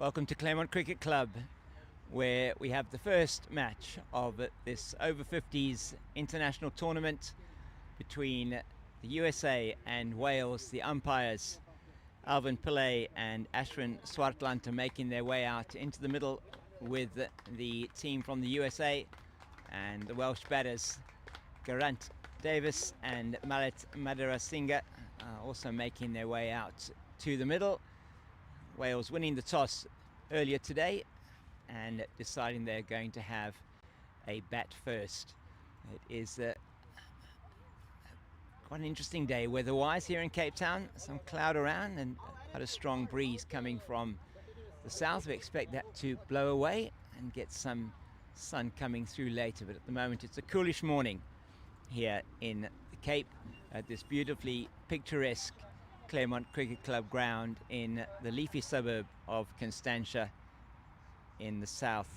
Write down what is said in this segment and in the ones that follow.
Welcome to Claremont Cricket Club, where we have the first match of this Over-50s international tournament between the USA and Wales. The umpires, Alvin Pillay and Ashwin Swartlant, are making their way out into the middle with the team from the USA, and the Welsh batters, Geraint Davies and Mallet Madarasinghe, are also making their way out to the middle. Wales winning the toss earlier today and deciding they're going to have a bat first. It is quite an interesting day weather-wise here in Cape Town. Some cloud around and quite a strong breeze coming from the south. We expect that to blow away and get some sun coming through later, but at the moment it's a coolish morning here in the Cape at this beautifully picturesque Claremont Cricket Club ground in the leafy suburb of Constantia in the south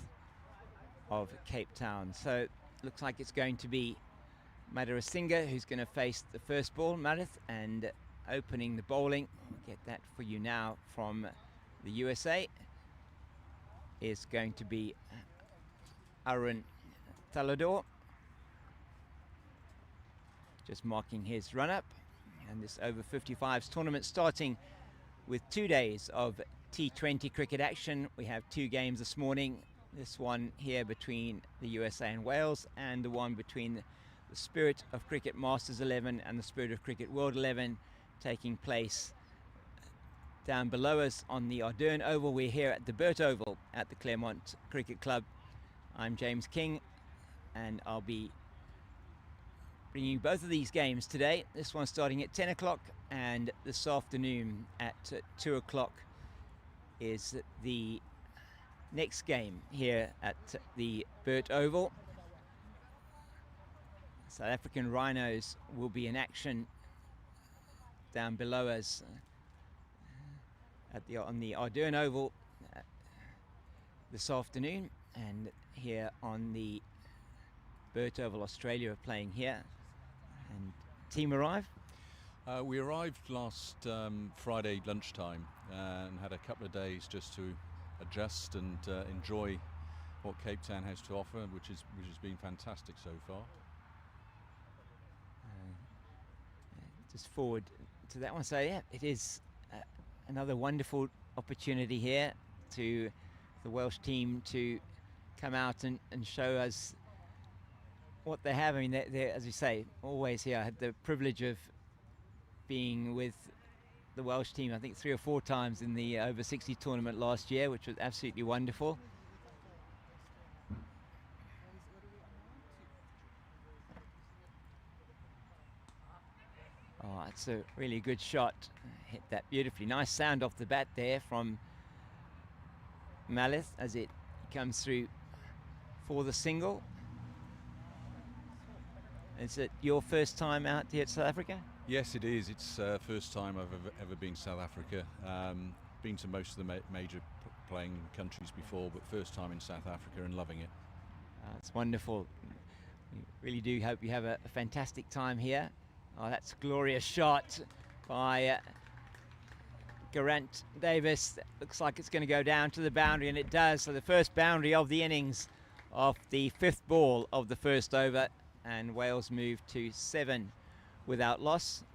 of Cape Town. So it looks like it's going to be Madarasinghe who's going to face the first ball, Mallet, and opening the bowling, we'll get that for you now, from the USA is going to be Arun Talador, just marking his run-up. And this Over-55s tournament starting with 2 days of T20 cricket action. We have 2 games this morning. This one here between the USA and Wales, and the one between the Spirit of Cricket Masters 11 and the Spirit of Cricket World 11 taking place down below us on the Ardern Oval. We're here at the Burt Oval at the Claremont Cricket Club. I'm James King, and I'll be bringing you both of these games today. This one starting at 10 o'clock, and this afternoon at 2 o'clock is the next game here at the Burt Oval. South African Rhinos will be in action down below us on the Ardern Oval this afternoon, and here on the Burt Oval, Australia are playing here. And team arrive? We arrived last Friday lunchtime and had a couple of days just to adjust and enjoy what Cape Town has to offer, which has been fantastic so far. Just forward to that one. So yeah, it is another wonderful opportunity here to the Welsh team to come out and show us what they have. I mean, they're, as you say, always here. I had the privilege of being with the Welsh team, I think 3 or 4 times in the Over-60 tournament last year, which was absolutely wonderful. Oh, it's a really good shot. Hit that beautifully. Nice sound off the bat there from Mallet as it comes through for the single. Is it your first time out here at South Africa? Yes, it is. It's first time I've ever been to South Africa. Been to most of the major playing countries before, but first time in South Africa and loving it. It's wonderful. We really do hope you have a fantastic time here. Oh, that's a glorious shot by Geraint Davies. That looks like it's going to go down to the boundary, and it does. So the first boundary of the innings of the 5th ball of the first over, and Wales move to 7 without loss.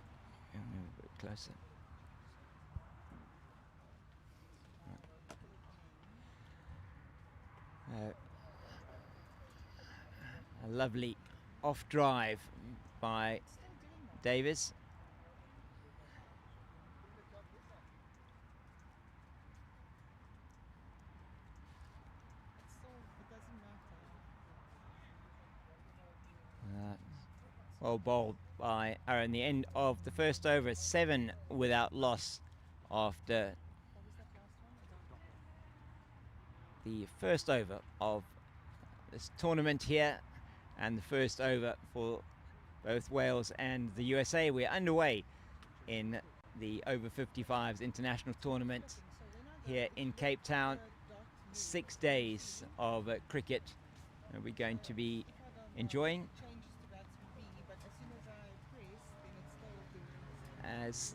And move a bit closer. A lovely off drive by Davies. Well bowled by Aaron. The end of the first over, 7 without loss after the first over of this tournament here, and the first over for both Wales and the USA. We're underway in the Over-55s international tournament here in Cape Town. 6 days of cricket we're going to be enjoying, as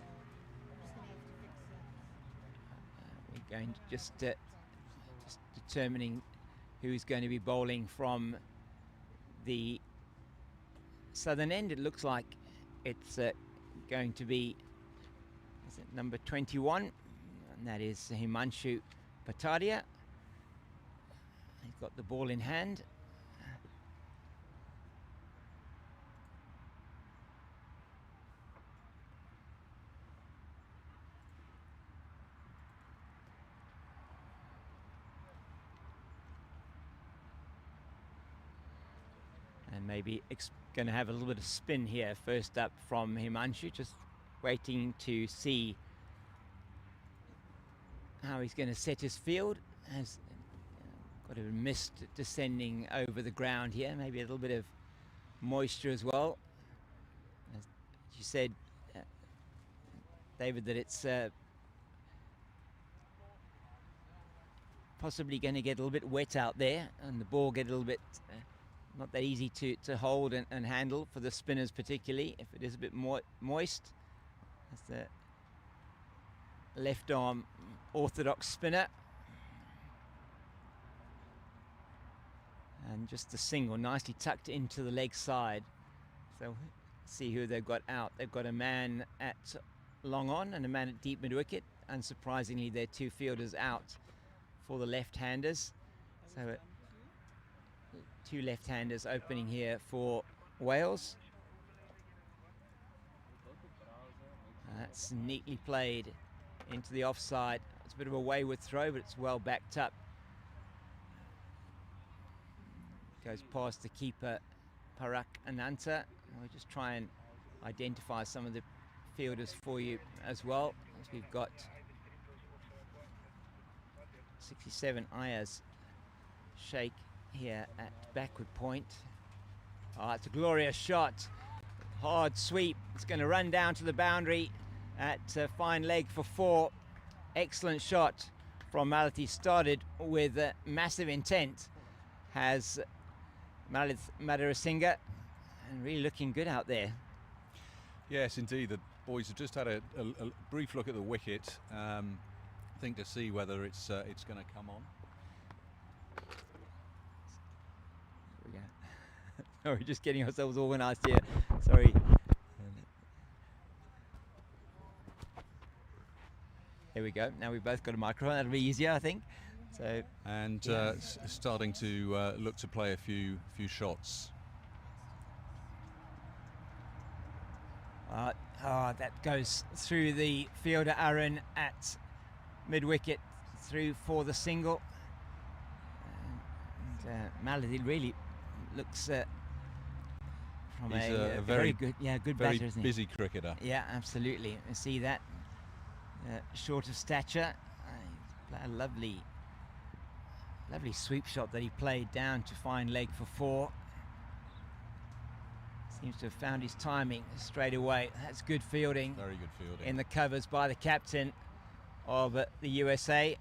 we're going to just determining who's going to be bowling from the southern end. It looks like it's going to be number 21, and that is Himanshu Patadia. He's got the ball in hand. And maybe going to have a little bit of spin here. First up from Himanshu, just waiting to see how he's going to set his field. Has got a mist descending over the ground here, maybe a little bit of moisture as well. As you said, David, that it's possibly going to get a little bit wet out there, and the ball get a little bit not that easy to hold and handle for the spinners, particularly if it is a bit moist. That's the left arm orthodox spinner. And just the single nicely tucked into the leg side. So see who they've got out. They've got a man at long on and a man at deep mid wicket. Unsurprisingly, their two fielders out for the left-handers. So two left-handers opening here for Wales. That's neatly played into the offside. It's a bit of a wayward throw, but it's well backed up. Goes past the keeper, Parak Ananta. We'll just try and identify some of the fielders for you as well, as we've got 67 Ayaz Sheikh here at backward point. Oh, it's a glorious shot. Hard sweep. It's going to run down to the boundary at fine leg for 4. Excellent shot from Malathi. Started with massive intent. Has Madarasinghe, and really looking good out there. Yes, indeed. The boys have just had a brief look at the wicket. I think to see whether it's going to come on. Here we go. Sorry, just getting ourselves organised here. Sorry. Here we go. Now we've both got a microphone. That'll be easier, I think. So, and yeah. Starting to look to play a few shots. That goes through the fielder Aaron at mid wicket, through for the single. And Malathi really looks from a very good, good batter, isn't he? Busy cricketer. Yeah, absolutely. I see that. Short of stature, a lovely sweep shot that he played down to fine leg for 4. Seems to have found his timing straight away. That's good fielding. Very good fielding. In the covers by the captain of the USA,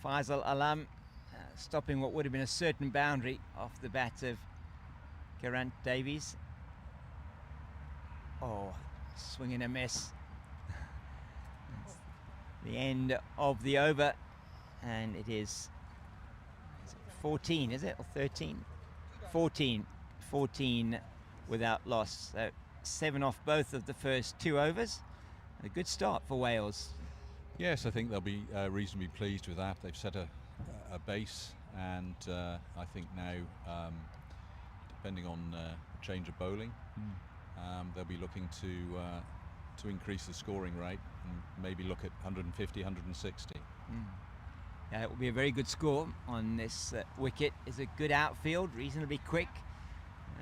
Faisal Alam, stopping what would have been a certain boundary off the bat of Geraint Davies. Oh, swinging a miss. That's the end of the over, and it is 14, is it, or 13? 14 without loss. So 7 off both of the first 2 overs. A good start for Wales. Yes, I think they'll be reasonably pleased with that. They've set a base, and I think now, depending on change of bowling, they'll be looking to increase the scoring rate and maybe look at 150, 160. It will be a very good score on this wicket. It's a good outfield, reasonably quick,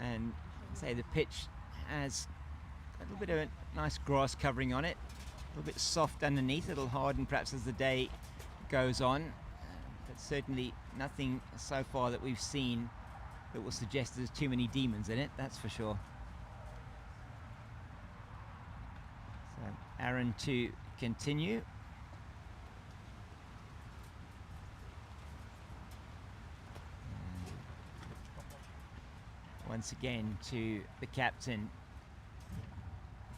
and say the pitch has a little bit of a nice grass covering on it, a little bit soft underneath. It'll harden perhaps as the day goes on, but certainly nothing so far that we've seen that will suggest there's too many demons in it, that's for sure. So Aaron to continue. Once again to the captain,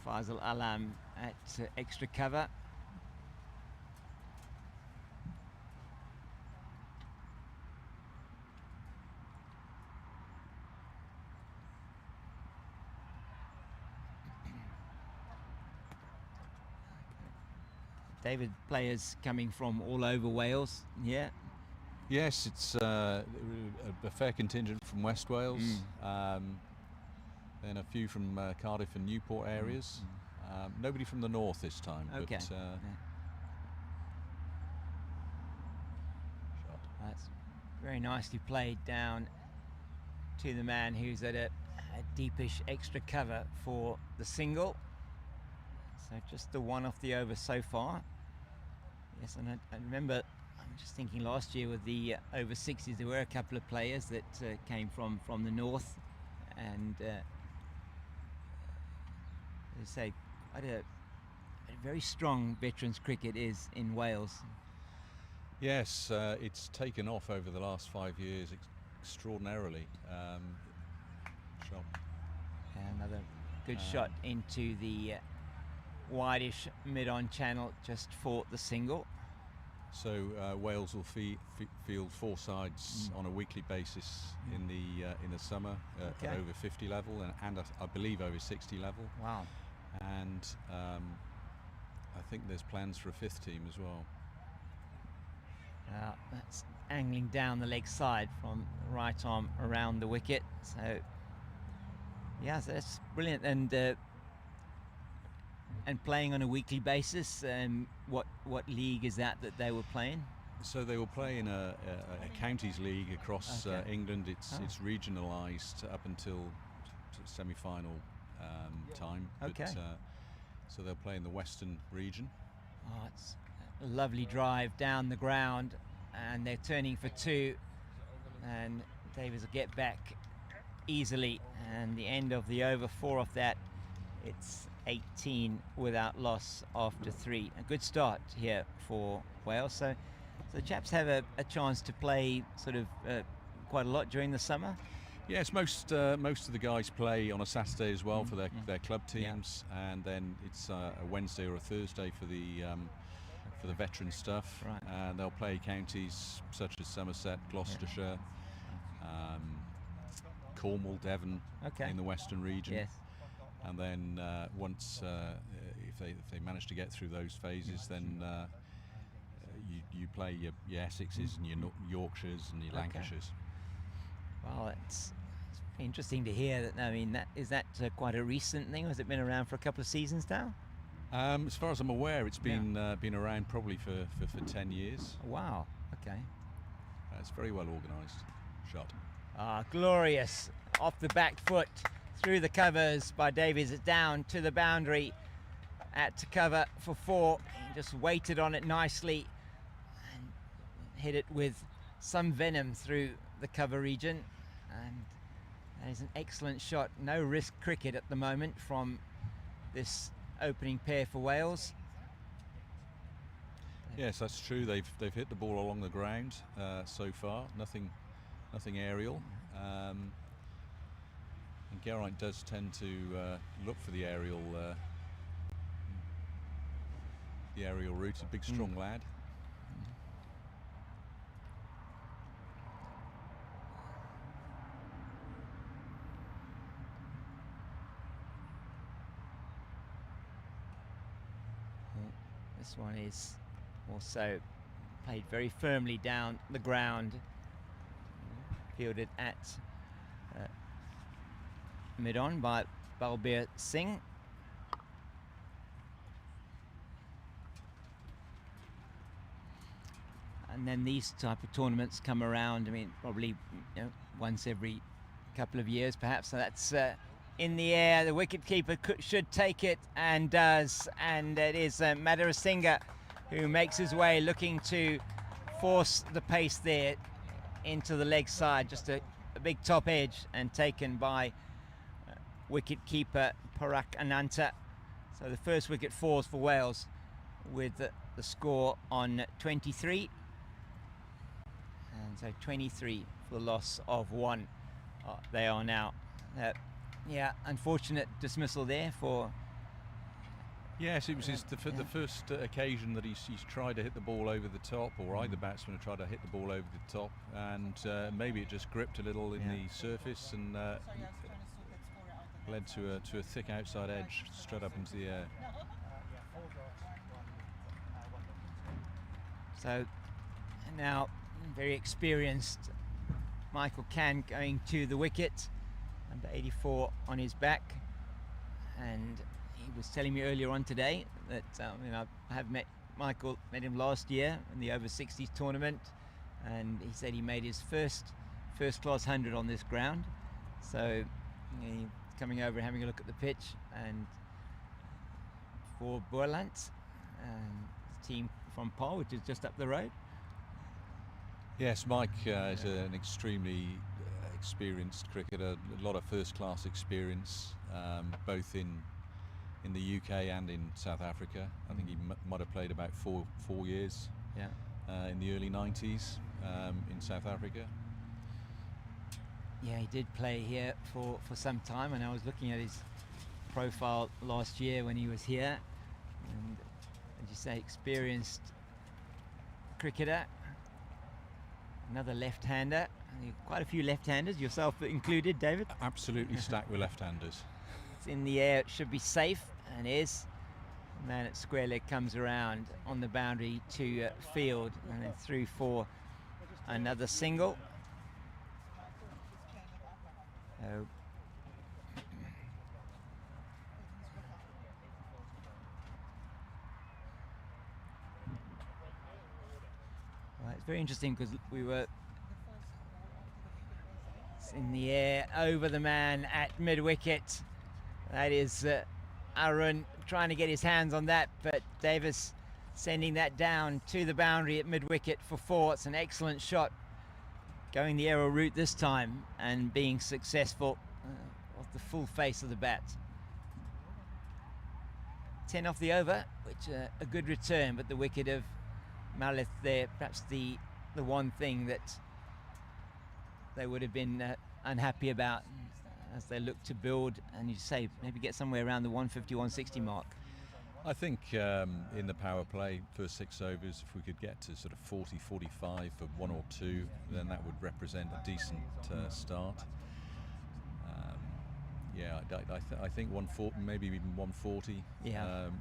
Faisal Alam at extra cover. David, players coming from all over Wales. Yeah. Yes, it's a fair contingent from West Wales, then a few from Cardiff and Newport areas. Nobody from the north this time. Okay. But, That's very nicely played down to the man who's at a deepish extra cover for the single. So just the one off the over so far. Yes, and I remember, I'm just thinking last year with the over 60s, there were a couple of players that came from the north, and as I say, quite a very strong veterans cricket is in Wales. yes, it's taken off over the last 5 years extraordinarily. Shot. Another good shot into the wideish mid-on channel just for the single. So Wales will field 4 sides on a weekly basis in the summer at over 50 level and I believe over 60 level. Wow. And I think there's plans for a 5th team as well. That's angling down the leg side from the right arm around the wicket. So yeah, so that's brilliant. And playing on a weekly basis. What league is that they were playing? So they will play in a counties league across England. It's regionalised up until semi-final time. Okay. But, so they'll play in the Western region. Oh, it's a lovely drive down the ground, and they're turning for 2, and Davies will get back easily. And the end of the over 4 off that, it's 18 without loss after 3. A good start here for Wales. So the chaps have a chance to play sort of quite a lot during the summer. Yes, most of the guys play on a Saturday as well for their club teams, and then it's a Wednesday or a Thursday for the veteran stuff. Right. And they'll play counties such as Somerset, Gloucestershire, Cornwall, Devon in the Western region. Yes. And then once if they manage to get through those phases, then you play your Essexes and your Yorkshires and your Lancashires. Well, it's interesting to hear that. I mean, is that quite a recent thing, or has it been around for a couple of seasons now? As far as I'm aware, it's been around probably for 10 years. Wow. Okay. It's very well organised. Shot. Glorious off the back foot through the covers by Davies. It's down to the boundary at cover for 4. He just waited on it nicely and hit it with some venom through the cover region, and that is an excellent shot. No risk cricket at the moment from this opening pair for Wales. Yes, that's true. They've hit the ball along the ground so far. Nothing aerial. And Geraint does tend to look for the aerial route. A big, strong lad. This one is also played very firmly down the ground. Fielded at mid-on by Balbir Singh. And then these type of tournaments come around, I mean, probably once every couple of years perhaps. So that's in the air. The wicketkeeper should take it, and does. And it is Madhura Singh who makes his way, looking to force the pace there into the leg side. Just a big top edge, and taken by wicket-keeper Parak Ananta. So the first wicket falls for Wales with the score on 23. And so 23 for the loss of 1. They are now. Unfortunate dismissal there for... Yes, it was the first occasion that he's tried to hit the ball over the top, or either batsman have tried to hit the ball over the top, and maybe it just gripped a little in the surface and led to a thick outside edge straight up into the air. So now very experienced Michael Can going to the wicket, number 84 on his back. And he was telling me earlier on today that I have met Michael, met him last year in the over-60s tournament, and he said he made his first class 100 on this ground. So he's coming over and having a look at the pitch, and for Burt, team from Paul, which is just up the road. Yes, Mike is an extremely experienced cricketer, a lot of first-class experience, both in the UK and in South Africa. I think he might have played about four years in the early 90s in South Africa. Yeah, he did play here for some time, and I was looking at his profile last year when he was here, and as you say, experienced cricketer, another left-hander. Quite a few left-handers, yourself included, David. Absolutely stacked with left-handers. It's in the air, it should be safe, and is. The man at square leg comes around on the boundary to field, and then through for another single. Well, it's very interesting because we were in the air over the man at mid-wicket. That is Aaron trying to get his hands on that, but Davis sending that down to the boundary at mid-wicket for 4. It's an excellent shot, going the arrow route this time and being successful off the full face of the bat. 10 off the over, which a good return, but the wicket of Malith there, perhaps the one thing that they would have been unhappy about as they look to build, and you say maybe get somewhere around the 150, 160 mark. I think in the power play, first 6 overs, if we could get to sort of 40, 45 for 1 or 2, then that would represent a decent start. I think 140, maybe even 140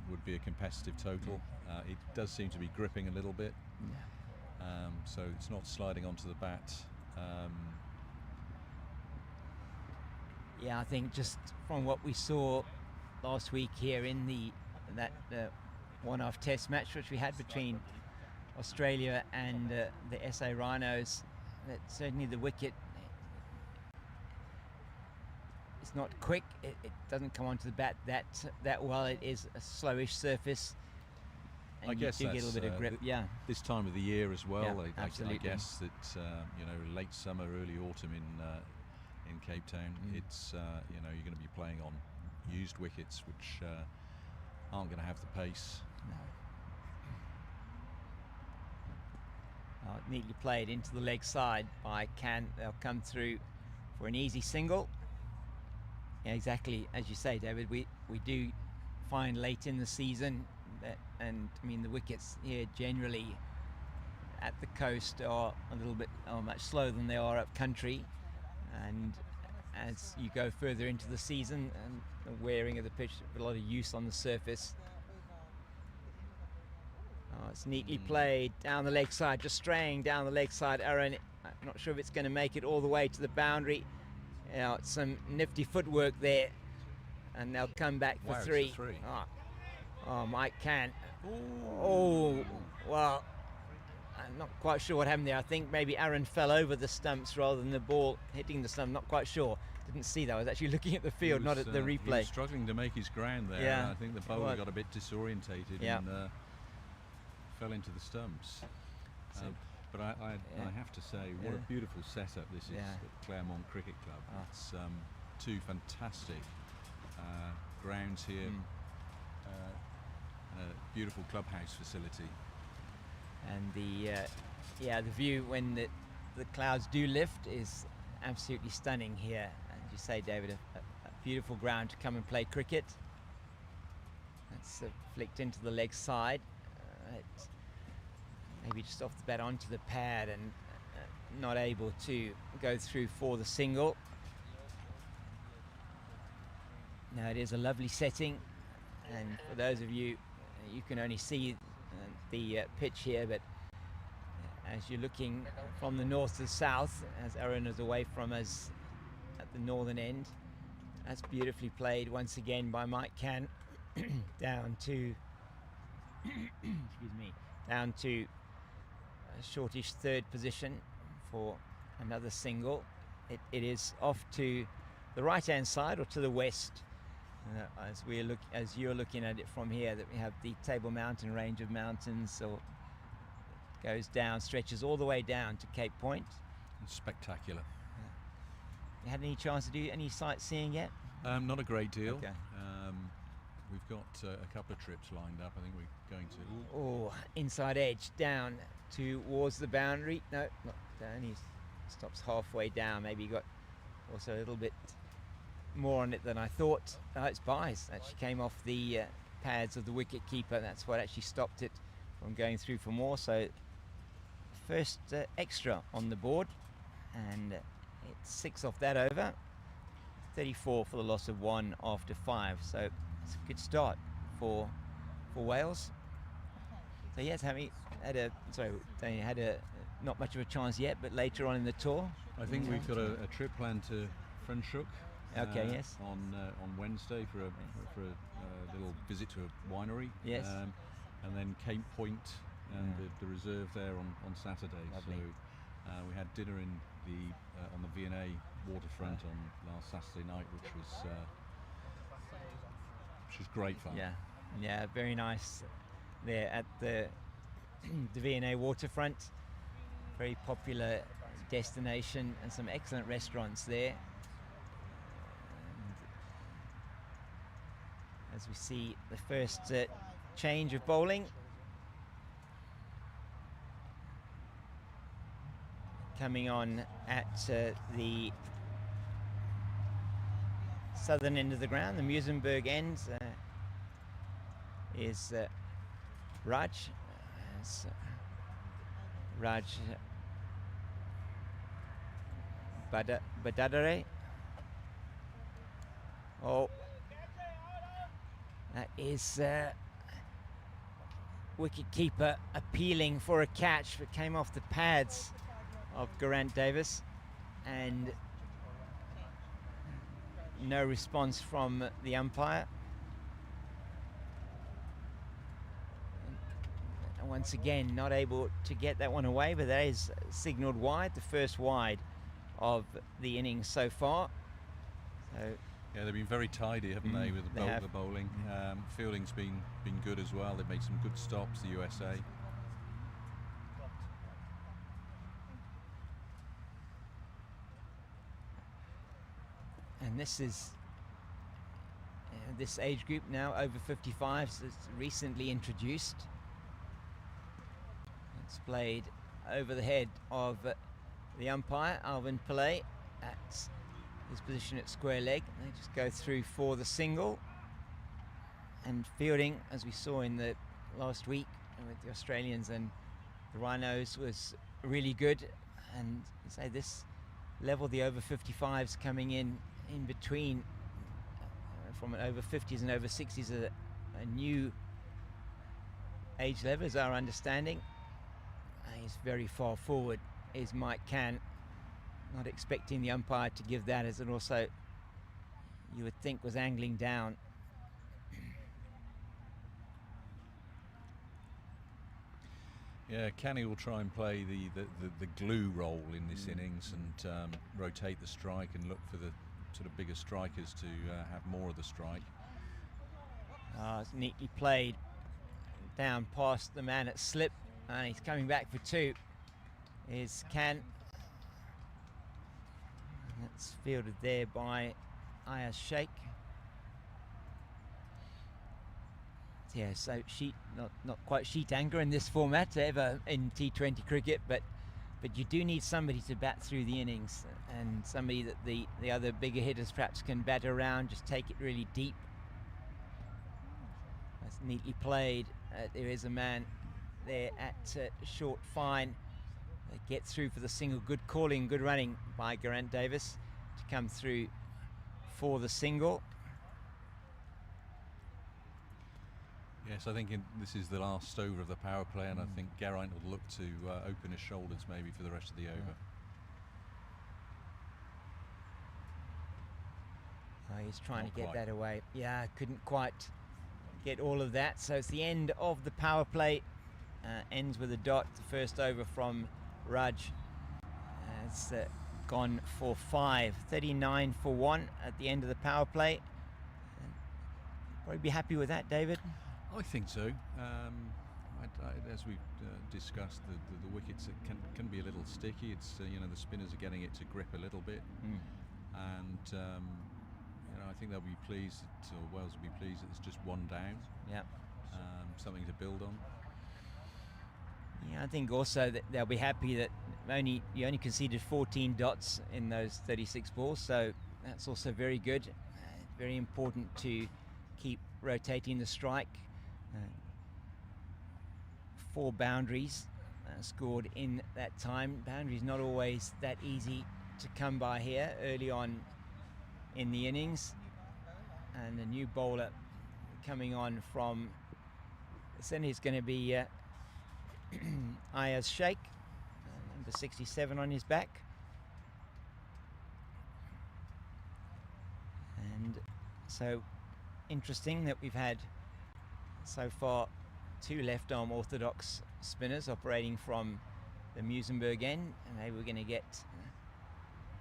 would be a competitive total. It does seem to be gripping a little bit, so it's not sliding onto the bat. I think just from what we saw last week here in that one-off test match which we had between Australia and the SA Rhinos, that certainly the wicket is not quick. It doesn't come onto the bat that well. It is a slowish surface, and I guess you do get a little bit of grip. This time of the year as well. Yeah, absolutely. I guess that late summer, early autumn in Cape Town, it's you're going to be playing on used wickets which aren't going to have the pace. No. Neatly played into the leg side by Can. They'll come through for an easy single. Yeah, exactly as you say, David. We do find late in the season that, and I mean the wickets here generally at the coast are a little bit much slower than they are up country, and as you go further into the season and the wearing of the pitch, a lot of use on the surface. It's neatly played down the leg side, just straying down the leg side. Aaron, I'm not sure if it's going to make it all the way to the boundary. It's some nifty footwork there, and they'll come back for 3. Mike Can. Oh, well, I'm not quite sure what happened there. I think maybe Aaron fell over the stumps rather than the ball hitting the stump. Not quite sure. Didn't see that. I was actually looking at the field, not at the replay. He was struggling to make his ground there. Yeah. I think the bowler got a bit disorientated and fell into the stumps. But I have to say, what a beautiful setup this is at Claremont Cricket Club. It's 2 fantastic grounds here, a beautiful clubhouse facility. And the view when the clouds do lift is absolutely stunning here. And you say, David, a beautiful ground to come and play cricket. That's flicked into the leg side. Maybe just off the bat onto the pad and not able to go through for the single. Now it is a lovely setting, and for those of you, you can only see the pitch here, but as you're looking from the north to the south, as Aaron is away from us at the northern end. That's beautifully played once again by Mike Can. Down to excuse me, down to a shortish third position for another single. It is off to the right hand side or to the west, as you're looking at it from here, that we have the Table Mountain range of mountains, or goes down, stretches all the way down to Cape Point. It's spectacular. You had any chance to do any sightseeing yet? Not a great deal. Okay. We've got a couple of trips lined up. I think we're going to. Oh, inside edge down towards the boundary. No, not down. He stops halfway down. Maybe he got also a little bit more on it than I thought. Oh, it's Bice. Actually came off the pads of the wicket keeper. That's what actually stopped it from going through for more. So first extra on the board, and it's 6 off that over. 34 for the loss of 1 after 5. So it's a good start for Wales. So yes, they had a not much of a chance yet, but later on in the tour. I think we've got a trip planned to Franschhoek. Okay, yes. On Wednesday for a little visit to a winery. Yes. And then Cape Point and the reserve there on Saturday. Lovely. So we had dinner in on the V&A waterfront on last Saturday night, which was great fun. Yeah, very nice there at the V&A waterfront. Very popular destination and some excellent restaurants there. And as we see the first change of bowling. Coming on at the southern end of the ground, the Muizenberg end, is Raj. Raj Badadare. Oh, that is wicket-keeper appealing for a catch, but came off the pads of Geraint Davis, and no response from the umpire. And once again, not able to get that one away, but that is signalled wide, the first wide of the innings so far. So yeah, they've been very tidy, haven't they, with the bowling. Fielding's been good as well. They've made some good stops, the USA. And this is this age group now, over 55s, is recently introduced. It's played over the head of the umpire, Alvin Pillay, at his position at square leg. They just go through for the single. And fielding, as we saw in the last week with the Australians and the Rhinos, was really good. And say this level, the over 55s coming in between from an over 50s and over 60s, a new age level is our understanding. He's very far forward, is Mike Can. Not expecting the umpire to give that, as it also, you would think, was angling down. Yeah, Canny will try and play the glue role in this innings and rotate the strike and look for the sort of bigger strikers to have more of the strike. It's neatly played down past the man at slip, and he's coming back for 2. Is Can. That's fielded there by Ayaz Sheikh. Yeah, so sheet, not quite sheet anchor in this format ever in T20 cricket, but you do need somebody to bat through the innings, and somebody that the other bigger hitters perhaps can bat around, just take it really deep. That's neatly played. There is a man there at short fine. They get through for the single. Good calling, good running by Geraint Davis to come through for the single. Yes, I think this is the last over of the power play, and I think Geraint will look to open his shoulders maybe for the rest of the over. Oh, he's trying Not to get quite. that away. Yeah, couldn't quite get all of that. So it's the end of the power play. Ends with a dot. The first over from Raj. It's gone for 5. 39 for 1 at the end of the power play. Probably be happy with that, David. I think so. As we've discussed, the wickets can be a little sticky. It's the spinners are getting it to grip a little bit, and I think they'll be pleased, or Wales will be pleased that it's just one down. Yeah. Something to build on. Yeah, I think also that they'll be happy that you only conceded 14 dots in those 36 balls, so that's also very good. Very important to keep rotating the strike. 4 boundaries scored in that time. Boundaries not always that easy to come by here early on in the innings. And a new bowler coming on from the centre is going to be Ayaz Sheikh, number 67 on his back. And so interesting that we've had so far 2 left arm orthodox spinners operating from the Musenberg end, and maybe we're going to get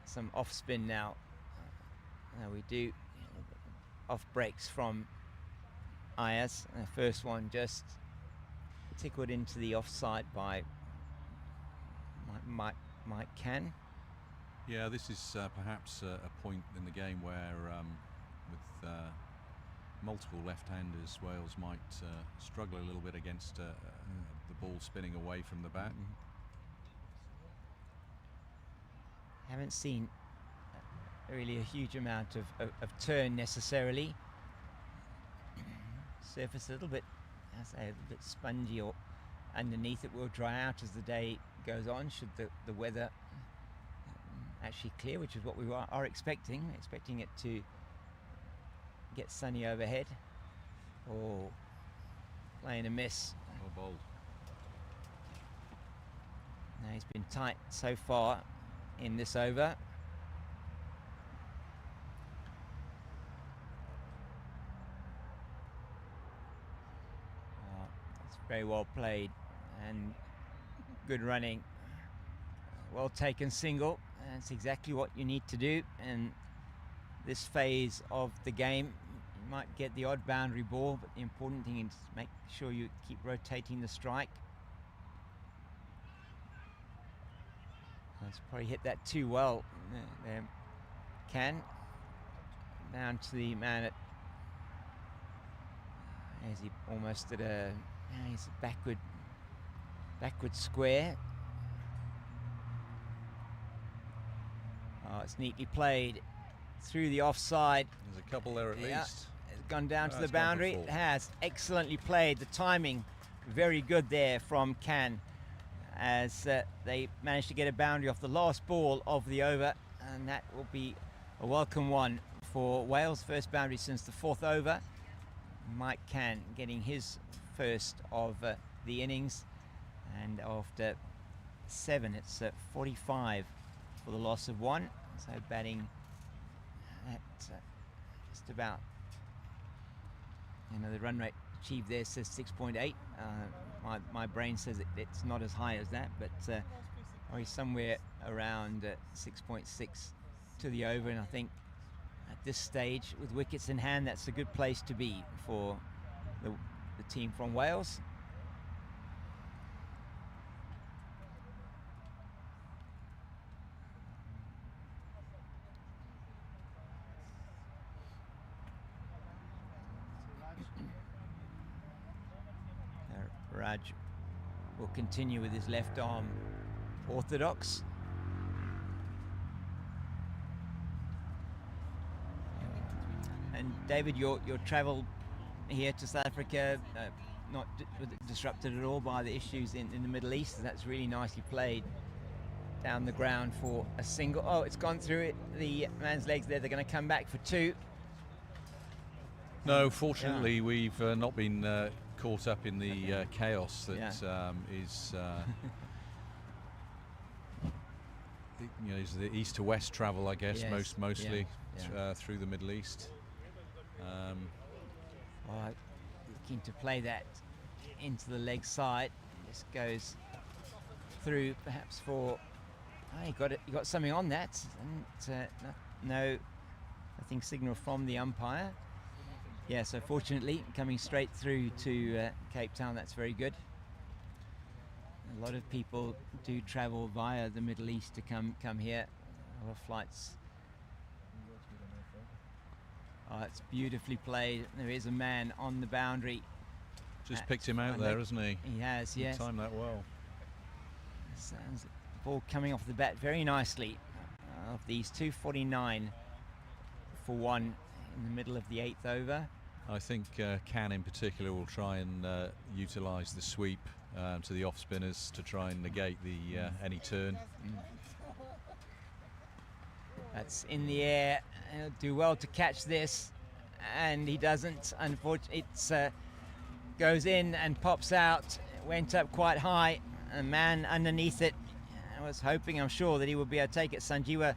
some off spin now. We do off breaks from Ayaz. The first one just tickled into the offside by Mike Can. Yeah, this is perhaps a point in the game where with multiple left-handers, Wales might struggle a little bit against the ball spinning away from the bat. Haven't seen really a huge amount of turn necessarily. Surface a little bit, I say, a little bit spongy, or underneath it will dry out as the day goes on, should the weather actually clear, which is what we are expecting. Expecting it to get sunny overhead. Oh, playing a miss. Oh, bold. Now he's been tight so far in this over. It's very well played and good running. Well taken single. That's exactly what you need to do in this phase of the game. You might get the odd boundary ball, but the important thing is make sure you keep rotating the strike. That's probably hit that too well. There, Can down to the man at. Is he almost at a? He's a backward square. Oh, it's neatly played through the offside. There's a couple there at least. It's gone down to the boundary. It has excellently played. The timing very good there from Can, as they managed to get a boundary off the last ball of the over, and that will be a welcome one for Wales. First boundary since the 4th over. Mike Can getting his first of the innings, and after 7 it's 45 for the loss of 1. So batting at just about, the run rate achieved there says 6.8. My brain says it's not as high as that, but probably somewhere around 6.6 to the over, and I think at this stage with wickets in hand that's a good place to be for the team from Wales. Raj will continue with his left arm orthodox. And David, your travel here to South Africa, not disrupted at all by the issues in the Middle East. That's really nicely played down the ground for a single. Oh, it's gone through it. The man's legs there. They're going to come back for 2. No, fortunately, we've not been caught up in the chaos that is is the east to west travel, I guess. Yes, mostly yeah. through the Middle East. Looking to play that into the leg side. This goes through, perhaps for. Oh, he got something on that. And, nothing signal from the umpire. Yeah, so fortunately, coming straight through to Cape Town, that's very good. A lot of people do travel via the Middle East to come here. A lot of flights. Oh, it's beautifully played. There is a man on the boundary. Just picked him out there, hasn't he? He has, yes. Timed that well. Sounds ball coming off the bat very nicely. Of these 249 for one in the middle of the 8th over. I think Can in particular will try and utilise the sweep to the off spinners to try and negate the any turn. That's in the air. He'll do well to catch this, and he doesn't. Unfortunately, it goes in and pops out. It went up quite high. A man underneath it. I was hoping, I'm sure, that he would be able to take it. Sanjeewa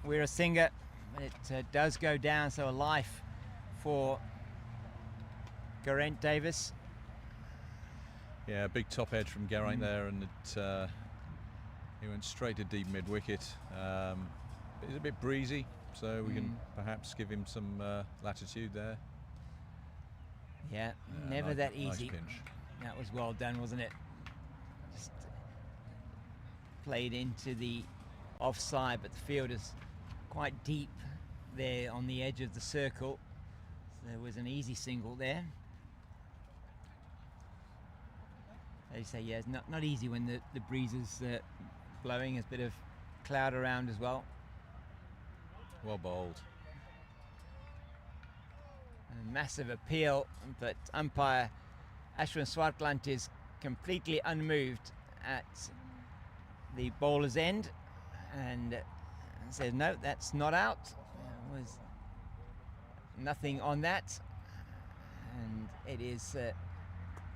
Weerasinghe, but it does go down. So a life for Geraint Davis. Yeah, big top edge from Geraint there, and he went straight to deep mid wicket. It's a bit breezy, so we can perhaps give him some latitude there. Yeah, never that easy. Nice pinch. That was well done, wasn't it? Just played into the offside, but the field is quite deep there on the edge of the circle. So there was an easy single there. They say, yeah, it's not easy when the breeze is blowing. There's a bit of cloud around as well. Well bowled. A massive appeal, but umpire Ashwin Swartland is completely unmoved at the bowler's end and says, no, that's not out. There was nothing on that. And it is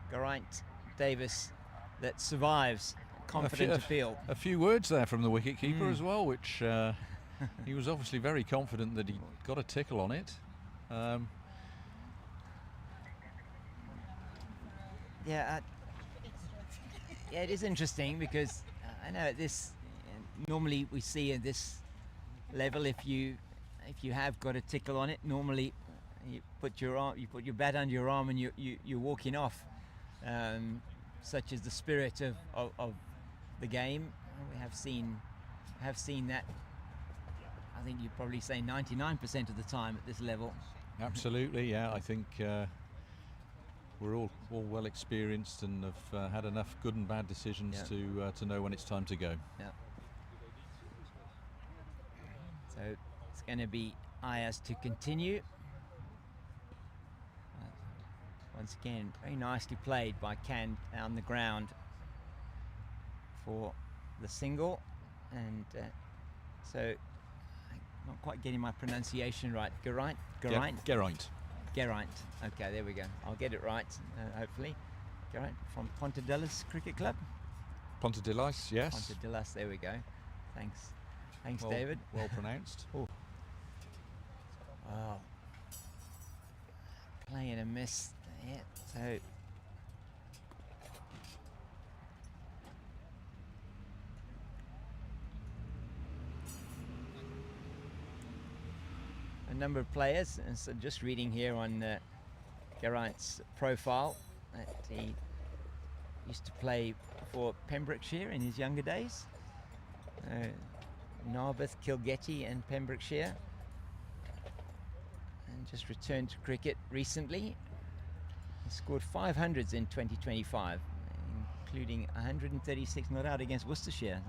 Geraint Davis that survives. Confident appeal. A few words there from the wicketkeeper as well, which he was obviously very confident that he got a tickle on it. Yeah, it is interesting because I know at this normally we see at this level if you have got a tickle on it, normally you put your bat under your arm and you're walking off. Such is the spirit of the game. We have seen that. I think you'd probably say 99% of the time at this level. Absolutely, yeah. I think we're all well experienced and have had enough good and bad decisions to know when it's time to go. Yeah. So it's going to be Ayaz to continue. Once again, very nicely played by Can on the ground for the single, and so I'm not quite getting my pronunciation right. Geraint. Okay, there we go. I'll get it right, hopefully. Geraint from Pontedillas Cricket Club. Pontedillas, yes. Pontedillas, there we go. Thanks, David. Well pronounced. Oh. Wow. Playing a miss there, so a number of players, and so just reading here on Geraint's profile that he used to play for Pembrokeshire in his younger days. Narberth, Kilgetty and Pembrokeshire, and just returned to cricket recently. He scored 500s in 2025, including 136 not out against Worcestershire.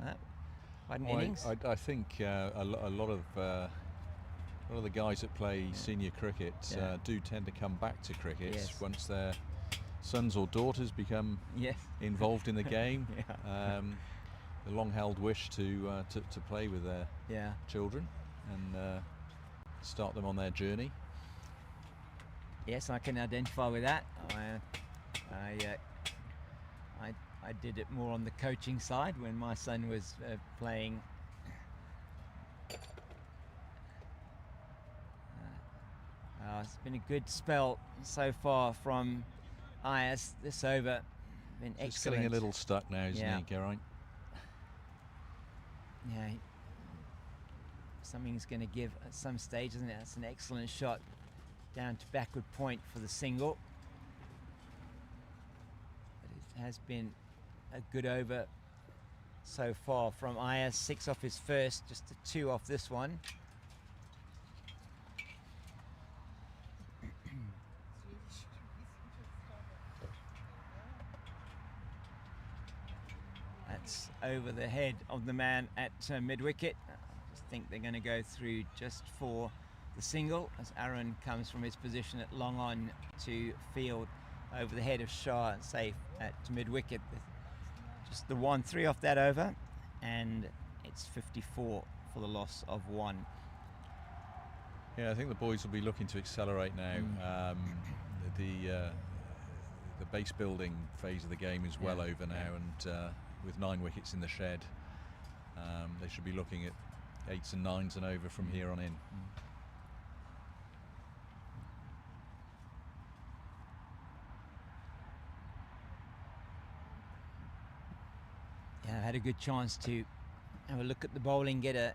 Quite an innings. I think a lot of the guys that play senior cricket do tend to come back to cricket once their sons or daughters become involved in the game. The long-held wish to play with their children and start them on their journey. Yes, I can identify with that. I did it more on the coaching side when my son was playing. It's been a good spell so far from Ayers this over. Been Just excellent. getting a little stuck now, isn't he, Geraint? Yeah. Something's going to give at some stage, isn't it? That's an excellent shot down to backward point for the single. But it has been a good over so far from Ayers. 6 off his first, just a 2 off this one. That's over the head of the man at mid-wicket. I just think they're going to go through just for the single as Aaron comes from his position at long on to field over the head of Shah, safe at mid-wicket. Just the 1-3 off that over, and it's 54 for the loss of 1. Yeah, I think the boys will be looking to accelerate now. The base building phase of the game is well over now, and with 9 wickets in the shed, they should be looking at 8s and 9s and over from here on in. Yeah, I had a good chance to have a look at the bowling, get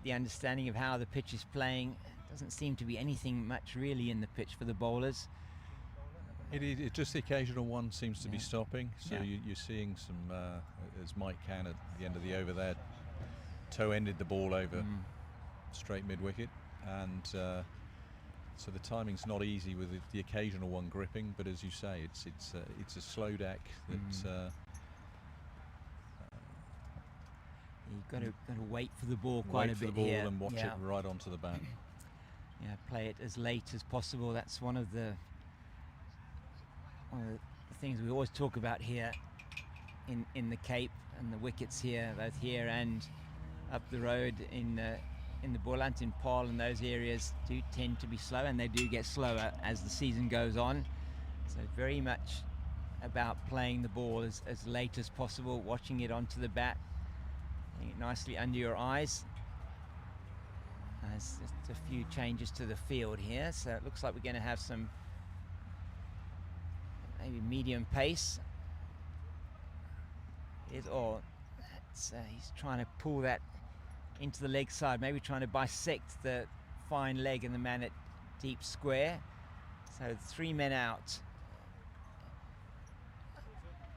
the understanding of how the pitch is playing. Doesn't seem to be anything much really in the pitch for the bowlers. It just the occasional one seems to be stopping, so you're seeing some, as Mike can at the end of the over there, toe-ended the ball over straight mid-wicket, and so the timing's not easy with the occasional one gripping, but as you say, it's a slow deck that you've got to wait for the ball quite a bit here and watch it right onto the bat. Yeah, play it as late as possible. That's one of the things we always talk about here in the Cape, and the wickets here, both here and up the road in the Boland, in Paul, and those areas do tend to be slow, and they do get slower as the season goes on. So very much about playing the ball as late as possible, watching it onto the bat, getting it nicely under your eyes. There's just a few changes to the field here, so it looks like we're going to have some maybe medium pace. He's trying to pull that into the leg side, maybe trying to bisect the fine leg and the man at deep square. So 3 men out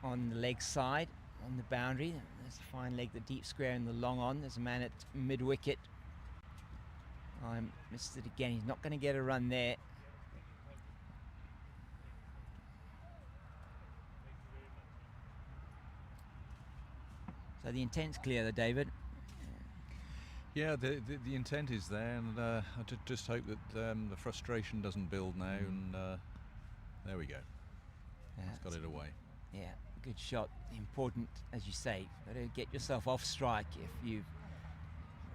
on the leg side, on the boundary. There's the fine leg, the deep square, and the long on. There's a man at mid-wicket. I missed it again. He's not going to get a run there. So the intent's clear though, David. Yeah, the intent is there, and I just hope that the frustration doesn't build now, and there we go. It's got it away. Yeah, good shot. Important, as you say, got to get yourself off strike if you're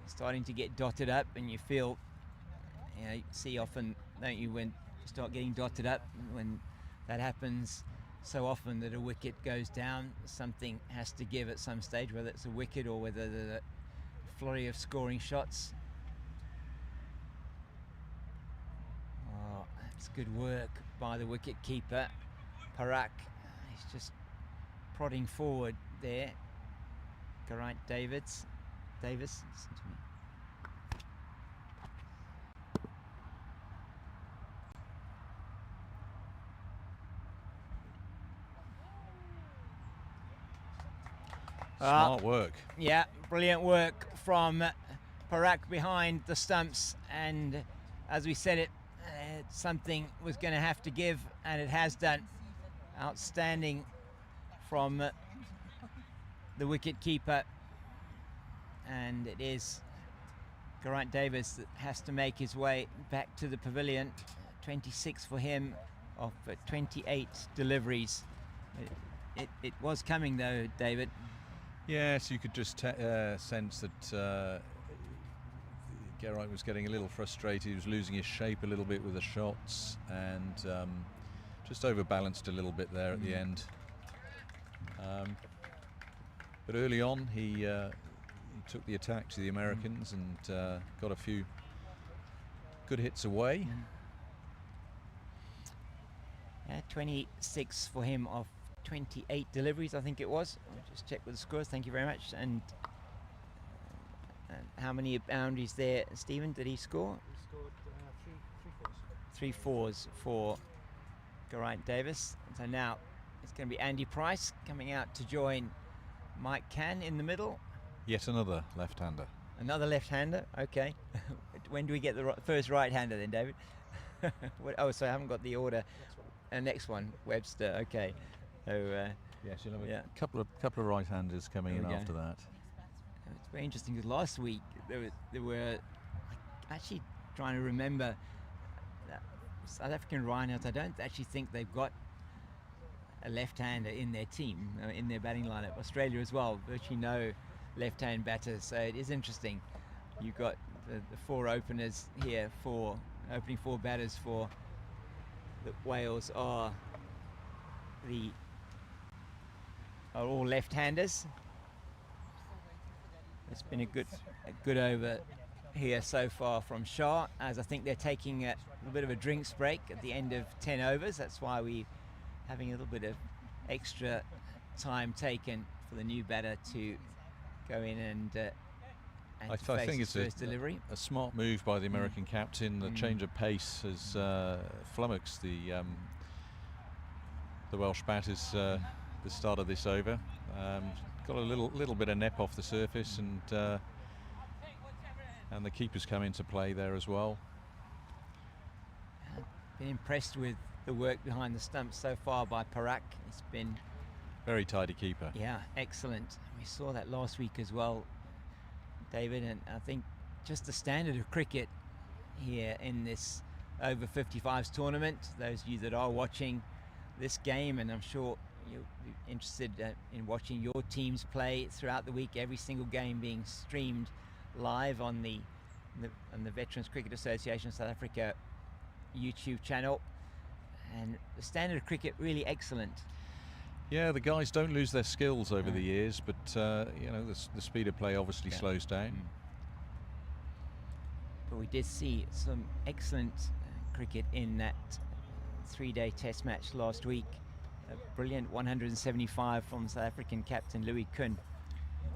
starting to get dotted up, and you feel, you see often, don't you, when you start getting dotted up, when that happens so often that a wicket goes down, something has to give at some stage, whether it's a wicket or whether the flurry of scoring shots. Oh, that's good work by the wicket keeper, Parak. He's just prodding forward there. Geraint Davis, listen to me. Smart work. Yeah, brilliant work from Parak behind the stumps, and as we said it, something was going to have to give, and it has done. Outstanding from the wicket keeper, and it is Geraint Davis that has to make his way back to the pavilion. 26 for him of 28 deliveries. It was coming though, David. Yes, you could just sense that Geraint was getting a little frustrated. He was losing his shape a little bit with the shots. and just overbalanced a little bit there at the end. But early on, he took the attack to the Americans and got a few good hits away. Yeah, 26 for him off 28 deliveries, I think it was. I'll just check with the scores. Thank you very much. And how many boundaries there, Stephen? Did he score? He scored three fours for Geraint Davis. So now it's going to be Andy Price coming out to join Mike Cann in the middle. Yet another left-hander. Another left-hander, okay. When do we get the first right-hander then, David? Oh, so I haven't got the order. Next one, Webster, okay. So, yes, you'll have a couple of right-handers coming in after that. It's very interesting because last week there were actually trying to remember that South African Rhinos. I don't actually think they've got a left-hander in their team, in their batting lineup. Australia as well, virtually no left-hand batters. So it is interesting. You've got the four openers here, opening four batters for the Wales are all left-handers. It's been a good over here so far from Shah, as I think they're taking a little bit of a drinks break at the end of 10 overs. That's why we're having a little bit of extra time taken for the new batter to go in and I think it's delivery. A smart move by the American captain. The change of pace has flummoxed the Welsh batters the start of this over. Got a little bit of nep off the surface, and the keepers come into play there as well. Been impressed with the work behind the stumps so far by Parak. It's been very tidy keeper. Yeah, excellent. We saw that last week as well, David, and I think just the standard of cricket here in this Over-55s tournament, those of you that are watching this game, and I'm sure you'll be interested in watching your teams play throughout the week, every single game being streamed live on the Veterans Cricket Association of South Africa YouTube channel, and the standard of cricket really excellent. Yeah, the guys don't lose their skills over the years, but you know, the speed of play obviously slows down. But we did see some excellent cricket in that 3-day test match last week. A brilliant 175 from South African captain Louis Kuhn,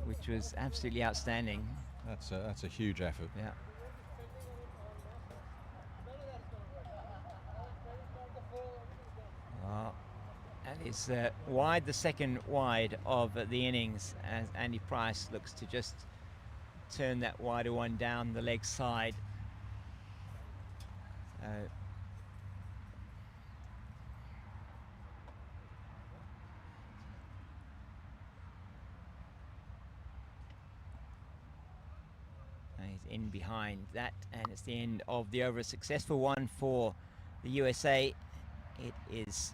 which was absolutely outstanding. That's a huge effort. Yeah. That is wide, the second wide of the innings, as Andy Price looks to just turn that wider one down the leg side. He's in behind that, and it's the end of the over. A successful one for the USA. It is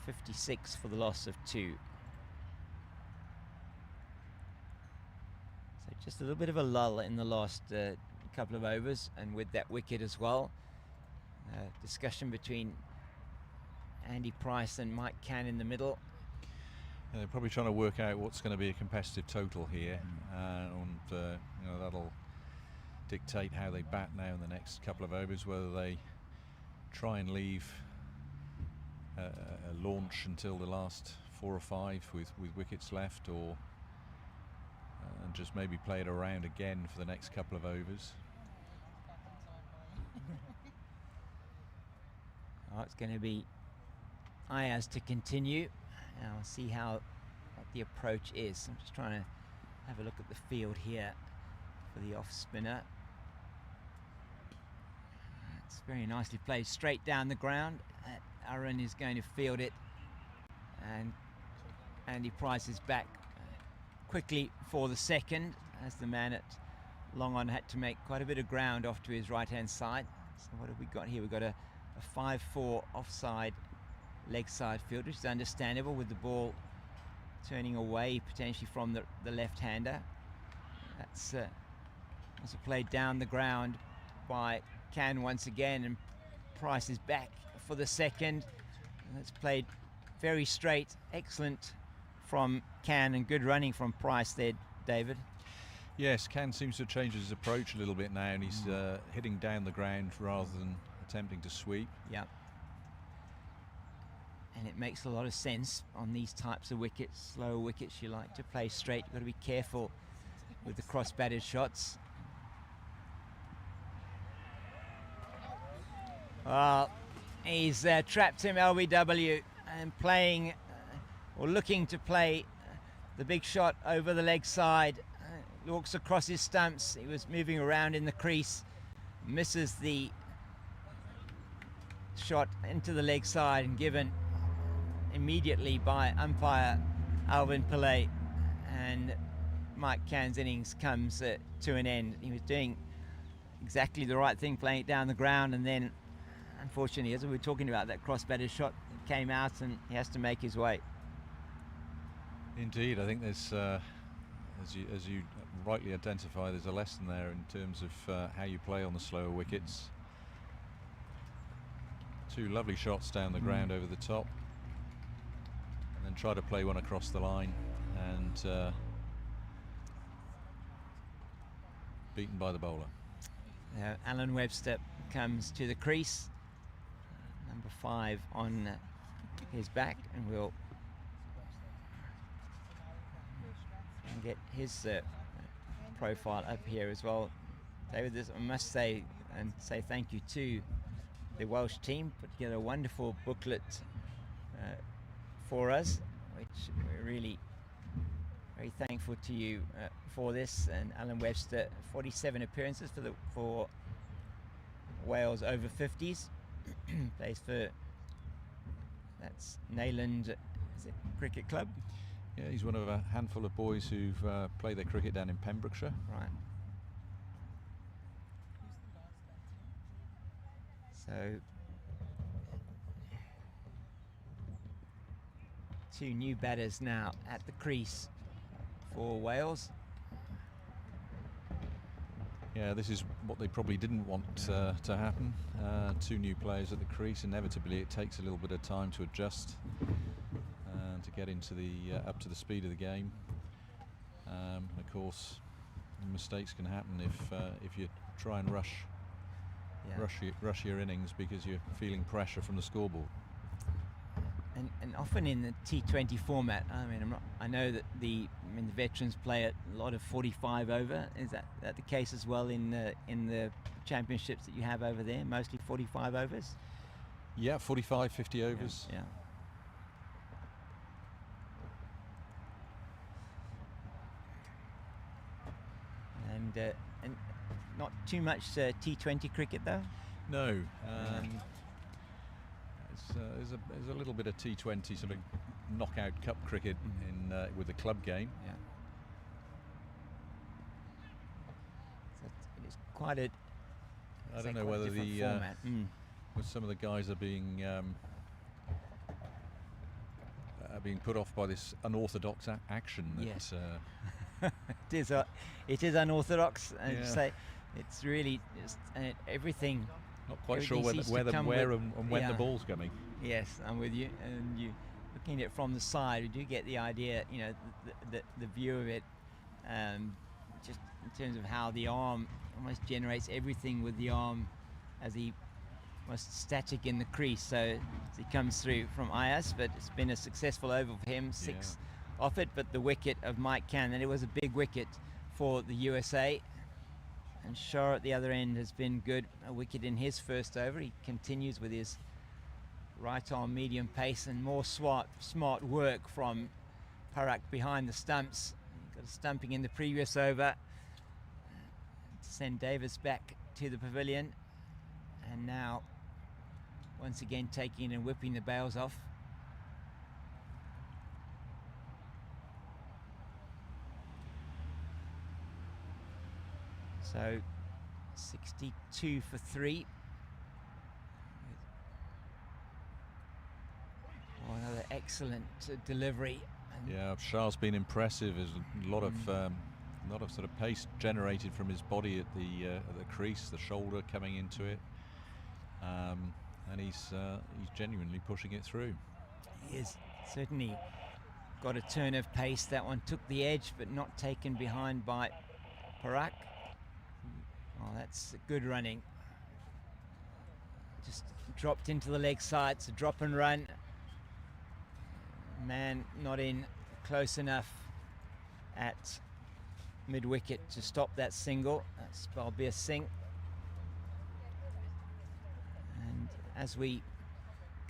56 for the loss of 2. So just a little bit of a lull in the last couple of overs, and with that wicket as well. Discussion between Andy Price and Mike Cann in the middle. They're probably trying to work out what's going to be a competitive total here, and you know, that'll dictate how they bat now in the next couple of overs, whether they try and leave a launch until the last 4 or 5 with wickets left, or and just maybe play it around again for the next couple of overs. It's going to be Ayaz to continue. Now we'll see what the approach is. I'm just trying to have a look at the field here for the off spinner. It's very nicely played straight down the ground. Aaron is going to field it, and Andy Price is back quickly for the second, as the man at long on had to make quite a bit of ground off to his right hand side. So what have we got here? We've got a 5-4 offside leg side field, which is understandable with the ball turning away potentially from the left-hander. That's also played down the ground by Cann once again, and Price is back for the second. And it's played very straight, excellent from Can and good running from Price there, David. Yes, Can seems to have changed his approach a little bit now, and he's hitting down the ground rather than attempting to sweep. Yeah. And it makes a lot of sense on these types of wickets, slower wickets. You like to play straight. You've got to be careful with the cross-batted shots. Well, he's trapped him, LBW, and playing or looking to play the big shot over the leg side. Walks across his stumps. He was moving around in the crease, misses the shot into the leg side and given immediately by umpire Alvin Pillay, and Mike Can's innings comes to an end. He was doing exactly the right thing, playing it down the ground, and then unfortunately, as we were talking about, that cross-batted shot came out and he has to make his way. Indeed, I think there's as you rightly identify, there's a lesson there in terms of how you play on the slower wickets. Two lovely shots down the ground over the top, and then try to play one across the line, and beaten by the bowler. Alan Webster comes to the crease, number 5 on his back, and we'll get his profile up here as well. David, I must say thank you to the Welsh team. Put together a wonderful booklet for us, which we're really very thankful to you for this. And Alan Webster, 47 appearances for Wales over 50s. Plays for, that's Neyland Cricket Club. Yeah, he's one of a handful of boys who've played their cricket down in Pembrokeshire. Right. So, 2 new batters now at the crease for Wales. Yeah, this is what they probably didn't want to happen. 2 new players at the crease. Inevitably, it takes a little bit of time to adjust to get into the up to the speed of the game. And of course, mistakes can happen if you try and rush your innings because you're feeling pressure from the scoreboard. And often in the T20 format, I mean, I know that the veterans play a lot of 45 over. Is that the case as well in the championships that you have over there? Mostly 45 overs. Yeah, 45, 50 overs. Yeah. And not too much T20 cricket though. No. There's a little bit of T20 sort of knockout cup cricket in with the club game. Yeah. So it's quite a. I don't know whether some of the guys are being put off by this unorthodox action. That, yes. It is unorthodox, and yeah. say it's really just everything. Not quite sure where and when the ball's coming. Yes, I'm with you. And you looking at it from the side, you do get the idea, the view of it, just in terms of how the arm almost generates everything with the arm as he almost static in the crease. So he comes through from Ayas, but it's been a successful over for him, 6 off it, but the wicket of Mike Cann, and it was a big wicket for the USA. And Shah at the other end has been good, a wicket in his first over. He continues with his right arm medium pace and more smart work from Parak behind the stumps. He got a stumping in the previous over to send Davis back to the pavilion, and now once again taking and whipping the bails off. So 62 for 3. Oh, another excellent delivery. Yeah, Shah's been impressive. There's a lot of sort of pace generated from his body at the crease, the shoulder coming into it. and he's genuinely pushing it through. He is certainly got a turn of pace. That one took the edge, but not taken behind by Parak. Oh, that's good running. Just dropped into the leg side. It's a drop and run. Man not in close enough at mid-wicket to stop that single. That's Balbir Singh. And as we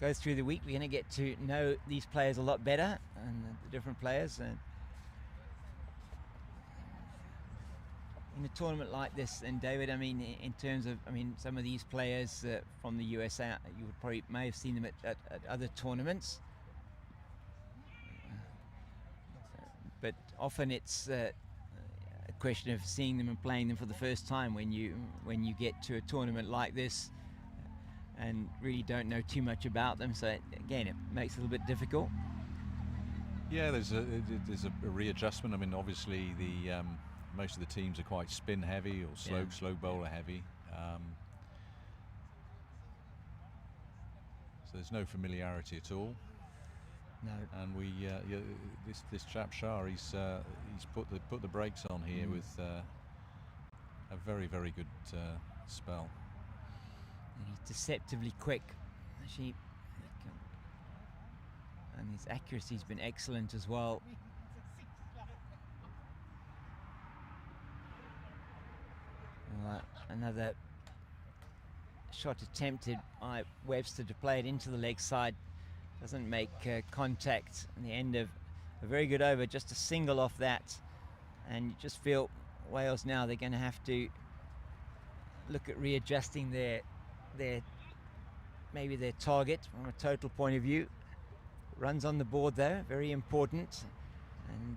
go through the week, we're going to get to know these players a lot better, and the different players. And in a tournament like this, and David, I mean, in terms of, I mean, some of these players from the USA, you would probably may have seen them at other tournaments, but often it's a question of seeing them and playing them for the first time when you get to a tournament like this and really don't know too much about them. So again, it makes it a little bit difficult. Yeah, there's a readjustment. I mean, obviously the most of the teams are quite spin heavy or slow bowler heavy. So there's no familiarity at all. No. And we this chap Shah, he's put the brakes on here with a very good spell. And he's deceptively quick, actually, and his accuracy's been excellent as well. Another shot attempted by Webster to play it into the leg side. Doesn't make contact. In the end of a very good over, just a single off that, and you just feel Wales now they're going to have to look at readjusting their maybe their target from a total point of view. Runs on the board though, very important, and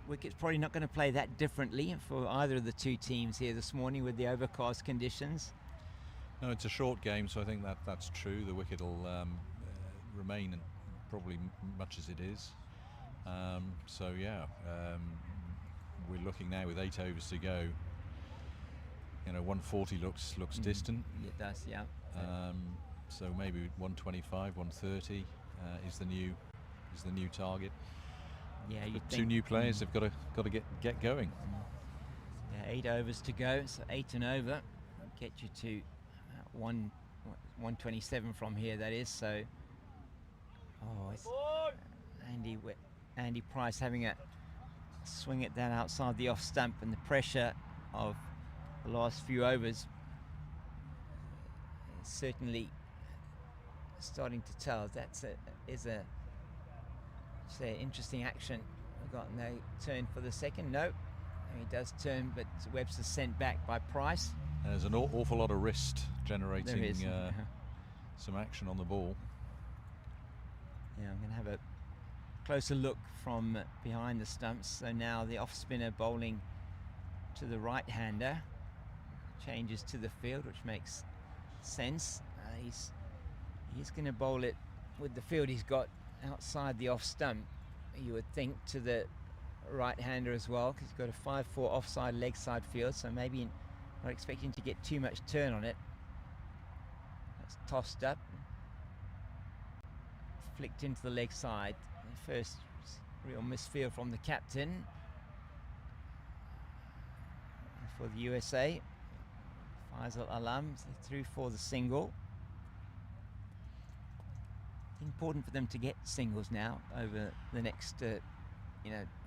wicket's probably not going to play that differently for either of the two teams here this morning with the overcast conditions. No, it's a short game, so I think that's true. The wicket will remain probably much as it is. So yeah, we're looking now with 8 overs to go. You know, 140 looks distant. It does, yeah. So maybe 125, 130 is the new target. Yeah, two new players have got to get going. Yeah, 8 overs to go, so 8 and over get you to 127 from here. That is so. Oh, it's Andy Price having a swing at that outside the off stump, and the pressure of the last few overs is certainly starting to tell. Is an interesting action. We've got no turn for the second. No, he does turn, but Webster's sent back by Price. There's an awful lot of wrist generating There is. some action on the ball. Yeah, I'm going to have a closer look from behind the stumps. So now the off spinner bowling to the right-hander changes to the field, which makes sense. He's going to bowl it with the field he's got outside the off stump, you would think, to the right-hander as well, because he's got a 5-4 offside leg side field, so maybe not expecting to get too much turn on it. That's tossed up, flicked into the leg side. The first real misfield from the captain for the USA. Faisal Alam through for the single. Important for them to get singles now over the next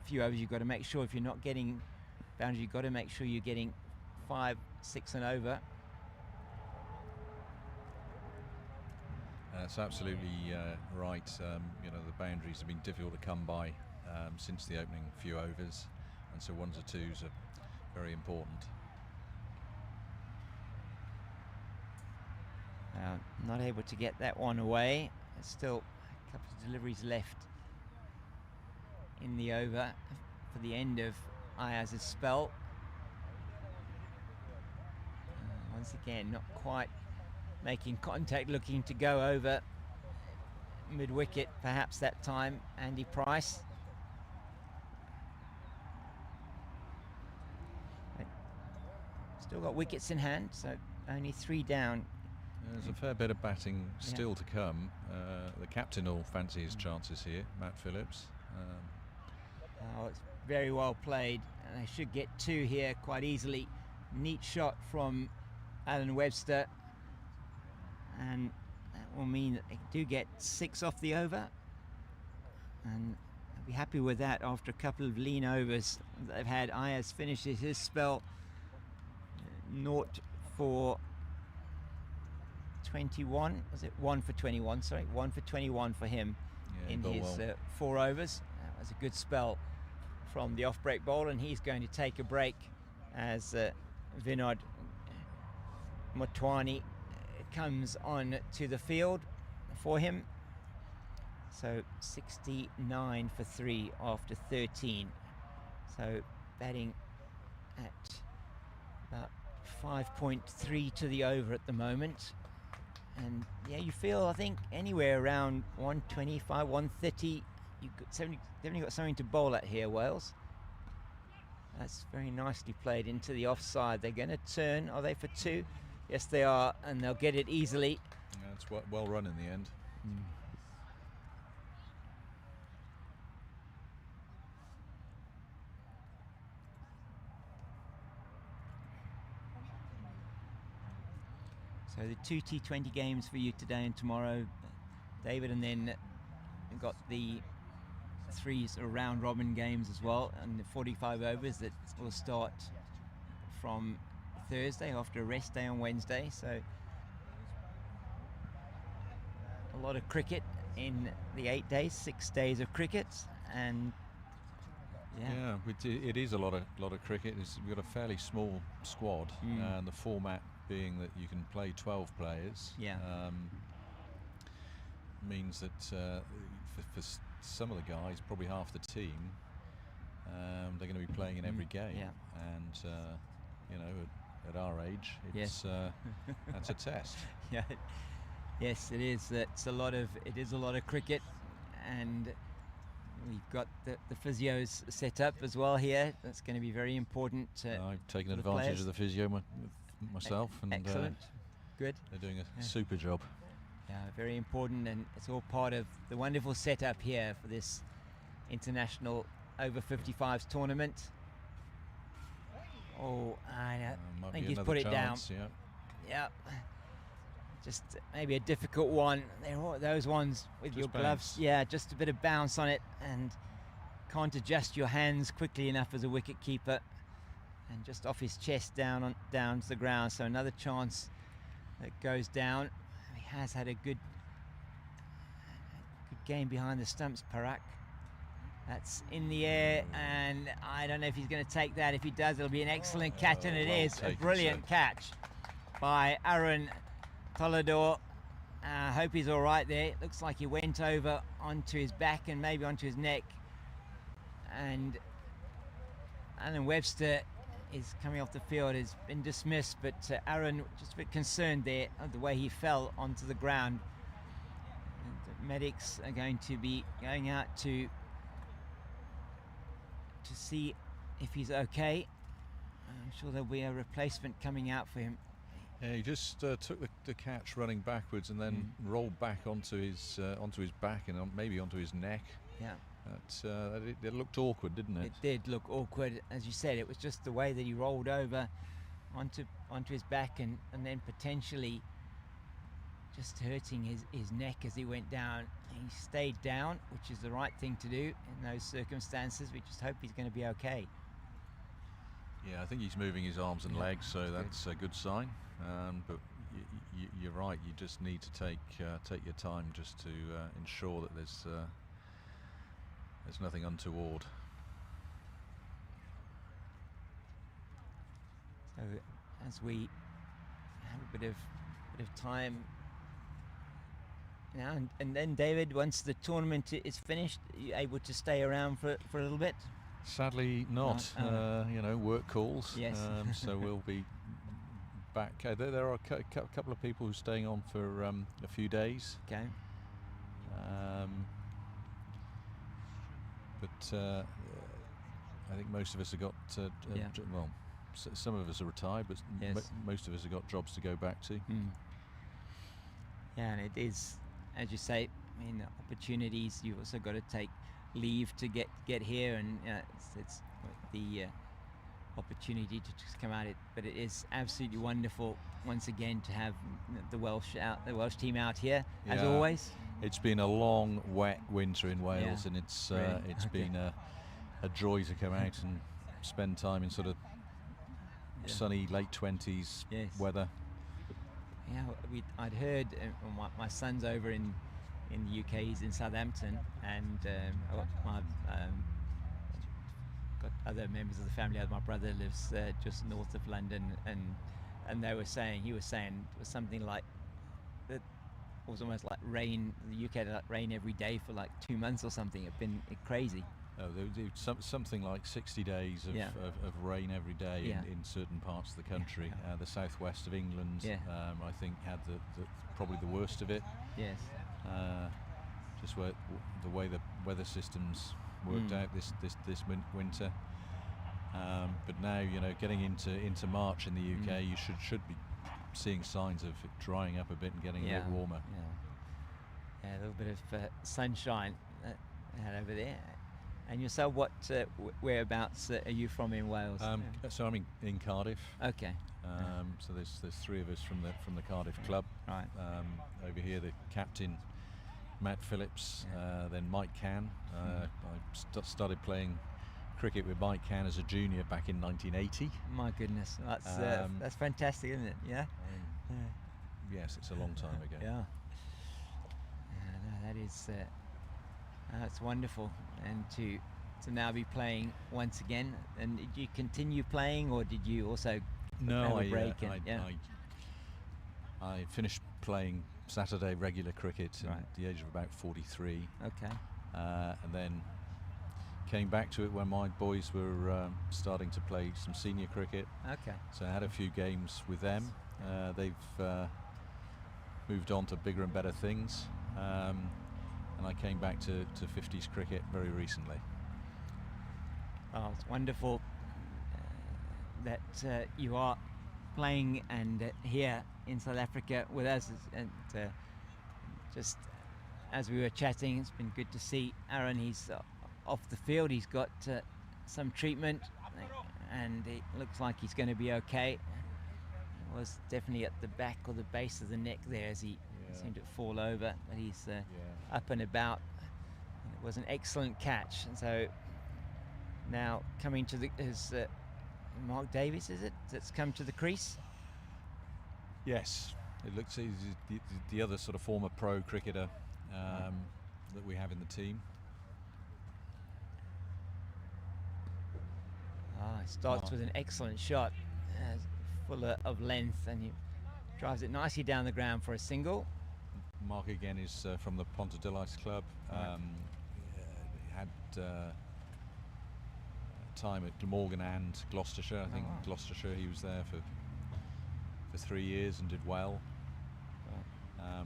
few overs. You've got to make sure, if you're not getting boundary, you've got to make sure you're getting 5, 6 and over. That's absolutely right. The boundaries have been difficult to come by since the opening few overs, and so 1s or 2s are very important. Not able to get that one away. There's still a couple of deliveries left in the over for the end of Ayaz's spell. Once again, not quite making contact, looking to go over mid-wicket, perhaps that time, Andy Price. Still got wickets in hand, so only 3 down There's a fair bit of batting still to come. The captain will fancy his chances here, Matt Phillips. Oh, it's very well played, and they should get 2 here quite easily. Neat shot from Alan Webster, and that will mean that they do get 6 off the over, and I'll be happy with that after a couple of lean overs that they've had. Ayers finishes his spell 0 for 21. Was it 1 for 21? Sorry, 1 for 21 for him in his 4 overs. That was a good spell from the off-break bowler, and he's going to take a break as Vinod Motwani comes on to the field for him. So 69 for 3 after 13. So batting at about 5.3 to the over at the moment. And yeah, you feel, I think, anywhere around 125, 130. You've definitely got something to bowl at here, Wales. That's very nicely played into the offside. They're going to turn. Are they for 2? Yes, they are, and they'll get it easily. Yeah, it's well run in the end. So the 2 T20 games for you today and tomorrow, David, and then we've got the 3 sort of round robin games as well, and the 45 overs that will start from Thursday after a rest day on Wednesday. So a lot of cricket in the 8 days, 6 days of cricket, and it is a lot of cricket. We've got a fairly small squad, and the format being that you can play 12 players means that for some of the guys, probably half the team, they're going to be playing in every game. And you know, at our age, it's that's a test. Yes, it is. It is a lot of cricket, and we've got the physios set up as well here. That's going to be very important. I've taken advantage of the physio myself, and excellent, good. They're doing a super job. Yeah, very important, and it's all part of the wonderful setup here for this international Over-55s tournament. Oh, I think he's put it down. Yeah. Just maybe a difficult one. They're all those ones with your gloves. Yeah, just a bit of bounce on it, and can't adjust your hands quickly enough as a wicket keeper, and just off his chest down to the ground. So another chance that goes down. He has had a good game behind the stumps, Parak. That's in the air, and I don't know if he's going to take that. If he does, it'll be an excellent catch, and it is a brilliant catch by Aaron Tolador. I hope he's all right there. It looks like he went over onto his back and maybe onto his neck. And Alan Webster is coming off the field, has been dismissed, but Aaron just a bit concerned there of the way he fell onto the ground. And the medics are going to be going out to see if he's okay. I'm sure there'll be a replacement coming out for him. Yeah, he just took the catch running backwards and then rolled back onto his back and maybe onto his neck. Yeah. It looked awkward, didn't it? It did look awkward, as you said. It was just the way that he rolled over onto his back and then potentially just hurting his neck as he went down. He stayed down, which is the right thing to do in those circumstances. We just hope he's going to be okay. Yeah, I think he's moving his arms and legs, so that's a good sign. But you're right. You just need to take your time just to ensure that there's nothing untoward. So as we have a bit of time now, and then David, once the tournament is finished, are you able to stay around for a little bit? Sadly not. You know, work calls. Yes. So we'll be back. There are a couple of people who are staying on for a few days. Okay. But I think most of us have got, well, some of us are retired, but most of us have got jobs to go back to. Yeah, and it is, as you say, I mean, opportunities. You've also got to take leave to get here, and it's the opportunity to just come out. But it is absolutely wonderful once again to have the Welsh team out here, as always. It's been a long, wet winter in Wales, and it's Really? been a joy to come out and spend time in sort of sunny late 20s weather. Yeah, I'd heard my son's over in the UK. He's in Southampton, and got other members of the family. My brother lives just north of London, and he was saying it was something like that. It was almost like rain. The UK had like rain every day for like 2 months or something. It's been crazy. Oh, something like 60 days of rain every day in certain parts of the country. The southwest of England, I think, had probably the worst of it. Yes. Just the way the weather systems worked out this winter. But now, getting into March in the UK, you should be seeing signs of it drying up a bit and getting a bit warmer. Yeah, a little bit of sunshine over there. And yourself, whereabouts are you from in Wales? So I'm in Cardiff. Okay. So there's three of us from the Cardiff club. Right. Over here, the captain, Matt Phillips, then Mike Cann. I started playing cricket with Mike Cann as a junior back in 1980. My goodness, that's fantastic, isn't it? Yeah. Yes, it's a long time ago. No, that is. That's wonderful, and to now be playing once again. And did you continue playing, or did you also have a break? I finished playing Saturday regular cricket at the age of about 43. Okay. And then came back to it when my boys were starting to play some senior cricket. Okay. So I had a few games with them. They've moved on to bigger and better things. And I came back to 50s cricket very recently. Oh, it's wonderful that you are playing and here in South Africa with us. And just as we were chatting, it's been good to see Aaron. He's off the field. He's got some treatment, and it looks like he's going to be okay. It was definitely at the back or the base of the neck there as he seemed to fall over, but he's up and about. It was an excellent catch, and so now coming to Mark Davies, is it, that's come to the crease? Yes, it looks he's the other sort of former pro cricketer that we have in the team. He starts with an excellent shot, full of length, and he drives it nicely down the ground for a single. Mark again is from the Pontedilais club. Had time at Glamorgan and Gloucestershire. I think Gloucestershire he was there for 3 years and did well.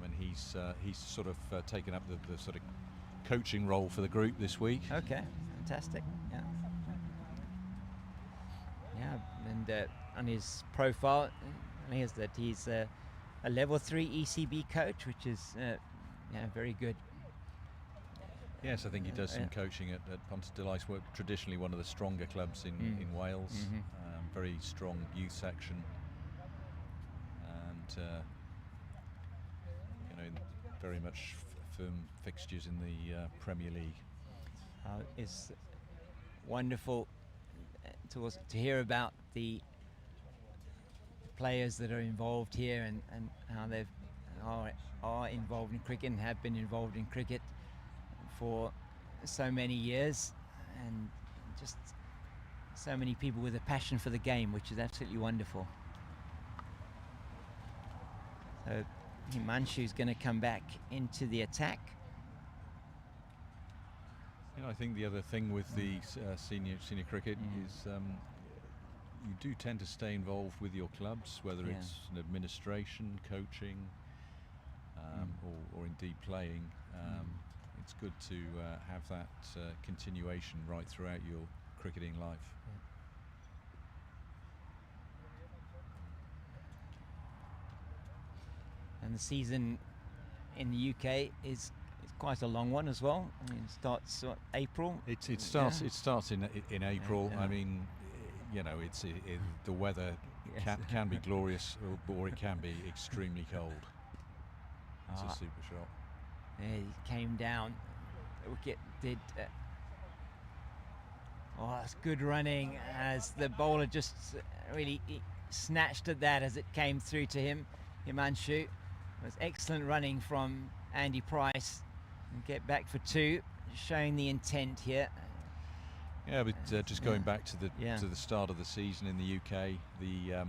And he's sort of taken up the sort of coaching role for the group this week. Okay, fantastic. Yeah, and on his profile, here's that he's a level 3 ECB coach, which is very good. Yes, I think he does some coaching at Pontedilais. We're traditionally one of the stronger clubs in Wales. Very strong youth section, and very much firm fixtures in the Premier League. It's wonderful to hear about the players that are involved here and how they are involved in cricket and have been involved in cricket for so many years, and just so many people with a passion for the game, which is absolutely wonderful. So Himanshu's going to come back into the attack. I think the other thing with the senior cricket is you do tend to stay involved with your clubs, whether it's an administration, coaching, or indeed playing. It's good to have that continuation right throughout your cricketing life. And the season in the UK is quite a long one as well. I mean, it starts April. It starts in April. Yeah. I mean, you know, the weather can be glorious, or it can be extremely cold. It's a super shot. Yeah, he came down. The wicket did. It's good running as the bowler just really snatched at that as it came through to him. Himanshu. It was excellent running from Andy Price. And get back for 2, showing the intent here. Yeah, but just going back to the start of the season in the UK, the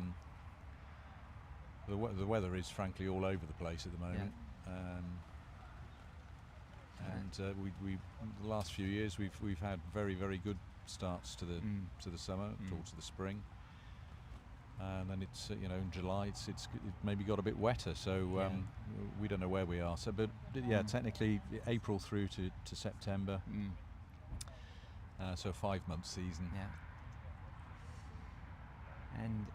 weather is frankly all over the place at the moment. And we the last few years we've had very, very good starts to the summer, towards the spring, and then it's in July it maybe got a bit wetter, so we don't know where we are. So, but technically April through to September, so a 5-month season. Yeah. And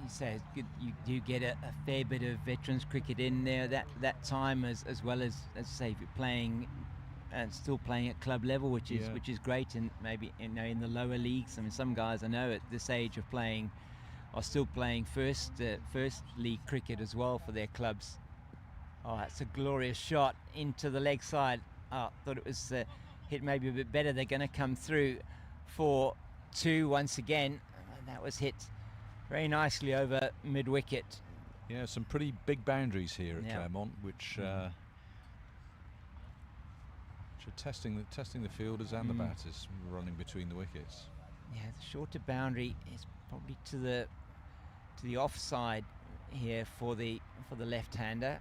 you say you do get a fair bit of veterans cricket in there that time, as well as say if you're playing and still playing at club level, which is great, and maybe in the lower leagues. I mean, some guys I know at this age of playing are still playing first league cricket as well for their clubs. That's a glorious shot into the leg side. Thought it was hit maybe a bit better. They're going to come through for 2 once again. That was hit very nicely over mid-wicket. Yeah, some pretty big boundaries here at Claremont, which are testing the fielders and the batters running between the wickets. Yeah, the shorter boundary is probably to the offside here for the left-hander,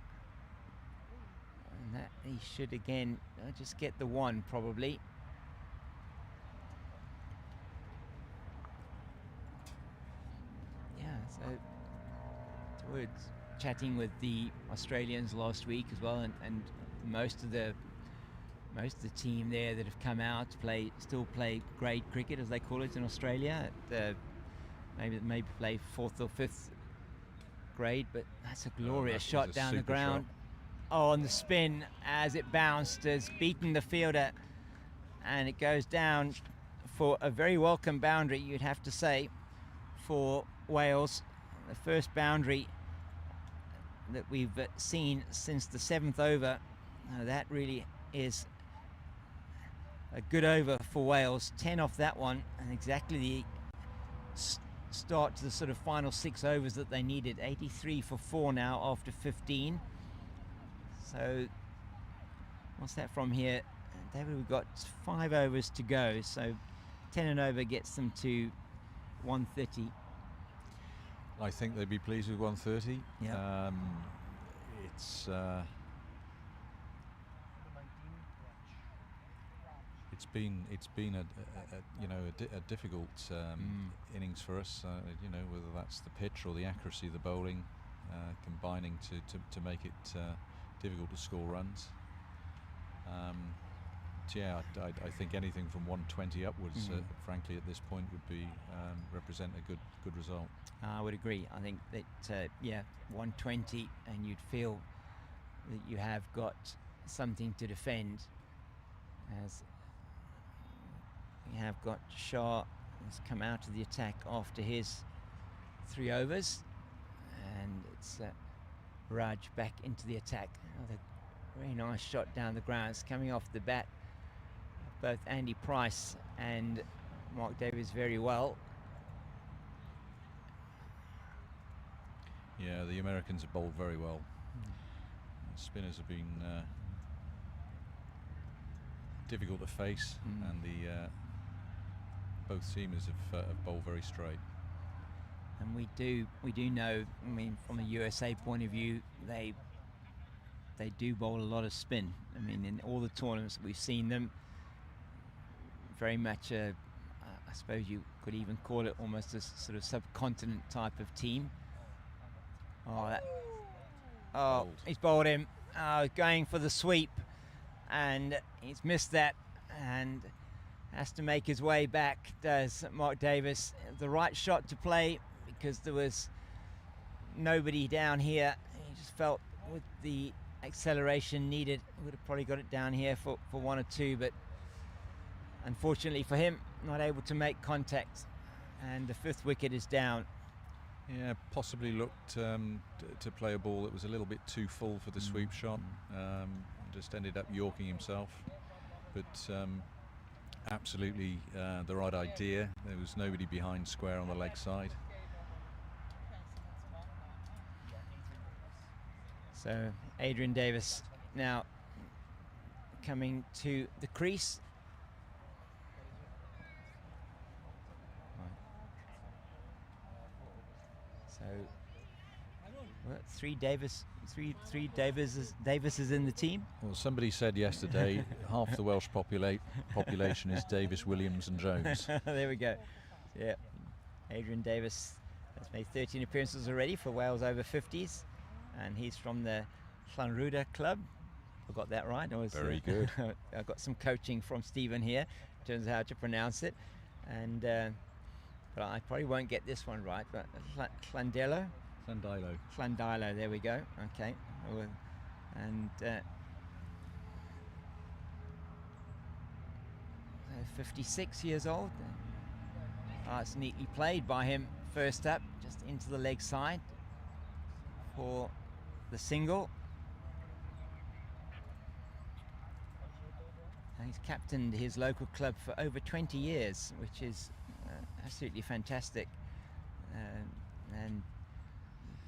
and that he should again just get the 1 probably. Yeah, so towards chatting with the Australians last week as well, and most of the team there that have come out still play grade cricket, as they call it in Australia. Maybe play 4th or 5th grade, but that's a glorious shot down the ground. On the spin as it bounced, has beaten the fielder, and it goes down for a very welcome boundary, you'd have to say, for Wales. The first boundary that we've seen since the 7th over. That really is a good over for Wales. 10 off that one, and exactly the start to the sort of final 6 overs that they needed. 83 for 4 now after 15. So what's that from here, David? We've got 5 overs to go, so 10 and over gets them to 130. I think they'd be pleased with 130. Yeah. It's been a difficult innings for us. Whether that's the pitch or the accuracy of the bowling combining to make it difficult to score runs. I think anything from 120 upwards, frankly, at this point would be represent a good result. I would agree. I think that 120, and you'd feel that you have got something to defend, as we have got Shah has come out of the attack after his 3 overs, and it's Raj back into the attack. Another very nice shot down the ground. It's coming off the bat of both Andy Price and Mark Davies very well. Yeah, the Americans have bowled very well. The spinners have been difficult to face, and the both seamers have bowled very straight. And we do know, I mean, from a USA point of view, they do bowl a lot of spin. I mean, in all the tournaments we've seen them, very much I suppose you could even call it almost a sort of subcontinent type of team. He's bowled him, going for the sweep, and he's missed that, and has to make his way back, does Mark Davis. The right shot to play, because there was nobody down here. He just felt with the acceleration needed. Would have probably got it down here for 1 or 2, but unfortunately for him, not able to make contact, and the 5th wicket is down. Yeah, possibly looked to play a ball that was a little bit too full for the sweep shot. Just ended up yorking himself, but absolutely the right idea. There was nobody behind square on the leg side. So Adrian Davis now coming to the crease. So three Davises in the team. Well, somebody said yesterday half the Welsh population is Davis, Williams and Jones. There we go. Yeah, Adrian Davis has made 13 appearances already for Wales over-50s, and he's from the Llanrwda club. I got that right. Very good. I got some coaching from Stephen here in terms of how to pronounce it, and but I probably won't get this one right. But Llandilo. There we go. Okay, and 56 years old. It's neatly played by him. First up, just into the leg side for the single. And he's captained his local club for over 20 years, which is absolutely fantastic, and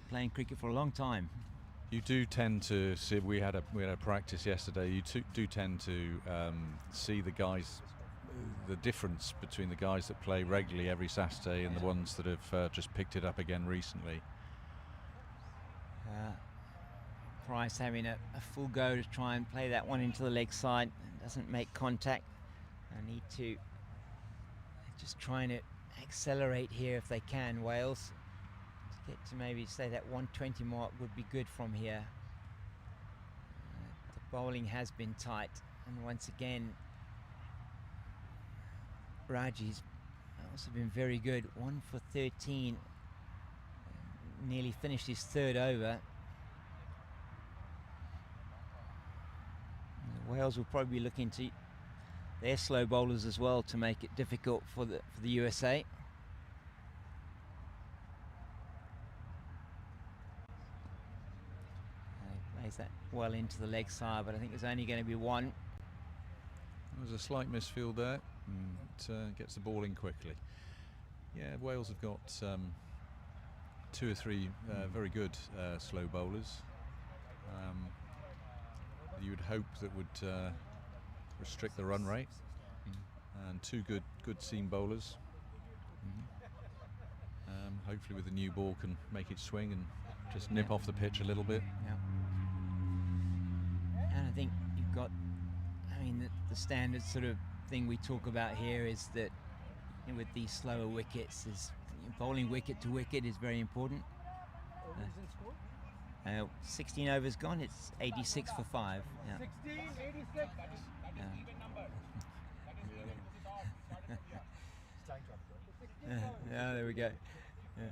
playing cricket for a long time. You do tend to see, we had a practice yesterday, you do tend to see the guys, the difference between the guys that play regularly every Saturday and the ones that have just picked it up again recently. Price having a full go to try and play that one into the leg side, doesn't make contact. I need to just trying to accelerate here if they can, Wales, to get to maybe say that 120 mark would be good from here. The bowling has been tight, and once again Raji's also been very good. 1 for 13, nearly finished his 3rd over. Wales will probably be looking to their slow bowlers as well to make it difficult for the USA. Plays that well into the leg side, but I think there's only going to be one. There's a slight misfield there. It gets the ball in quickly. Yeah, Wales have got 2 or 3 very good slow bowlers. You would hope that would restrict the run rate, and 2 good seam bowlers. Hopefully with the new ball can make it swing and just nip off the pitch a little bit. Yeah. And I think you've got, I mean, the standard sort of thing we talk about here is that with these slower wickets, is bowling wicket to wicket is very important. 16 overs gone, it's 86 for 5. Yeah. 16, 86. Yeah, there we go. Yeah.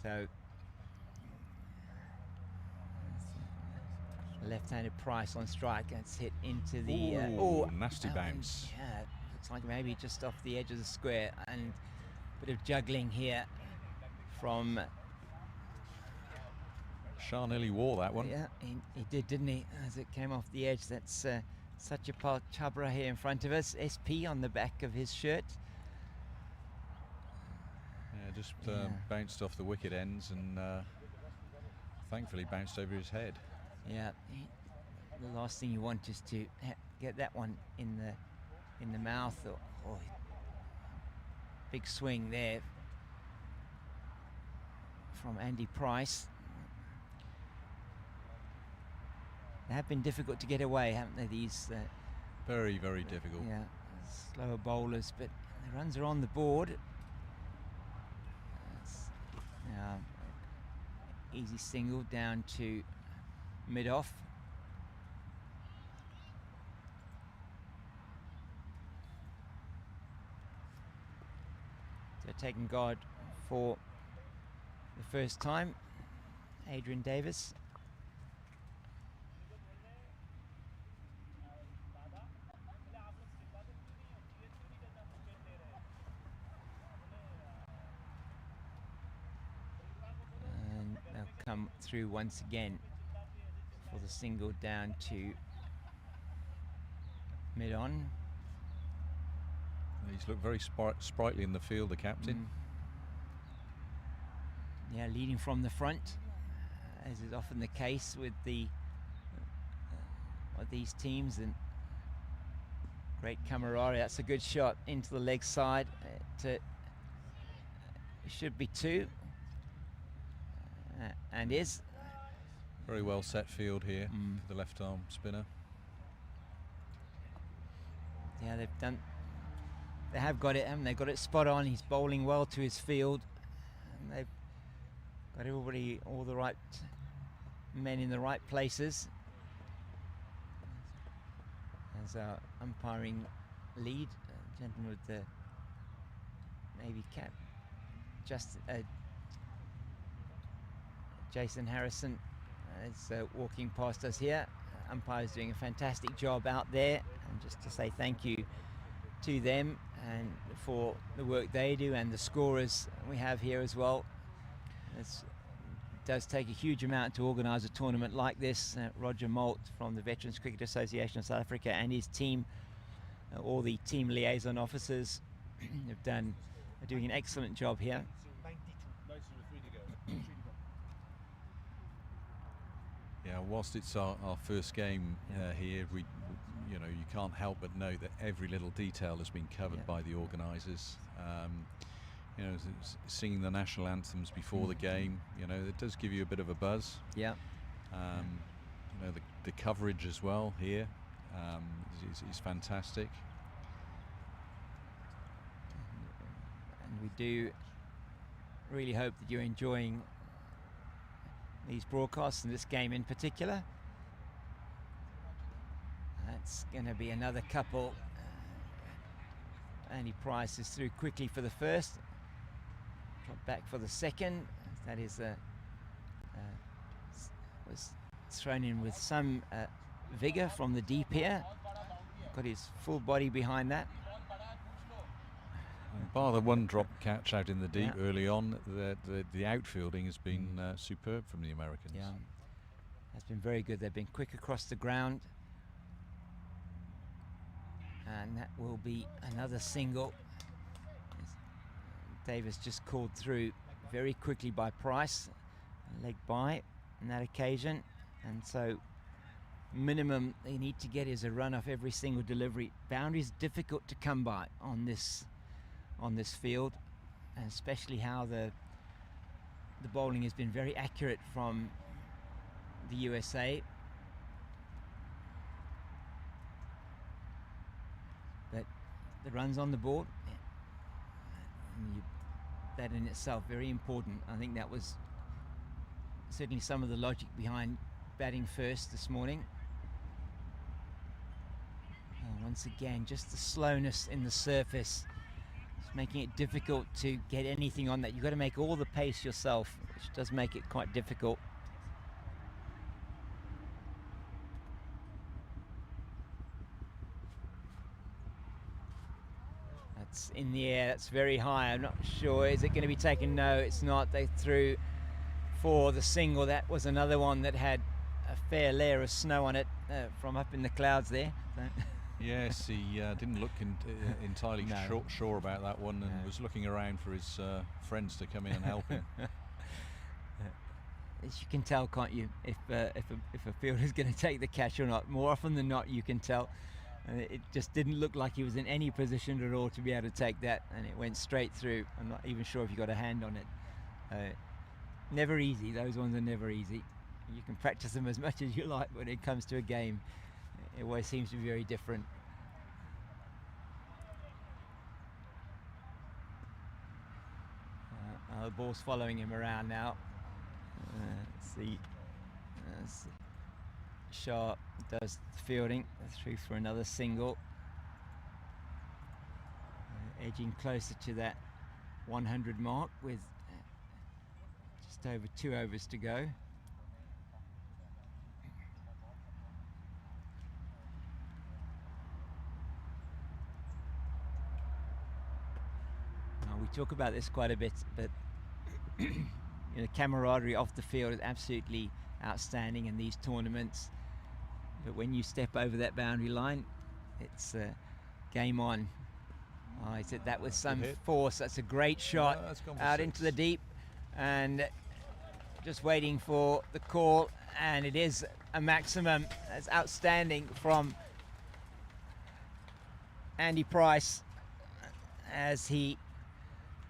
So left-handed Price on strike, and it's hit into the nasty bounce. Yeah, looks like maybe just off the edge of the square, and a bit of juggling here from Shah nearly wore that one. Yeah, he did, didn't he? As it came off the edge. That's Satyapal Chabra here in front of us. SP on the back of his shirt. Yeah, just bounced off the wicket ends and thankfully bounced over his head. Yeah, the last thing you want is to get that one in the mouth, or big swing there from Andy Price. They have been difficult to get away, haven't they, these? Very, very difficult. Yeah, slower bowlers, but the runs are on the board. Easy single down to mid-off. They're taking guard for the first time, Adrian Davis. come through once again for the single down to mid-on. He's looked very sprightly in the field, the captain. Yeah, leading from the front, as is often the case with the these teams, and great camaraderie. That's a good shot into the leg side. It should be 2, and is. Very well set field here for the left arm spinner. Yeah, they have got it, and they've got it spot on. He's bowling well to his field, and they've got everybody, all the right men in the right places. As our umpiring lead, gentleman with the navy cap, Jason Harrison, is walking past us here. Umpire's doing a fantastic job out there, and just to say thank you to them and for the work they do, and the scorers we have here as well. It does take a huge amount to organise a tournament like this. Roger Molt from the Veterans Cricket Association of South Africa and his team, all the team liaison officers, are doing an excellent job here. Yeah, whilst it's our first game here, you can't help but note that every little detail has been covered by the organisers. Singing the national anthems before the game, it does give you a bit of a buzz. Yeah. The coverage as well here is fantastic. And we do really hope that you're enjoying these broadcasts and this game in particular. That's going to be another couple. Andy Price is through quickly for the first. Drop back for the second. That is was thrown in with some vigour from the deep here. Got his full body behind that. Bar the one drop catch out in the deep early on, the outfielding has been superb from the Americans. Yeah, has been very good. They've been quick across the ground. And that will be another single. Davis just called through very quickly by Price, leg by on that occasion, and so minimum they need to get is a run off every single delivery. Boundaries difficult to come by on this field, and especially how the bowling has been very accurate from the USA. But the runs on the board, that in itself very important. I think that was certainly some of the logic behind batting first this morning. Once again, just the slowness in the surface, it's making it difficult to get anything on that. You've got to make all the pace yourself, which does make it quite difficult. That's in the air, that's very high. I'm not sure, is it going to be taken? No, it's not. They threw for the single. That was another one that had a fair layer of snow on it from up in the clouds there. Yes, he didn't look entirely sure about that one, and was looking around for his friends to come in and help him. As you can tell, can't you, if a fielder is going to take the catch or not? More often than not, you can tell. And it just didn't look like he was in any position at all to be able to take that, and it went straight through. I'm not even sure if you got a hand on it. Never easy. Those ones are never easy. You can practice them as much as you like, but when it comes to a game, it always seems to be very different. The ball's following him around now. Let's see. Sharp does the fielding through for another single. Edging closer to that 100 mark with just over 2 overs to go. We talk about this quite a bit, but you know, camaraderie off the field is absolutely outstanding in these tournaments. But when you step over that boundary line, it's game on. Oh, he said that with some force. That's a great shot out into the deep, and just waiting for the call, and it is a maximum. That's outstanding from Andy Price, as he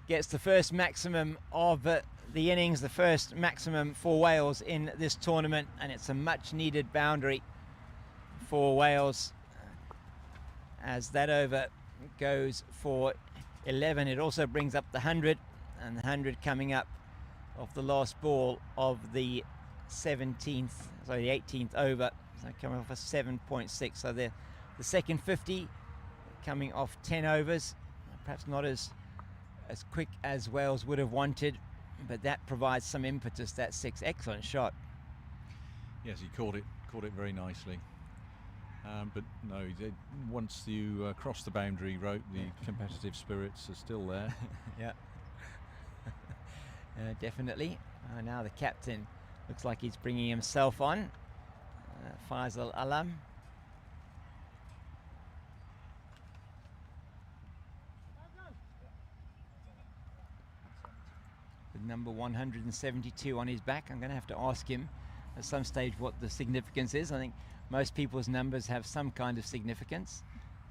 gets the first maximum of the innings, the first maximum for Wales in this tournament, and it's a much needed boundary for Wales, as that over goes for 11. It also brings up the 100, and the 100 coming up off the last ball of the 18th over, so coming off a 7.6. So the second 50 coming off 10 overs, perhaps not as quick as Wales would have wanted, but that provides some impetus. That 6, excellent shot. Yes, he caught it very nicely. But no, once you cross the boundary rope, the competitive spirits are still there. Yeah, definitely. Now the captain looks like he's bringing himself on, Faisal Alam. With number 172 on his back. I'm going to have to ask him at some stage what the significance is. I think most people's numbers have some kind of significance.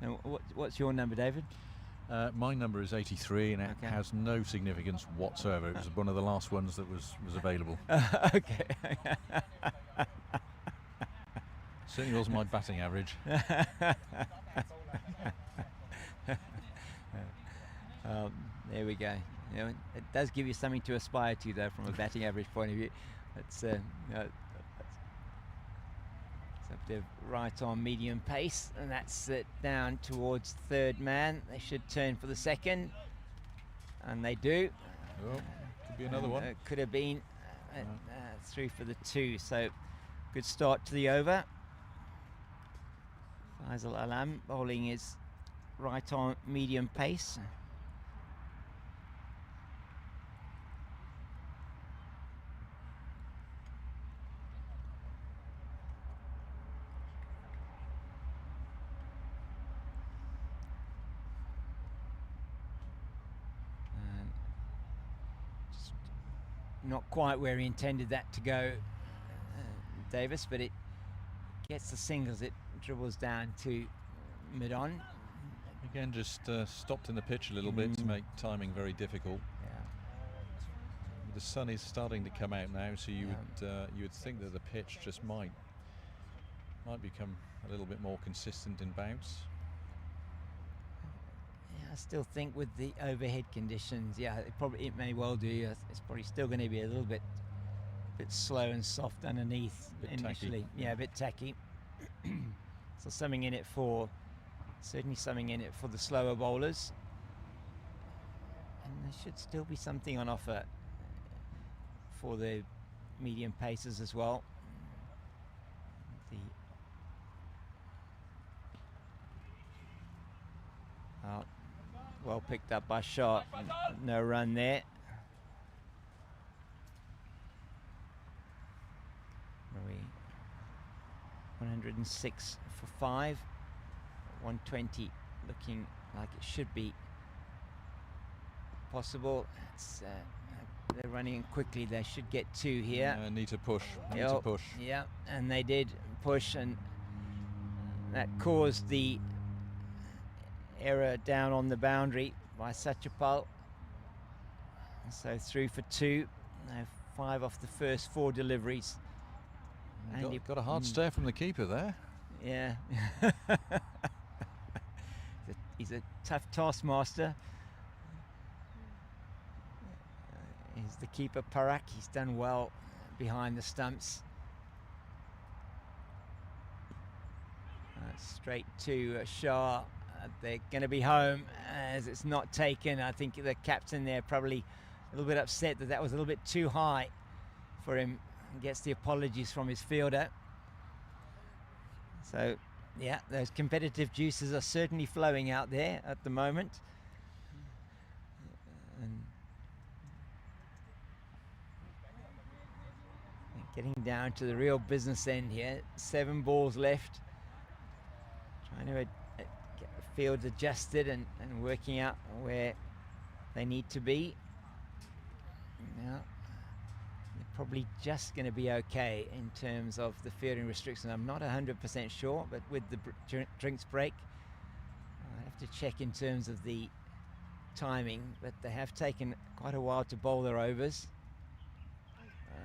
Now, what's your number, David? My number is 83, and it has no significance whatsoever. It was one of the last ones that was available. Okay. Certainly wasn't my batting average. There we go. You know, it does give you something to aspire to, though, from a batting average point of view. It's up to right on medium pace, and that's it down towards third man. They should turn for the second, and they do. Oh, could be another one. Could have been through for the 2. So good start to the over. Faisal Alam bowling is right on medium pace. Not quite where he intended that to go, Davis, but it gets the singles. It dribbles down to mid-on. Again, just stopped in the pitch a little bit to make timing very difficult. Yeah. The sun is starting to come out now, so you would think that the pitch just might become a little bit more consistent in bounce. I still think with the overhead conditions, it may well do. It's probably still going to be a little bit slow and soft underneath initially. Tacky. Yeah, a bit tacky. So certainly something in it for the slower bowlers. And there should still be something on offer for the medium pacers as well. Well picked up by Shah. No run there. 106 for 5. 120 looking like it should be possible. They're running in quickly. They should get 2 here. Need to push. Yeah, and they did push, and that caused the error down on the boundary by Satchapal. So through for 2. Now 5 off the first 4 deliveries. Got a hard stare from the keeper there. Yeah. He's a tough taskmaster. He's the keeper, Parak. He's done well behind the stumps. Straight to Shah. They're going to be home as it's not taken. I think the captain there probably a little bit upset that was a little bit too high for him. He gets the apologies from his fielder. So, yeah, those competitive juices are certainly flowing out there at the moment. And Getting down to the real business end here. 7 balls left. Trying to get the fields adjusted and working out where they need to be. Now, they're probably just going to be okay in terms of the fielding restrictions. I'm not 100% sure, but with the drinks break, I have to check in terms of the timing, but they have taken quite a while to bowl their overs.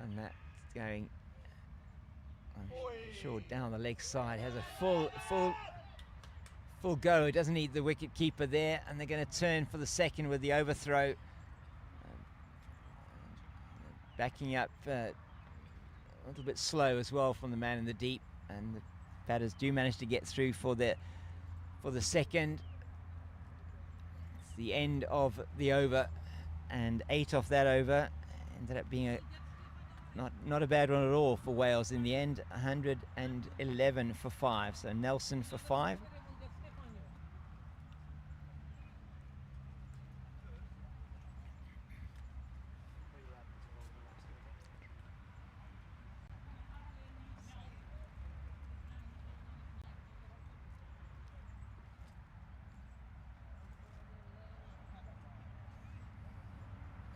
And that's going, I'm sure, down the leg side. Has a full go. It doesn't need the wicket keeper there, and they're going to turn for the second with the overthrow. Backing up a little bit slow as well from the man in the deep, and the batters do manage to get through for the second. It's the end of the over, and 8 off that over ended up being not a bad one at all for Wales in the end. 111 for 5, so Nelson for 5.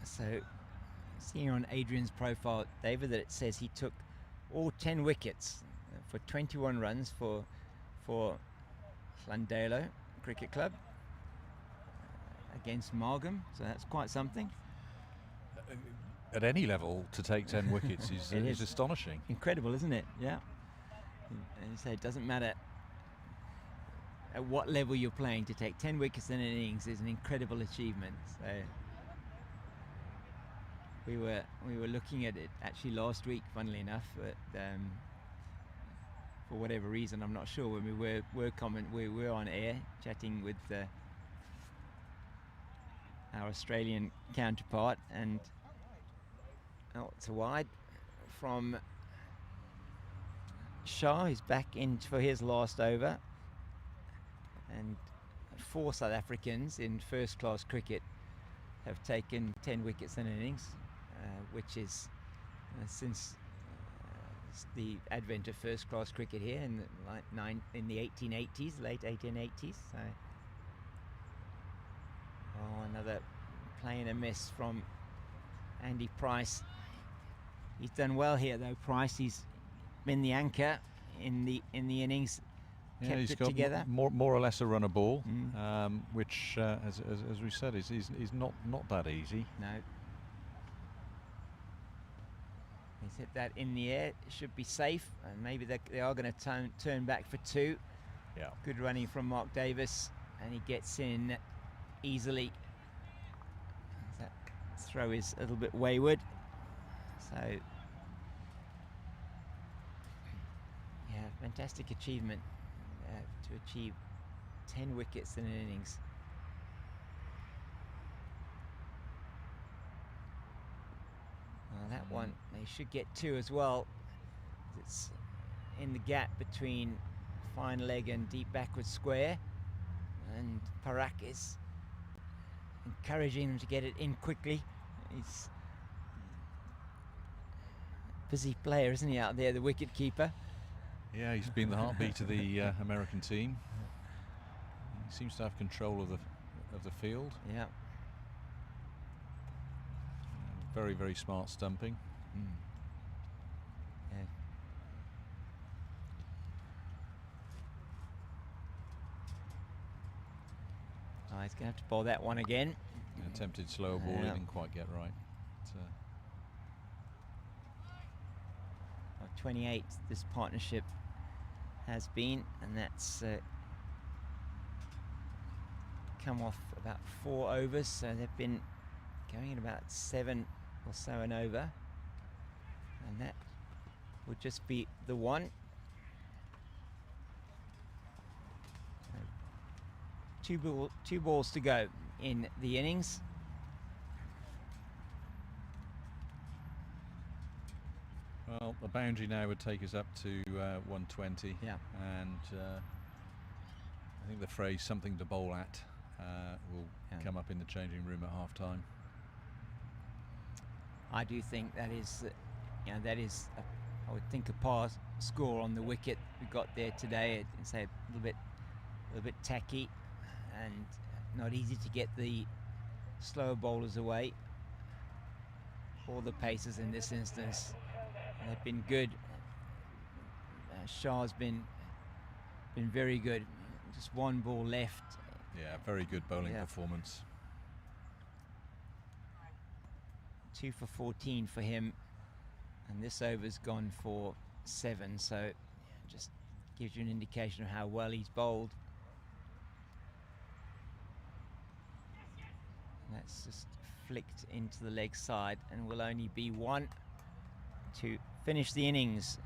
So, seeing on Adrian's profile, David, that it says he took all 10 wickets for 21 runs for Llandelo Cricket Club against Margam, so that's quite something. At any level, to take 10 wickets is astonishing. Incredible, isn't it? Yeah. And so it doesn't matter at what level you're playing, to take 10 wickets in an innings is an incredible achievement. So we were looking at it actually last week, funnily enough, but for whatever reason, I'm not sure, when we were on air chatting with our Australian counterpart, and it's a wide from Shah. He's back in for his last over, and 4 South Africans in first class cricket have taken 10 wickets in an innings, which is since the advent of first class cricket here in the 1880s, late 1880s. So, another play and a miss from Andy Price. He's done well here though, Price. He's been the anchor in the innings. Yeah, kept he's it got together. more or less a runner ball, which, as we said, is not that easy. No. He's hit that in the air. It should be safe, and maybe they are going to turn back for 2. Yeah. Good running from Mark Davis, and he gets in easily. That throw is a little bit wayward. So, yeah, fantastic achievement to achieve 10 wickets in an innings. That one, they should get 2 as well. It's in the gap between fine leg and deep backward square, and Parak is encouraging them to get it in quickly. He's a busy player, isn't he, out there, the wicket keeper? Yeah, he's been the heartbeat of the American team. He seems to have control of the field. Yeah. Very, very smart stumping. Yeah. Oh, he's going to have to bowl that one again. Attempted slower ball, he didn't quite get right. 28 this partnership has been, and that's come off about 4 overs, so they've been going in about 7 or so and over, and that would just be the one. Two balls to go in the innings. Well, the boundary now would take us up to 120. Yeah. And I think the phrase "something to bowl at" will come up in the changing room at half time. I do think that is, that is I would think a par score on the wicket we got there today. I'd say a little bit tacky and not easy to get the slower bowlers away. All the paces in this instance have been good. Shah's been very good. Just one ball left. Yeah, very good bowling performance. 2 for 14 for him, and this over's gone for 7, so just gives you an indication of how well he's bowled. That's just flicked into the leg side and will only be 1 to finish the innings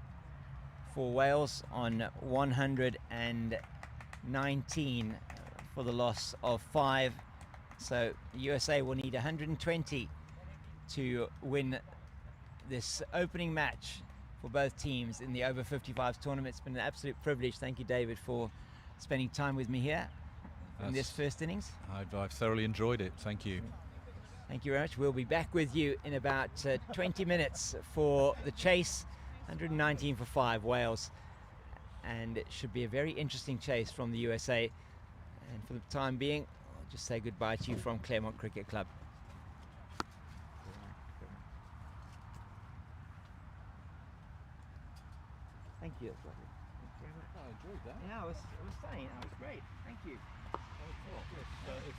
for Wales on 119 for the loss of 5. So USA will need 120 to win this opening match for both teams in the Over-55s tournament. It's been an absolute privilege. Thank you, David, for spending time with me here in this first innings. I've thoroughly enjoyed it. Thank you. Thank you very much. We'll be back with you in about 20 minutes for the chase. 119 for 5, Wales. And it should be a very interesting chase from the USA. And for the time being, I'll just say goodbye to you from Claremont Cricket Club. Thank you. That's lovely. Thank you very much. I enjoyed that. Yeah, I was saying that was great. Thank you. If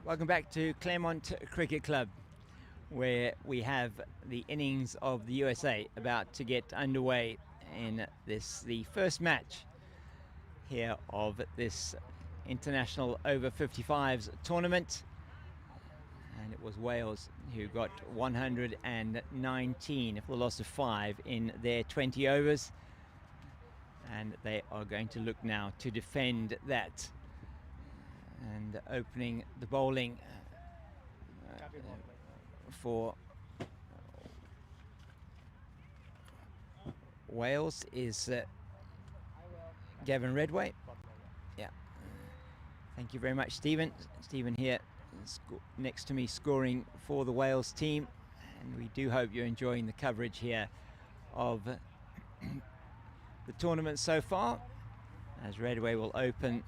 Welcome back to Claremont Cricket Club, where we have the innings of the USA about to get underway in the first match here of this international over 55s tournament. And it was Wales who got 119 for the loss of 5 in their 20 overs. And they are going to look now to defend that. And opening the bowling for Wales is Gavin Redway. Yeah. Thank you very much, Stephen. Stephen here next to me scoring for the Wales team. And we do hope you're enjoying the coverage here of the tournament so far, as Redway will open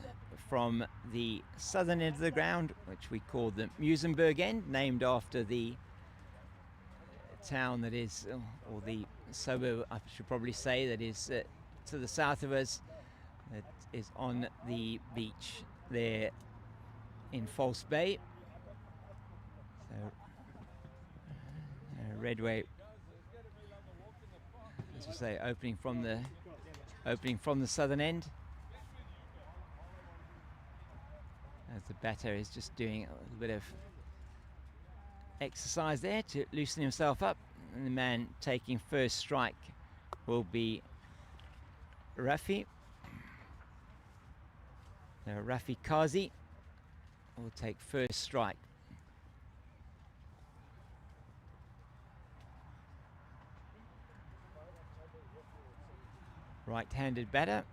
from the southern end of the ground, which we call the Muizenberg end, named after the town that is, or the suburb, I should probably say, that is to the south of us, that is on the beach there in False Bay. So Redway, as I say, opening from the southern end, as the batter is just doing a little bit of exercise there to loosen himself up. And the man taking first strike will be Rafi. Now Rafi Kazi will take first strike. Right-handed batter.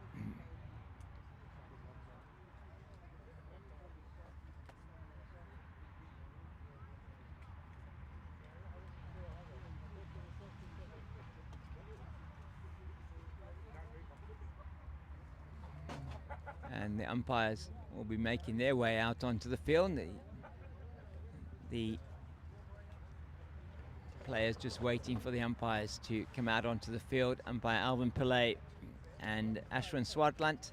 And the umpires will be making their way out onto the field. The players just waiting for the umpires to come out onto the field. Umpire Alvin Pillay and Ashwin Swartlant.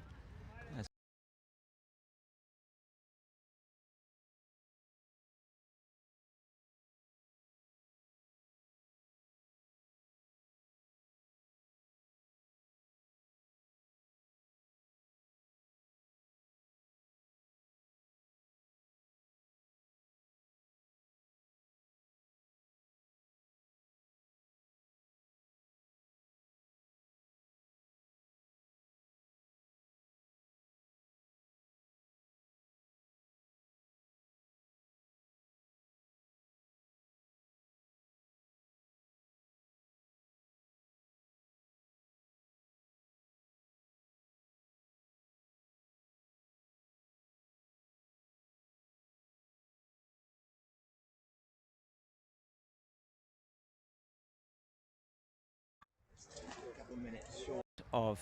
Minutes short of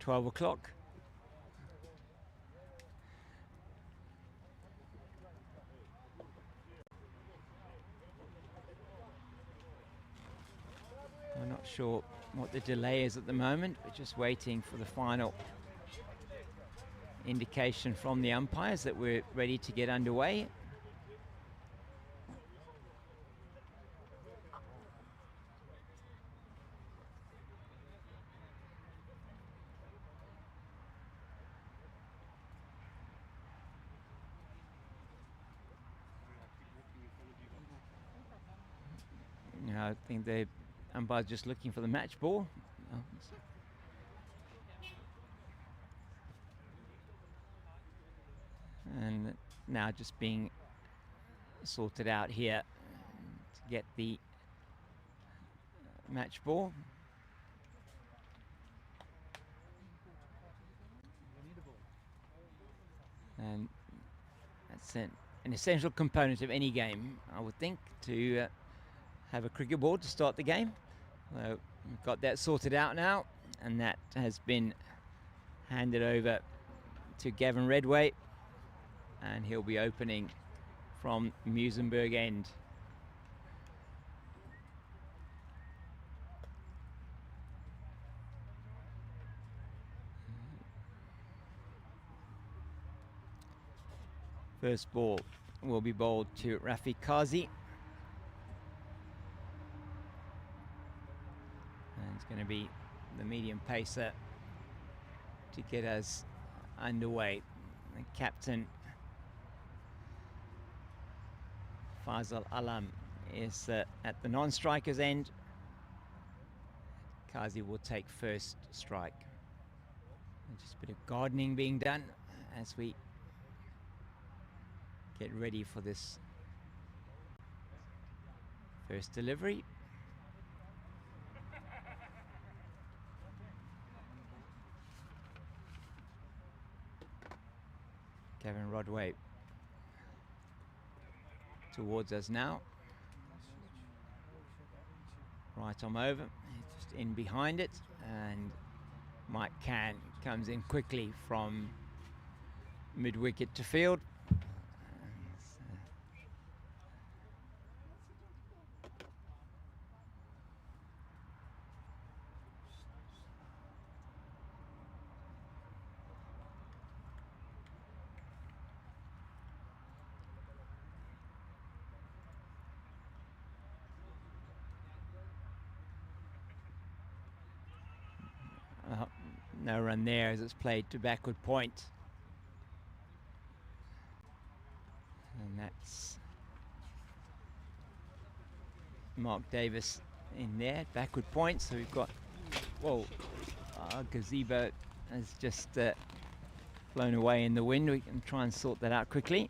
12 o'clock. We're not sure what the delay is at the moment. We're just waiting for the final indication from the umpires that we're ready to get underway. I think the umpire's just looking for the match ball. And now just being sorted out here to get the match ball. And that's an essential component of any game, I would think, to have a cricket ball to start the game. So we've got that sorted out now, and that has been handed over to Gavin Redway, and he'll be opening from Muizenberg end. First ball will be bowled to Rafiq Kazi. And it's going to be the medium pacer to get us underway. The captain, Faisal Alam, is at the non-striker's end. Kazi will take first strike. And just a bit of gardening being done as we get ready for this first delivery. Kevin Rodway towards us now. Right arm over, just in behind it, and Mike Can comes in quickly from mid-wicket to field. No run there as it's played to backward point. And that's Mark Davis in there, backward point. So we've got, whoa, gazebo has just blown away in the wind. We can try and sort that out quickly.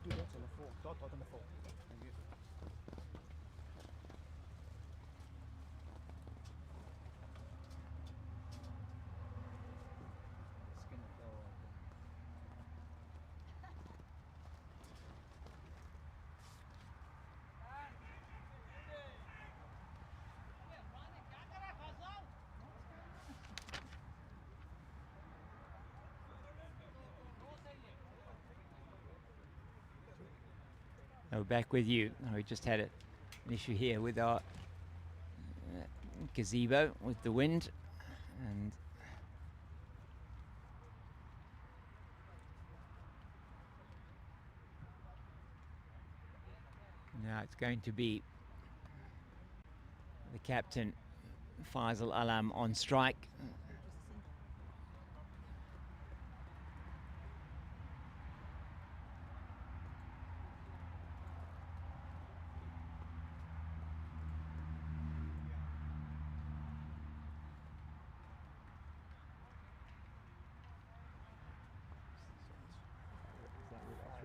Do that on the floor. Dot on the floor. Thank you. We're back with you. We just had an issue here with our gazebo with the wind, and now it's going to be the captain, Faisal Alam, on strike.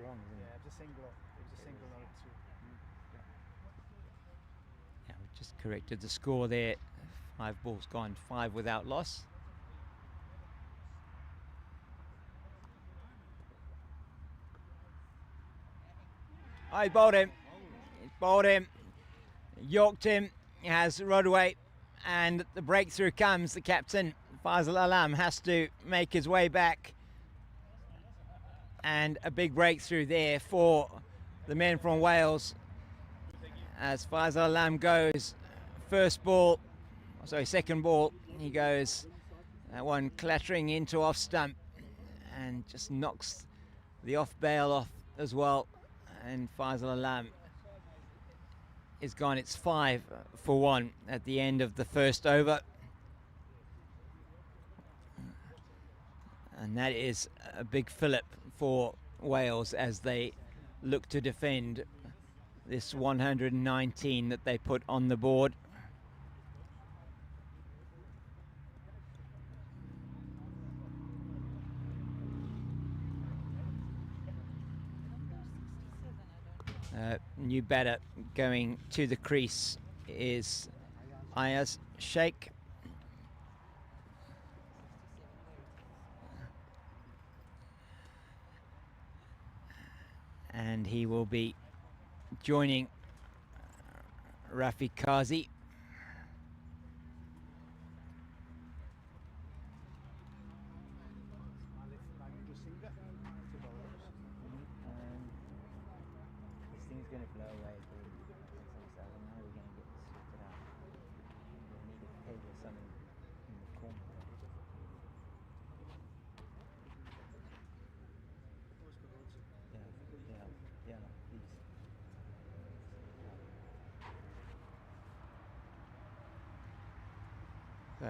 Wrong, yeah, it was a single, not a two. Yeah, we just corrected the score there. 5 balls gone, 5 without loss. Oh, he bowled him. He bowled him. Yorked him. He has Rodway, and the breakthrough comes. The captain, Faisal Alam, has to make his way back. And a big breakthrough there for the men from Wales as Faisal Alam goes second ball, he goes that one clattering into off stump and just knocks the off bail off as well, and Faisal Alam is gone. It's 5 for 1 at the end of the first over, and that is a big fillip for Wales as they look to defend this 119 that they put on the board. New batter going to the crease is Ayaz Sheikh. And he will be joining Rafi Kazi. This thing's going to blow away. I don't know how we're going to get this sorted out. We need a peg or something in the corner. Yeah, please. So,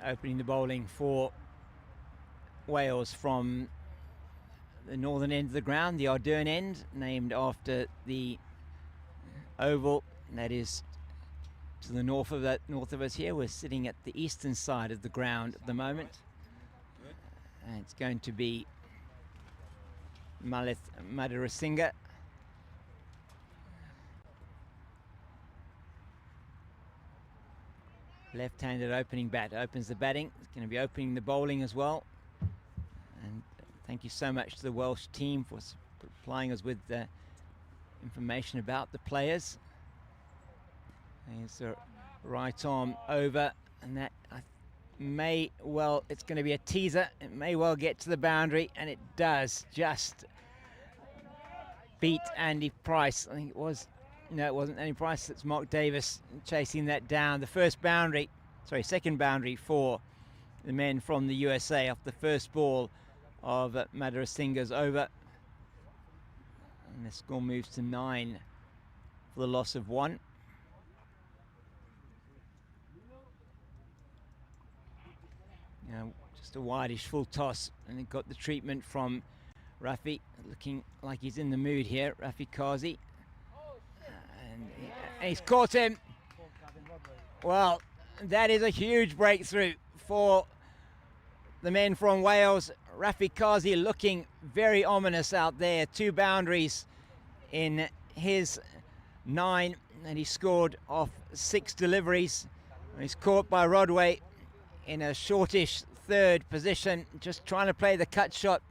opening the bowling for Wales from the northern end of the ground, the Ardern end, named after the oval that is to the north of us here. We're sitting at the eastern side of the ground at the moment, and it's going to be Malith Madarasinghe. Left-handed opening bat, opens the batting. It's going to be opening the bowling as well. And thank you so much to the Welsh team for supplying us with the information about the players. There's the right arm over, and that it's going to be a teaser. It may well get to the boundary, and it does just beat Andy Price. I think it was. No, it wasn't Andy Price. It's Mark Davis chasing that down. The second boundary for the men from the USA off the first ball of Madarasinghe's over. And the score moves to 9 for the loss of 1. Now, just a wideish full toss, and it got the treatment from Rafi, looking like he's in the mood here, Rafi Kazi. And he's caught him. Well, that is a huge breakthrough for the men from Wales. Rafi Kazi looking very ominous out there. 2 boundaries in his 9, and he scored off 6 deliveries. He's caught by Rodway in a shortish third position, just trying to play the cut shot.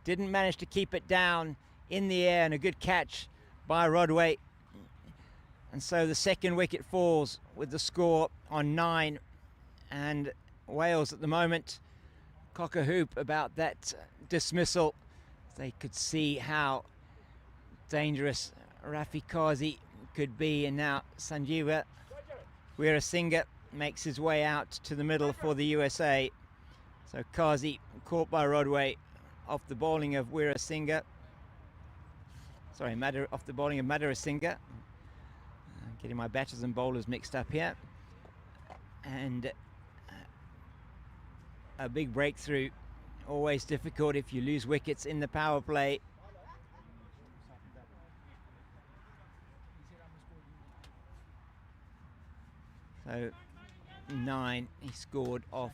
Didn't manage to keep it down in the air, and a good catch by Rodway. And so the second wicket falls with the score on 9, and Wales at the moment cock a hoop about that dismissal. They could see how dangerous Rafi Kazi could be, and now Sanjeev Weerasinghe makes his way out to the middle for the USA. So Kazi caught by Rodway off the bowling of Weerasinghe. Sorry, off the bowling of Madarasinghe. Getting my batters and bowlers mixed up here. And a big breakthrough. Always difficult if you lose wickets in the power play. So 9, he scored off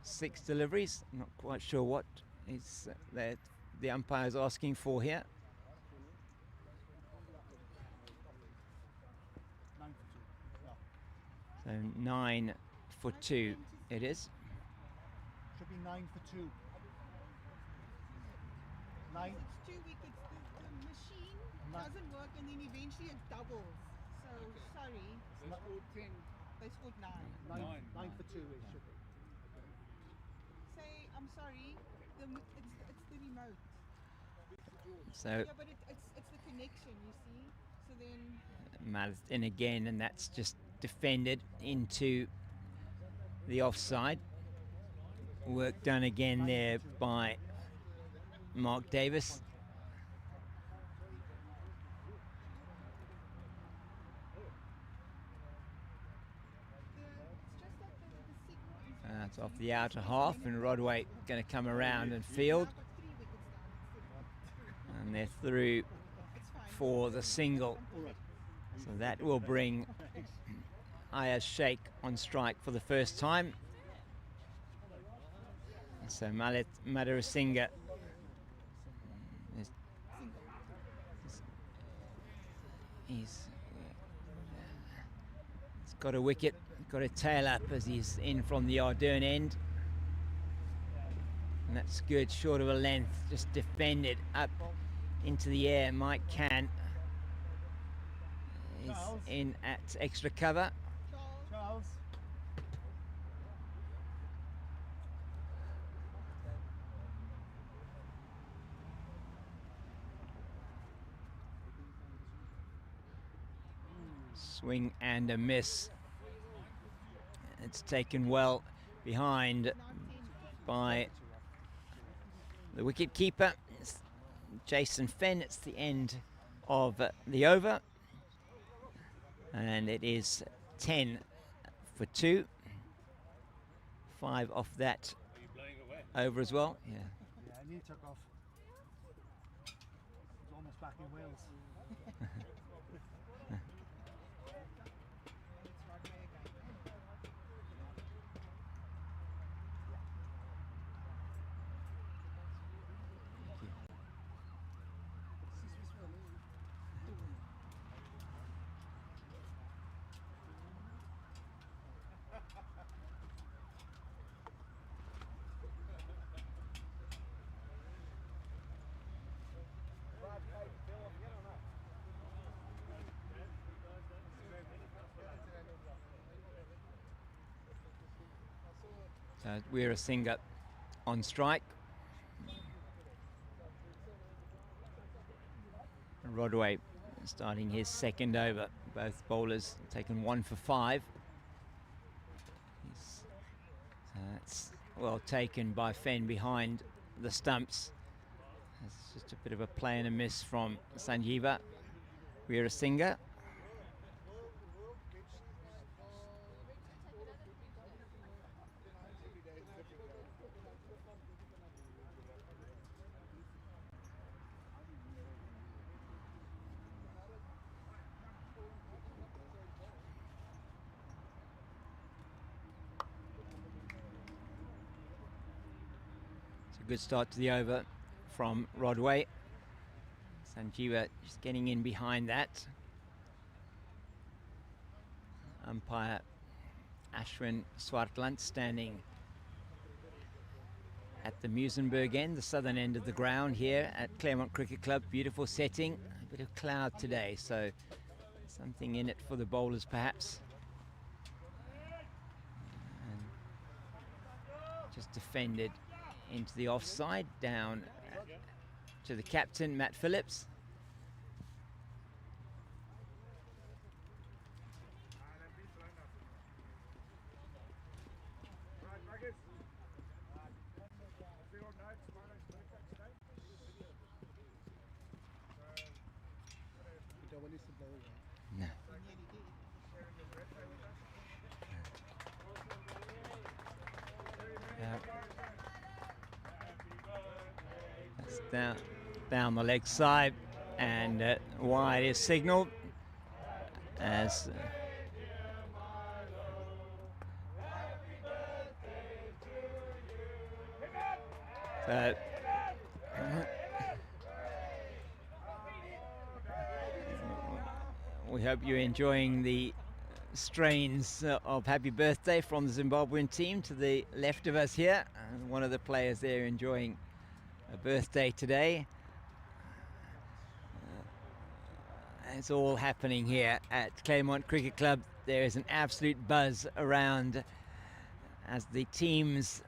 6 deliveries. Not quite sure what is the umpire's asking for here. 9 for 2 it is. Should be 9 for 2. 9. It's 2 wickets. The machine doesn't work, and then eventually it doubles. So sorry. They scored 10. They scored 9. 9 for 2 it should be. Say I'm sorry. It's the remote. So Yeah, but it's the connection, you see. So then Malith in again, and that's just defended into the offside. Work done again there by Mark Davis. It's off the outer half, and Rodway going to come around and field. And they're through for the single. So that will bring Ayaz Sheikh on strike for the first time. So Malet Madarasinga he's got a wicket, got a tail up as he's in from the Ardern end. And that's good, short of a length, just defended up into the air. Mike Can is in at extra cover. Charles. Swing and a miss. It's taken well behind by the wicket keeper, Jason Fenn. It's the end of the over, and it is 10 for 2. 5 off that over as well. Yeah. Yeah, I nearly took off. It's almost back in Wales. Weerasinghe on strike. Rodway starting his second over. Both bowlers taken 1 for 5. That's well taken by Fenn behind the stumps. It's just a bit of a play and a miss from Sanjeeva Weerasinghe. Good start to the over from Rodway. Sanjeeva just getting in behind that. Umpire Ashwin Swartland standing at the Musenberg end, the southern end of the ground here at Claremont Cricket Club. Beautiful setting, a bit of cloud today, so something in it for the bowlers perhaps. And just defended into the offside, down to the captain, Matt Phillips. No. Down the leg side, and wide is signalled as we hope you're enjoying the strains of happy birthday from the Zimbabwean team to the left of us here. One of the players there enjoying a birthday today. It's all happening here at Claremont Cricket Club. There is an absolute buzz around as the teams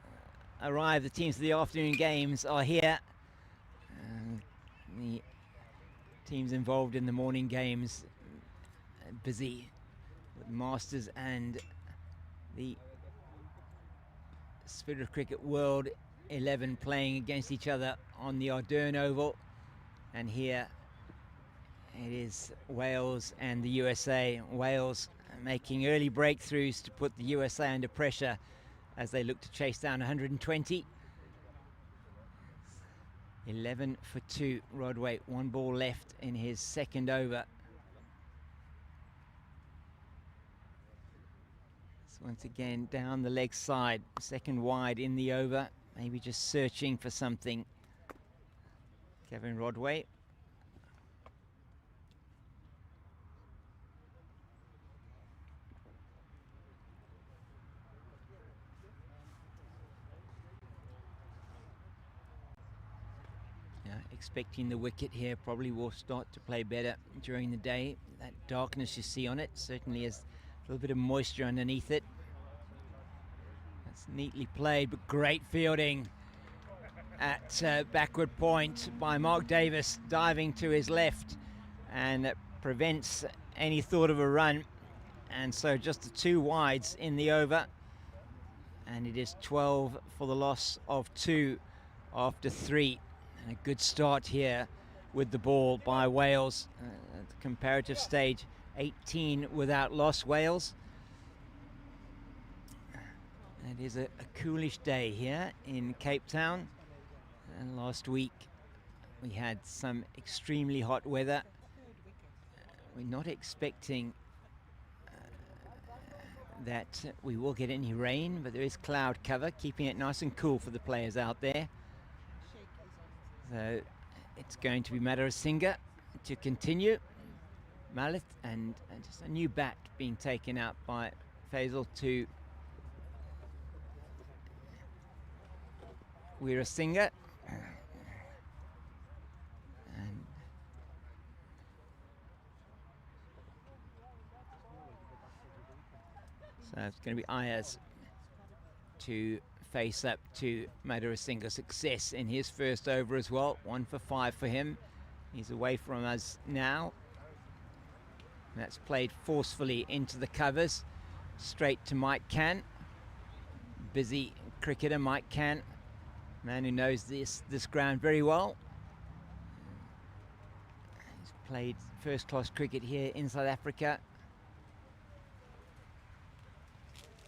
arrive. The teams of the afternoon games are here. The teams involved in the morning games busy with Masters and the Spirit of Cricket World 11 playing against each other on the Ardern Oval. And here it is Wales and the USA. Wales making early breakthroughs to put the USA under pressure as they look to chase down 120. 11 for 2, Rodway, 1 ball left in his second over. So once again, down the leg side, second wide in the over, maybe just searching for something. Kevin Rodway. Expecting the wicket here, probably will start to play better during the day. That darkness you see on it certainly has a little bit of moisture underneath it. That's neatly played, but great fielding at backward point by Mark Davis, diving to his left, and that prevents any thought of a run. And so just the 2 wides in the over, and it is 12 for the loss of 2 after 3. And a good start here with the ball by Wales at the comparative stage. 18 without loss, Wales. It is a coolish day here in Cape Town, and last week we had some extremely hot weather. We're not expecting that we will get any rain, but there is cloud cover keeping it nice and cool for the players out there. So it's going to be Madara to continue. Malith and just a new bat being taken out by Faisal to Weerasinghe. And so it's going to be Ayaz to face up to Madara success in his first over as well. 1 for 5 for him. He's away from us now. That's played forcefully into the covers. Straight to Mike Can. Busy cricketer Mike Can. Man who knows this ground very well. He's played first-class cricket here in South Africa.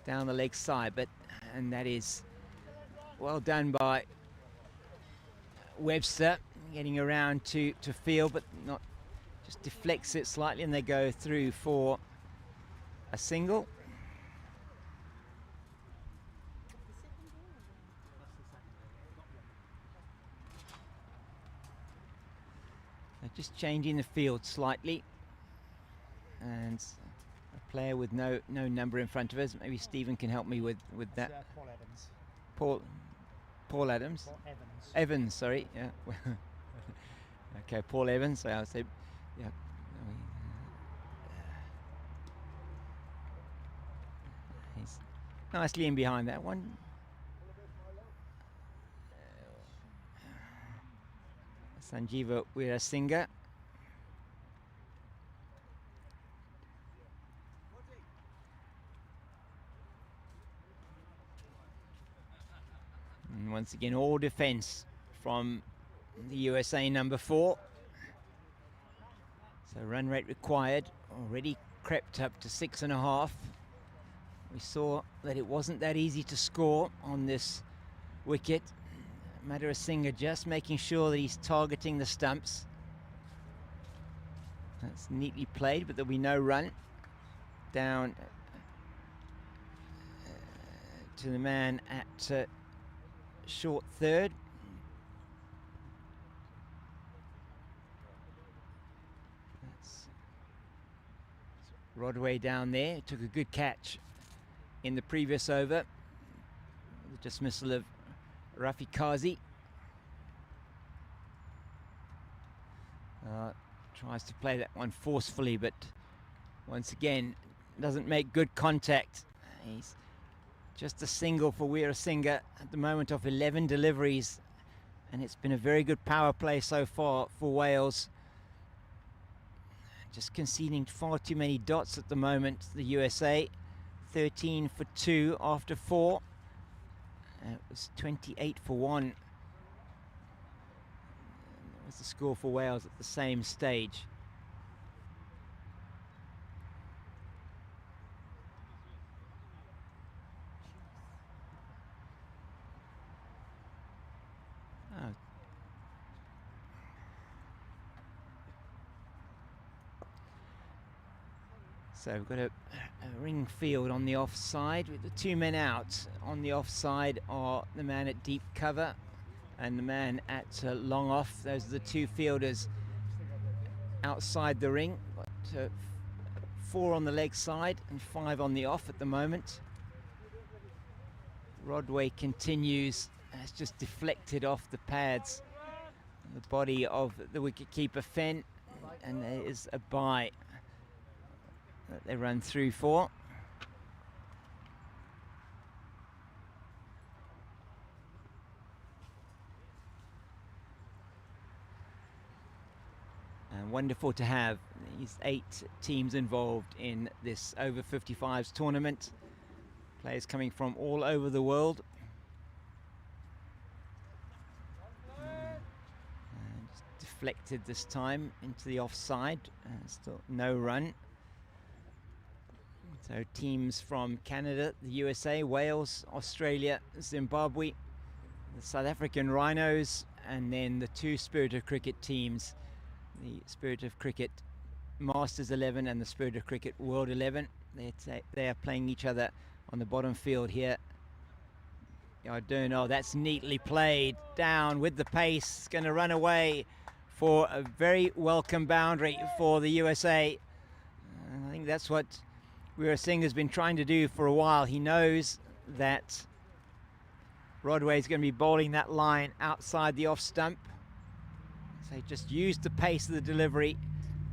Down the leg side, and that is well done by Webster, getting around to field, but not, just deflects it slightly, and they go through for a single. They're just changing the field slightly, and a player with no number in front of us. Maybe Stephen can help me with that. Paul Evans. Paul Adams. Paul Evans. Evans, sorry. Yeah. Okay, Paul Evans. So I would say, yeah. He's nicely in behind that one. Sanjeeva Weerasinghe. And once again, all defense from the USA number 4. So run rate required already crept up to 6.5. We saw that it wasn't that easy to score on this wicket. Madara just making sure that he's targeting the stumps. That's neatly played, but there'll be no run. Down to the man at short third. That's Rodway down there. Took a good catch in the previous over. The dismissal of Rafi Kazi. Tries to play that one forcefully, but once again doesn't make good contact. He's just a single for Weerasinghe at the moment of 11 deliveries, and it's been a very good power play so far for Wales. Just conceding far too many dots at the moment, the USA. 13 for 2 after 4. It was 28 for 1. That was the score for Wales at the same stage. So we've got a ring field on the offside with the 2 men out. On the offside are the man at deep cover and the man at long off. Those are the 2 fielders outside the ring. Got 4 on the leg side and 5 on the off at the moment. Rodway continues. It's just deflected off the pads. The body of the wicketkeeper Fenn, and there is a bye that they run through for. And wonderful to have these 8 teams involved in this over-55s tournament. Players coming from all over the world. And deflected this time into the offside. Still no run. So teams from Canada, the USA, Wales, Australia, Zimbabwe, the South African Rhinos, and then the 2 Spirit of Cricket teams, the Spirit of Cricket Masters 11 and the Spirit of Cricket World 11. They are playing each other on the bottom field here. Yarderno, that's neatly played down with the pace, going to run away for a very welcome boundary for the USA. I think that's what Weerasinghe has been trying to do for a while. He knows that Rodway is going to be bowling that line outside the off stump. So he just used the pace of the delivery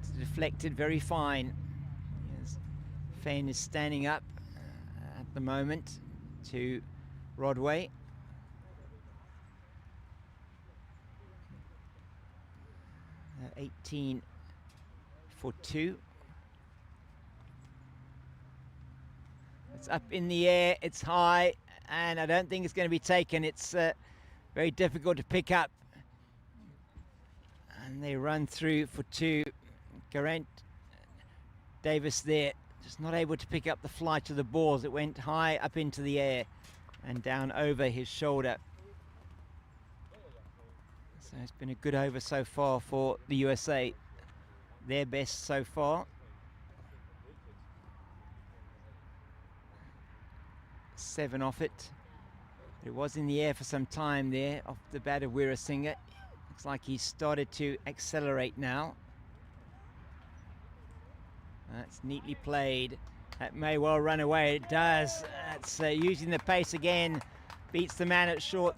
to deflect it very fine. Yes. Fenn is standing up at the moment to Rodway. Uh, 18 for 2. It's up in the air, it's high, and I don't think it's going to be taken. It's very difficult to pick up. And they run through for 2. Geraint Davis there, just not able to pick up the flight of the balls. It went high up into the air and down over his shoulder. So it's been a good over so far for the USA. Their best so far. 7 off it. It was in the air for some time there off the bat of Weerasinghe. Looks like he's started to accelerate now. That's neatly played. That may well run away. It does. That's using the pace again. Beats the man at short.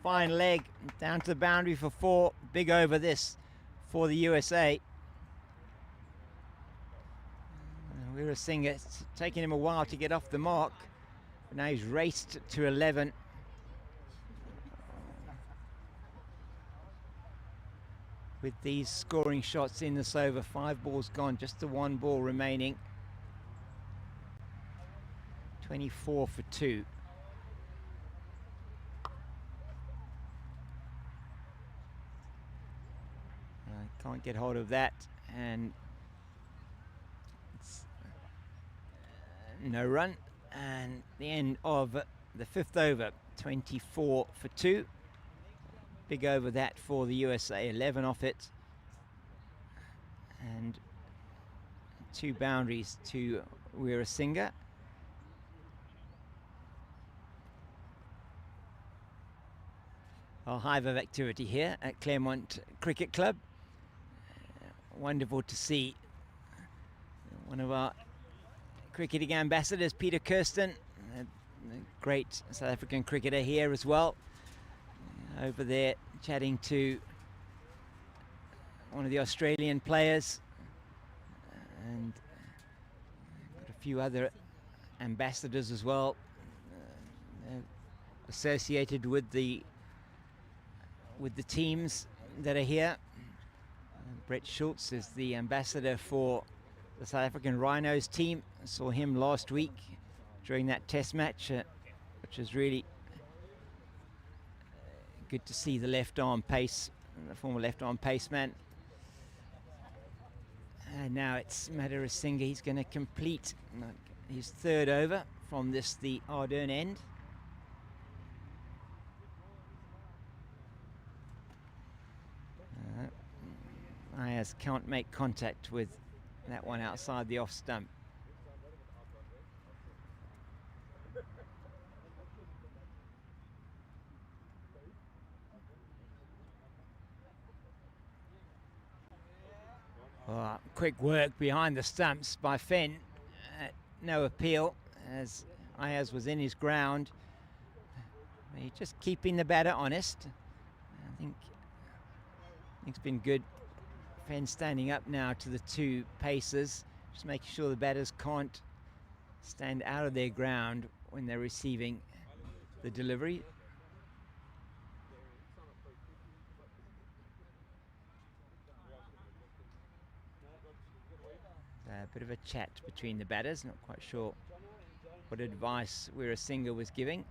Fine leg. Down to the boundary for 4. Big over this for the USA. Weerasinghe, it's taking him a while to get off the mark. But now he's raced to 11. With these scoring shots in this over, 5 balls gone, just the 1 ball remaining. 24 for 2. Can't get hold of that, and it's no run. And the end of the 5th over, 24 for 2. Big over that for the USA, 11 off it. And 2 boundaries to Weerasinghe. A hive of activity here at Claremont Cricket Club. Wonderful to see one of our cricketing ambassadors, Peter Kirsten, a great South African cricketer here as well. Over there chatting to one of the Australian players, and got a few other ambassadors as well associated with the teams that are here. Brett Schultz is the ambassador for the South African Rhinos team. I saw him last week during that test match, which is really good to see the left arm pace, the former left arm paceman. And now it's Weerasinghe. He's going to complete his 3rd over from the Ardern end. Ayers can't make contact with that one outside the off stump. Oh, quick work behind the stumps by Fenn. No appeal as Ayaz was in his ground. He's just keeping the batter honest. I think it's been good. Fenn standing up now to the two pacers, just making sure the batters can't stand out of their ground when they're receiving the delivery. A bit of a chat between the batters, not quite sure what advice Weerasinghe was giving.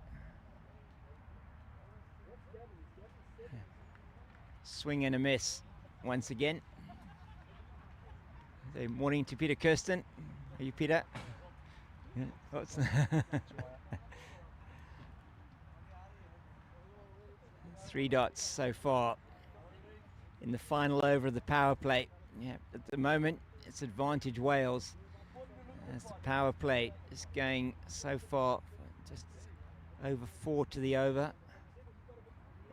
Swing and a miss once again. Good morning to Peter Kirsten. Are you Peter? Yeah. Thoughts? 3 dots so far in the final over of the power play. Yeah, at the moment it's advantage Wales as the power play is going so far, just over 4 to the over.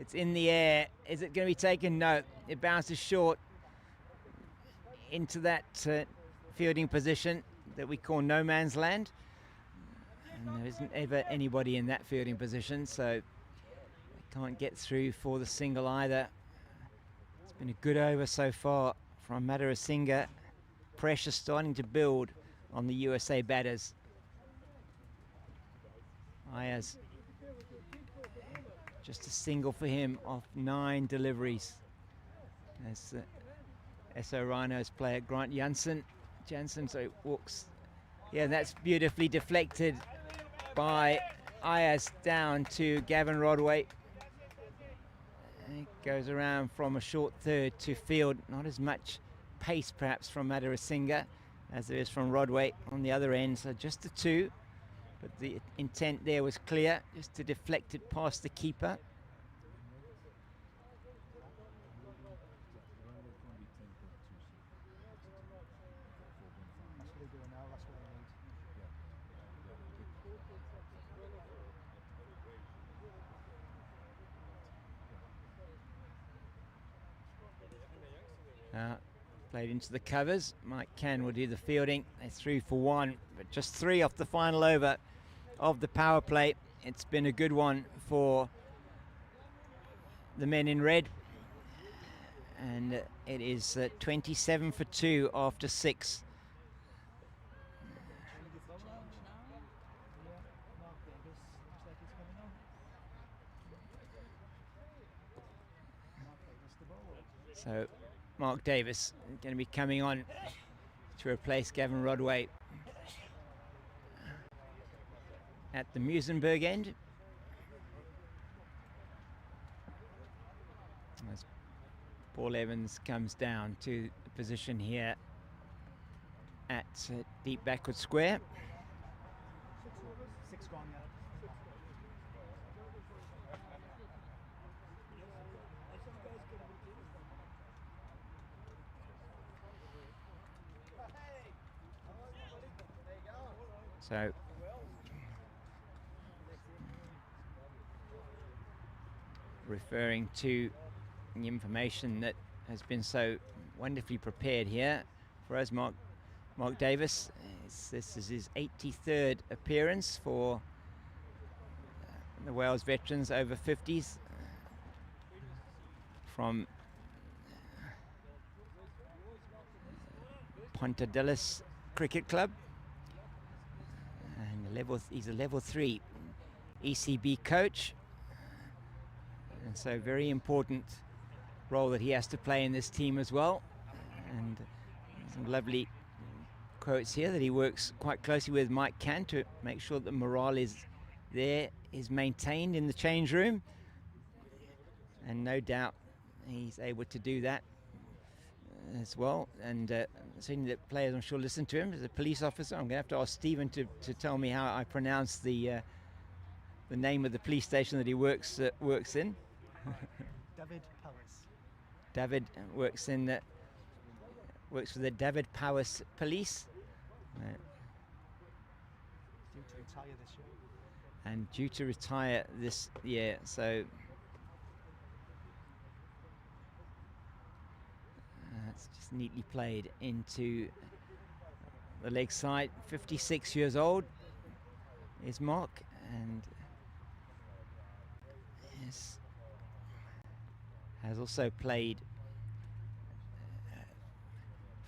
It's in the air. Is it going to be taken? No. It bounces short into that fielding position that we call no man's land. And there isn't ever anybody in that fielding position, so they can't get through for the single either. It's been a good over so far from Weerasinghe. Pressure starting to build on the USA batters. Ayaz, just a single for him off 9 deliveries. As SO Rhinos player Grant Jansen, so walks. Yeah, that's beautifully deflected by Ayaz down to Gavin Rodway. It goes around from a short third to field. Not as much pace perhaps from Weerasinghe as there is from Rodway on the other end. So just the 2, but the intent there was clear, just to deflect it past the keeper. Played into the covers. Mike Cann will do the fielding. They're through for 1, but just 3 off the final over of the power play. It's been a good one for the men in red, and it is 27 for 2 after 6. So Mark Davis going to be coming on to replace Gavin Rodway at the Musenberg end. As Paul Evans comes down to the position here at deep backward square. 6 gone, yeah. So referring to the information that has been so wonderfully prepared here for us, Mark Davis. This is his 83rd appearance for the Wales veterans over 50s from Pontedillis Cricket Club. And he's a level 3 ECB coach, and so very important role that he has to play in this team as well. And some lovely quotes here that he works quite closely with Mike Cann to make sure that the morale is maintained in the change room, and no doubt he's able to do that as well. And seeing that players, I'm sure, listen to him as a police officer. I'm going to have to ask Stephen to tell me how I pronounce the name of the police station that he works in. David Powers. David works for the David Powers Police. Due to retire this year. And due to retire this year, so it's just It's neatly played into the leg side. 56 years old is Mark, and has also played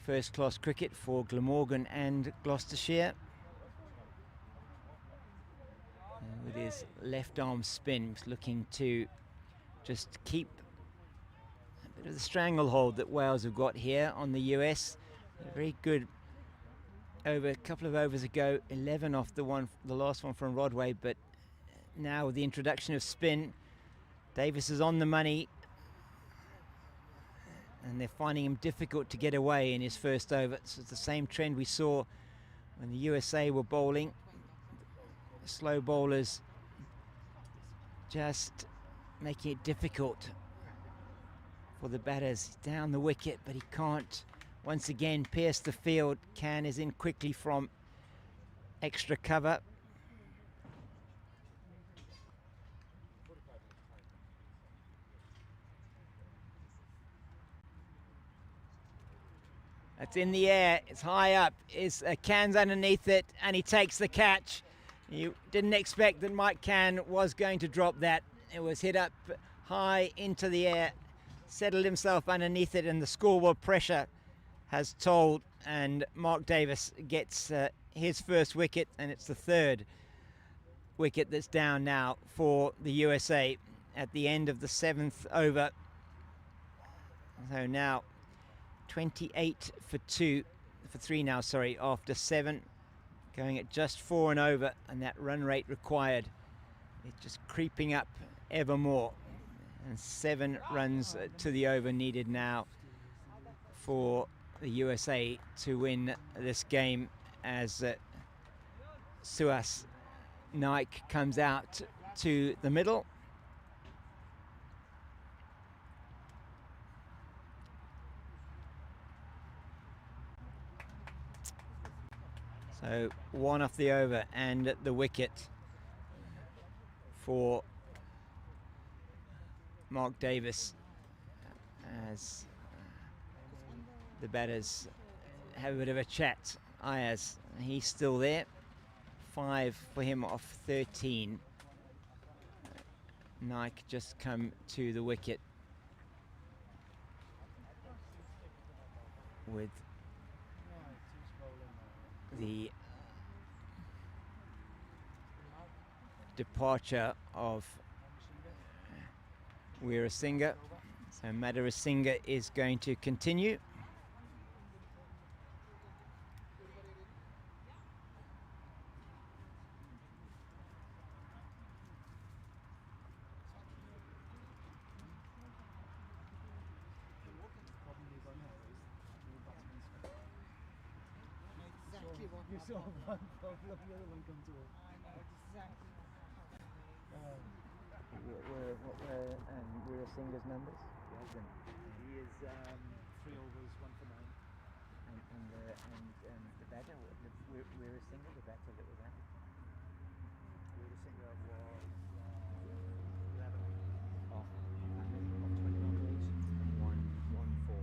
first-class cricket for Glamorgan and Gloucestershire. And with his left arm spin, he's looking to just keep a bit of the stranglehold that Wales have got here on the US. A very good over a couple of overs ago, 11 off the last one from Rodway, but now with the introduction of spin, Davis is on the money, and they're finding him difficult to get away in his first over. So it's the same trend we saw when the USA were bowling. Slow bowlers just making it difficult for the batters. Down the wicket, but he can't once again pierce the field. Can is in quickly from extra cover. It's in the air, it's high up, Can's underneath it, and he takes the catch. You didn't expect that Mike Can was going to drop that. It was hit up high into the air, settled himself underneath it, and the scoreboard pressure has told, and Mark Davis gets his first wicket, and it's the third wicket that's down now for the USA at the end of the 7th over. So now 28 for 3 now, sorry, after 7, going at just 4 and over, and that run rate required is just creeping up ever more, and 7 runs to the over needed now for the USA to win this game, as Suhas Naik comes out to the middle. So 1 off the over and the wicket for Mark Davis, as the batters have a bit of a chat. Ayaz, he's still there. 5 for him off 13. Nike just come to the wicket with the departure of Weerasinghe. So Madarasinghe is going to continue. You saw one problem, the other one comes over. I know exactly. What were Weerasinghe's numbers? He is 3 overs, 1 for 9. And the batter, Weerasinghe, the batter that was out. Weerasinghe was 11 Off. of 21 balls. 1-4.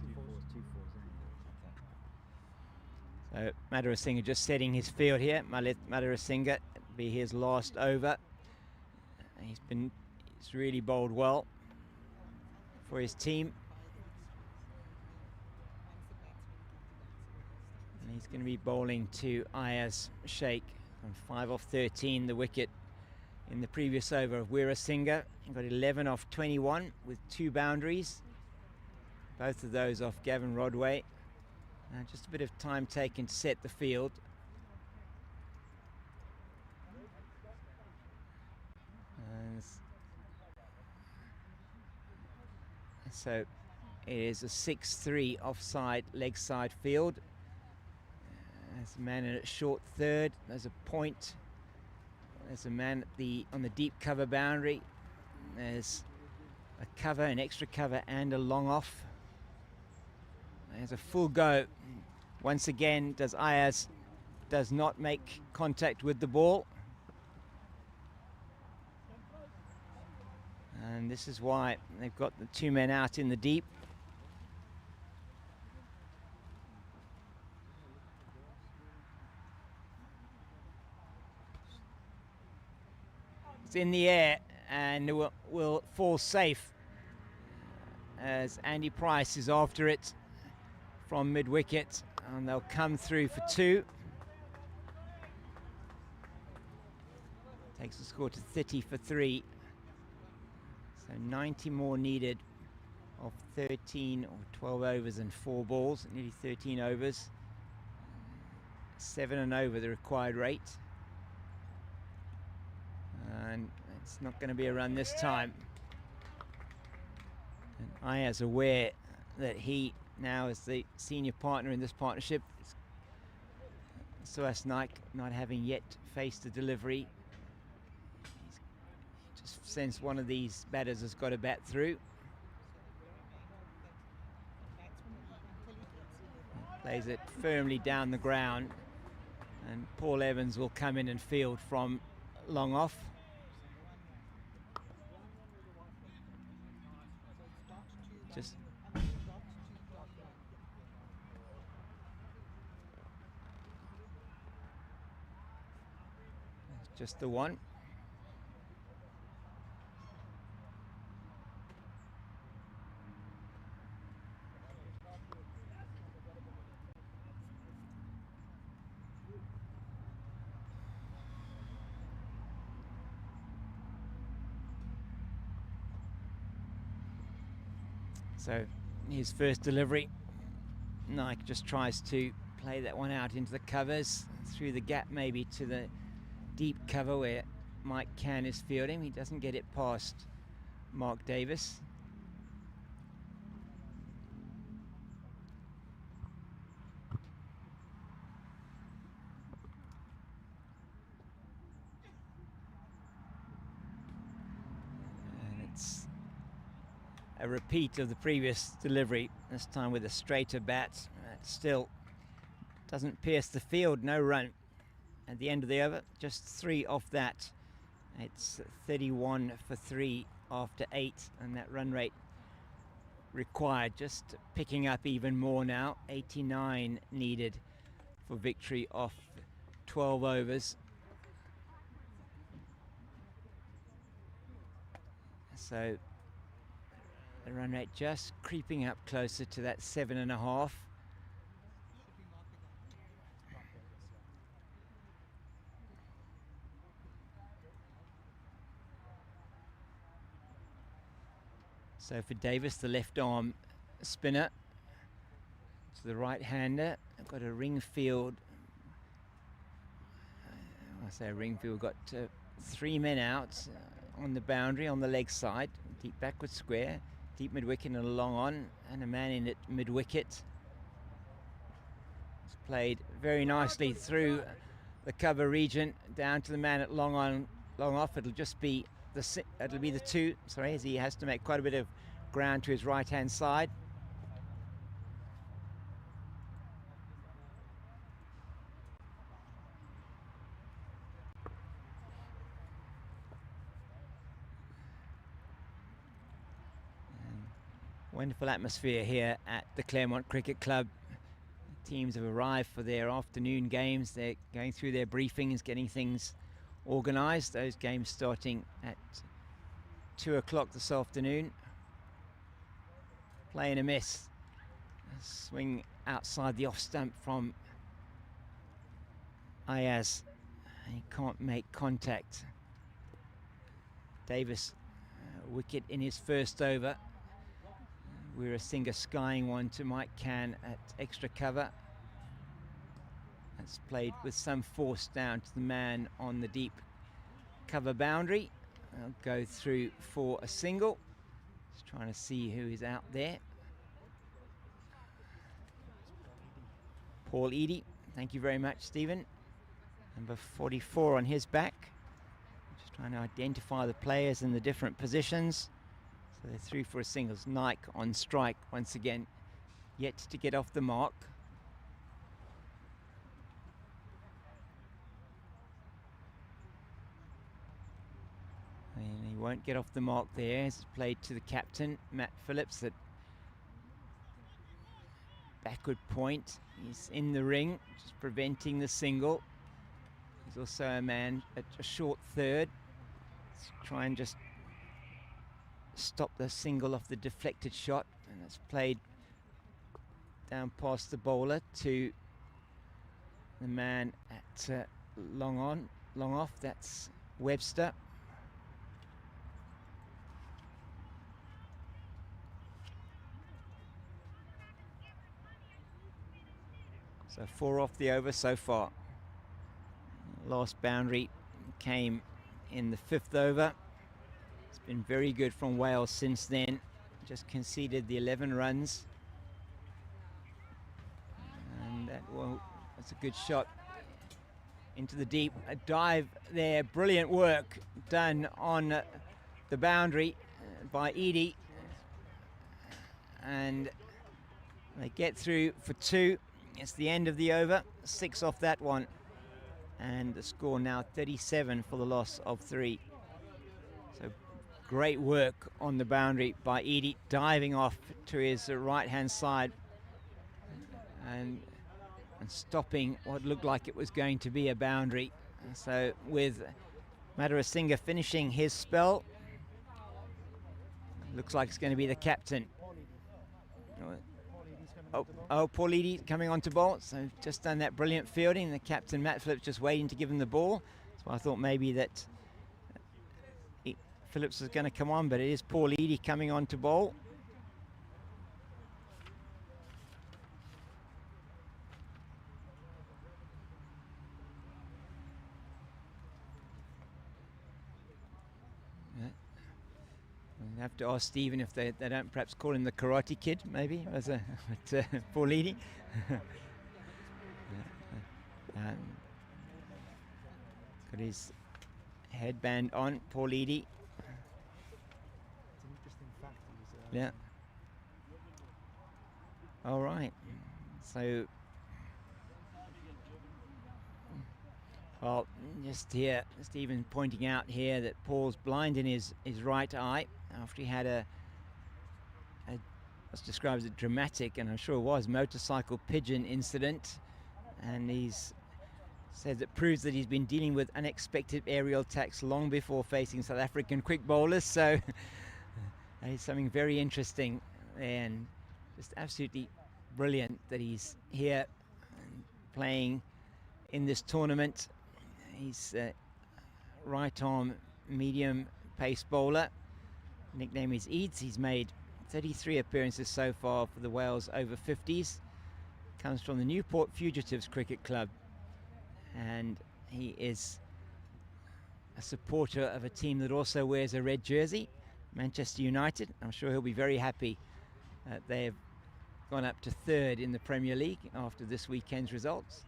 2 fours. 2 fours. So Madarasinghe just setting his field here. Madarasinghe be his last over. He's really bowled well for his team. And he's going to be bowling to Ayaz Sheikh on 5 off 13, the wicket in the previous over of Weerasinghe. He got 11 off 21 with 2 boundaries. Both of those off Gavin Rodway. Just a bit of time taken to set the field. So it is a 6-3 offside leg side field. There's a man in at short third. There's a point. There's a man at on the deep cover boundary. There's a cover, an extra cover, and a long off. There's a full go. Once again, Ayaz does not make contact with the ball. And this is why they've got the 2 men out in the deep. It's in the air and will fall safe as Andy Price is after it from mid-wicket, and they'll come through for 2. Takes the score to 30 for 3. So 90 more needed of 13 or 12 overs and 4 balls, nearly 13 overs. 7 and over the required rate. And it's not going to be a run this time. And Ayaz aware that he now is the senior partner in this partnership. Suhas Naik not having yet faced a delivery. He's just sensed one of these batters has got to bat through. Plays it firmly down the ground, and Paul Evans will come in and field from long off. Just the one. So his first delivery, Naik just tries to play that one out into the covers, through the gap maybe to the deep cover where Mike Cann is fielding. He doesn't get it past Mark Davis. And it's a repeat of the previous delivery, this time with a straighter bat. It still doesn't pierce the field, no run. At the end of the over, just 3 off that. It's 31 for 3 after 8, and that run rate required just picking up even more now. 89 needed for victory off 12 overs. So the run rate just creeping up closer to that 7.5. So for Davis, the left arm spinner, to the right hander, I've got a ring field. I say a ring field, got 3 men out on the boundary on the leg side, deep backward square, deep mid wicket and a long on, and a man in at mid wicket. It's played very nicely through the cover region down to the man at long on, long off. It'll just be the 2, sorry, as he has to make quite a bit of ground to his right hand side. And wonderful atmosphere here at the Claremont Cricket Club. Teams have arrived for their afternoon games. They're going through their briefings, getting things organised. Those games starting at 2 o'clock this afternoon. Play and a miss. A swing outside the off stump from Ayaz. He can't make contact. Davis, wicket in his first over. Weerasinghe skying one to Mike Cann at extra cover. That's played with some force down to the man on the deep cover boundary. I'll go through for a single. Just trying to see who is out there. Paul Eadie, thank you very much, Stephen. Number 44 on his back. Just trying to identify the players in the different positions. So they're through for a singles. Naik on strike once again, yet to get off the mark. And he won't get off the mark there. It's played to the captain, Matt Phillips, at backward point. He's in the ring, just preventing the single. He's also a man at a short third. Let's try and just stop the single off the deflected shot, and it's played down past the bowler to the man at long off. That's Webster. So 4 off the over so far. Last boundary came in the 5th over. It's been very good from Wales since then. Just conceded the 11 runs. And that's a good shot into the deep. A dive there, brilliant work done on the boundary by Edie. And they get through for 2. It's the end of the over, 6 off that one. And the score now 37 for the loss of 3. So great work on the boundary by Edie, diving off to his right-hand side and stopping what looked like it was going to be a boundary. So with Madarasinghe finishing his spell, looks like it's going to be the captain. Paul Edie coming on to bowl, so just done that brilliant fielding. The captain, Matt Phillips, just waiting to give him the ball. So I thought maybe that Phillips was going to come on, but it is Paul Edie coming on to bowl. We'll have to ask Stephen if they don't perhaps call him the Karate Kid, maybe, as a Paul Edie. Got his headband on, Paul Edie. It's an interesting fact. Yeah. All right. So, well, just here, Stephen pointing out here that Paul's blind in his right eye after he had what's described as a dramatic, and I'm sure it was, motorcycle pigeon incident. And he's says it proves that he's been dealing with unexpected aerial attacks long before facing South African quick bowlers. So that is something very interesting and just absolutely brilliant that he's here playing in this tournament. He's right arm medium pace bowler. Nickname is Eads. He's made 33 appearances so far for the Wales over-50s. Comes from the Newport Fugitives Cricket Club, and he is a supporter of a team that also wears a red jersey, Manchester United. I'm sure he'll be very happy that they've gone up to 3rd in the Premier League after this weekend's results.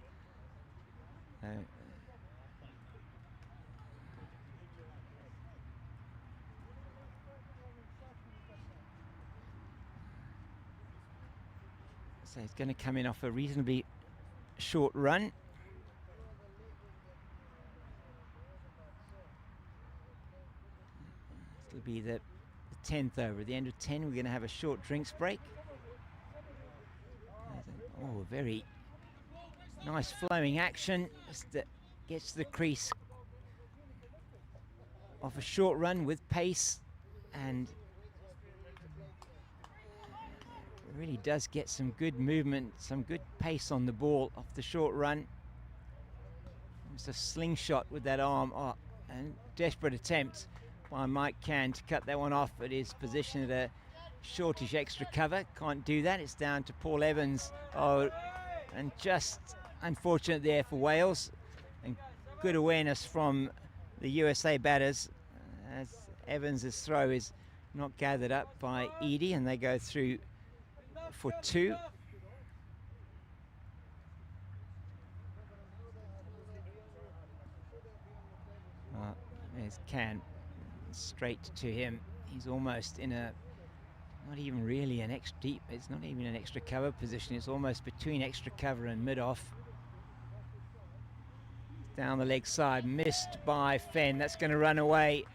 So he's going to come in off a reasonably short run. This will be the 10th over. At the end of 10, we're going to have a short drinks break. Oh, very nice flowing action. Just gets to the crease off a short run with pace, and really does get some good movement, some good pace on the ball off the short run. It's a slingshot with that arm. Oh, and desperate attempt by Mike Cann to cut that one off at his position at a shortish extra cover. Can't do that. It's down to Paul Evans. Oh, and just unfortunate there for Wales. And good awareness from the USA batters as Evans's throw is not gathered up by Edie, and they go through for 2. There's Cann, straight to him. He's almost in a, not even really an extra deep, it's not even an extra cover position, it's almost between extra cover and mid-off. Down the leg side, missed by Fenn. That's going to run away.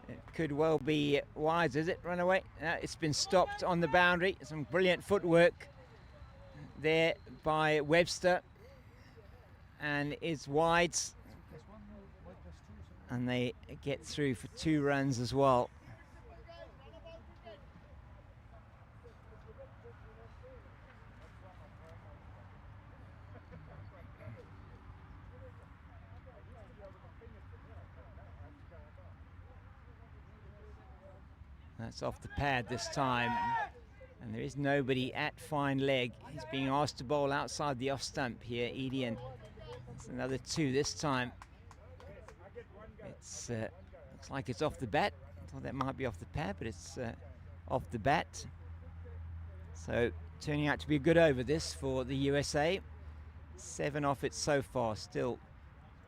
It could well be wide, is it? Run away. It's been stopped on the boundary. Some brilliant footwork there by Webster, and it's wide. and they get through for 2 runs as well. That's off the pad this time, and there is nobody at fine leg. He's being asked to bowl outside the off stump here, Edian. It's another 2 this time. It's looks like it's off the bat. I thought that might be off the pad, but it's off the bat. So turning out to be a good over this for the USA. 7 off it so far, still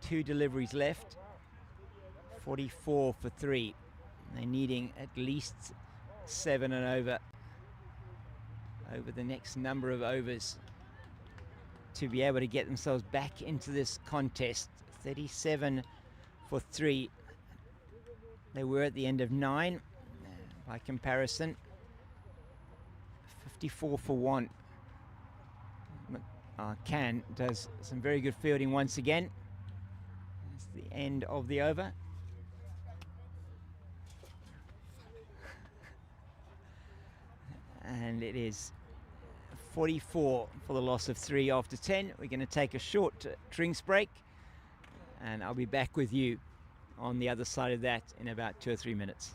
2 deliveries left. 44 for 3. They're needing at least 7 and over the next number of overs to be able to get themselves back into this contest. 37 for 3. They were at the end of 9 by comparison. 54 for 1. Can does some very good fielding once again. It's the end of the over. And it is 44 for the loss of 3 after 10. We're going to take a short drinks break, and I'll be back with you on the other side of that in about 2 or 3 minutes.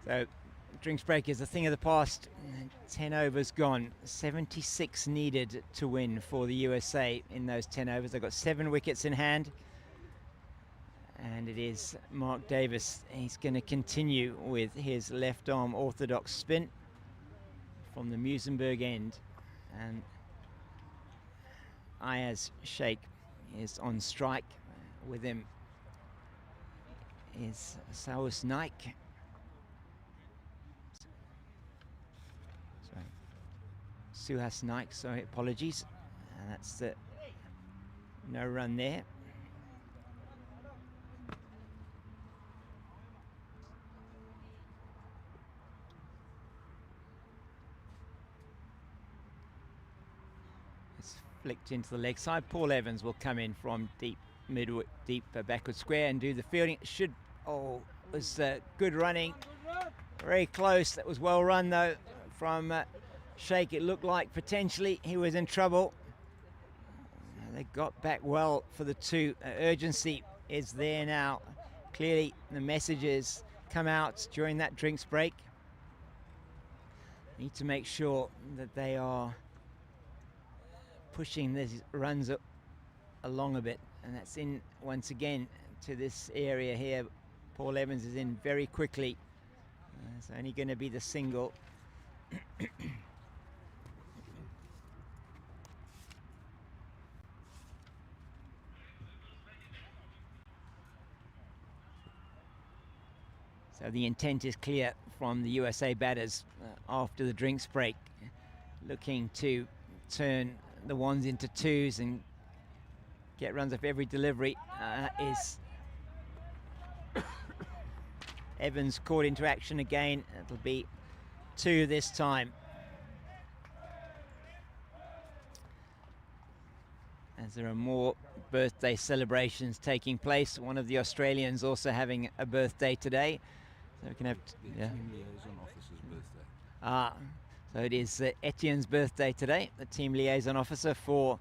So drinks break is a thing of the past. 10 overs gone. 76 needed to win for the USA in those 10 overs. They've got 7 wickets in hand. And it is Mark Davis. He's going to continue with his left arm orthodox spin. from the Musenberg end, and Ayaz Sheikh is on strike. With him is Saus Naik. Suhas Naik, sorry, apologies. And that's the no run there. It's flicked into the leg side. Paul Evans will come in from deep backward square and do the fielding. It was good running. Very close. That was well run though from Sheikh. It looked like potentially he was in trouble. They got back well for the two. Urgency is there now. Clearly the messages come out during that drinks break. Need to make sure that they are pushing these runs along a bit, and that's in once again to this area here. Paul Evans is in very quickly. It's only going to be the single. So the intent is clear from the USA batters after the drinks break, looking to turn the ones into twos and get runs off every delivery. Is Evans caught into action again. It'll be two this time. As there are more birthday celebrations taking place. One of the Australians also having a birthday today. So we can have Team liaison officer's birthday. So it is Etienne's birthday today, the team liaison officer for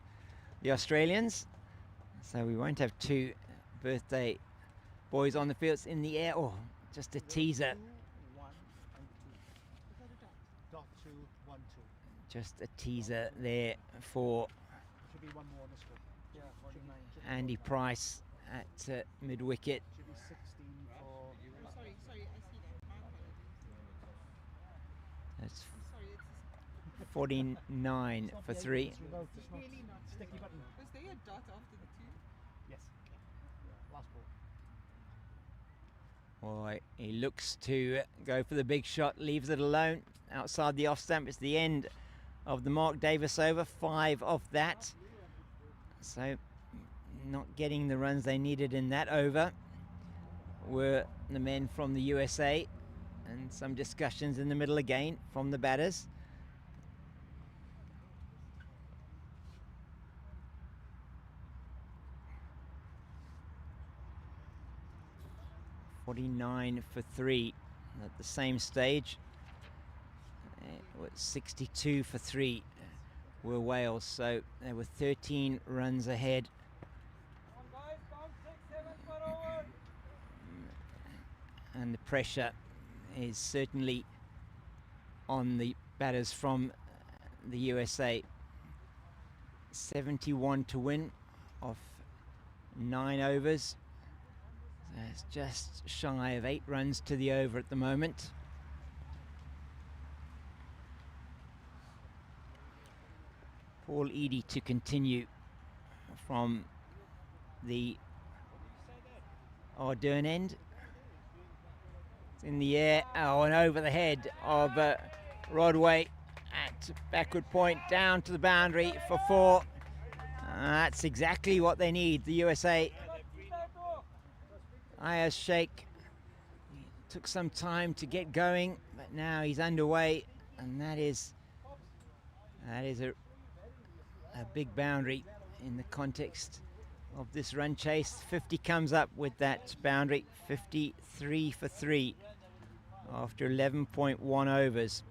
the Australians. So we won't have two birthday boys on the fields in the air. Oh, just a teaser. 2, 1, and 2. Dot 2, 1, 2. Just a teaser there for Should be one more on the script. Yeah, 49. Andy Price at mid-wicket. Should be 16 for. Sorry, I see that. My apologies. That's Sorry, it's 49 for 3. It's remote, it's not really not. sticky button. Was there a dot after the 2? Yes. Last ball. Boy, he looks to go for the big shot, leaves it alone outside the off stump. It's the end of the Mark Davis over, 5 of that. So not getting the runs they needed in that over were the men from the USA, and some discussions in the middle again from the batters. $49 for 3 at the same stage. 62 for 3 were Wales, so they were 13 runs ahead. And the pressure is certainly on the batters from the USA. 71 to win off 9 overs. So it's just shy of 8 runs to the over at the moment. Paul Eadie to continue from the Ardern end. It's in the air, and over the head of Rodway at backward point, down to the boundary for 4. That's exactly what they need, the USA. Ayaz Sheikh took some time to get going, but now he's underway, and that is a big boundary in the context of this run chase. 50 comes up with that boundary. 53 for 3 after 11.1 overs.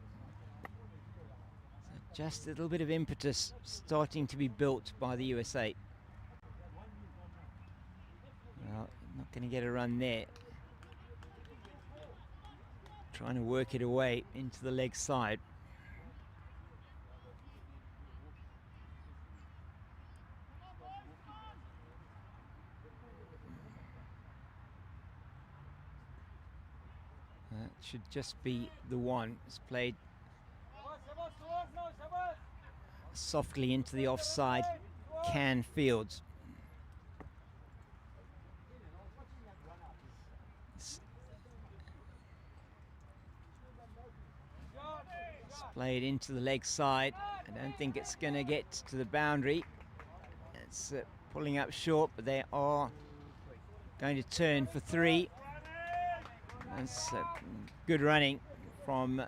So just a little bit of impetus starting to be built by the USA. Well, not going to get a run there. Trying to work it away into the leg side. That should just be the one. It's played softly into the offside can fields. It's played into the leg side. I don't think it's going to get to the boundary. It's pulling up short, but they are going to turn for three. That's good running from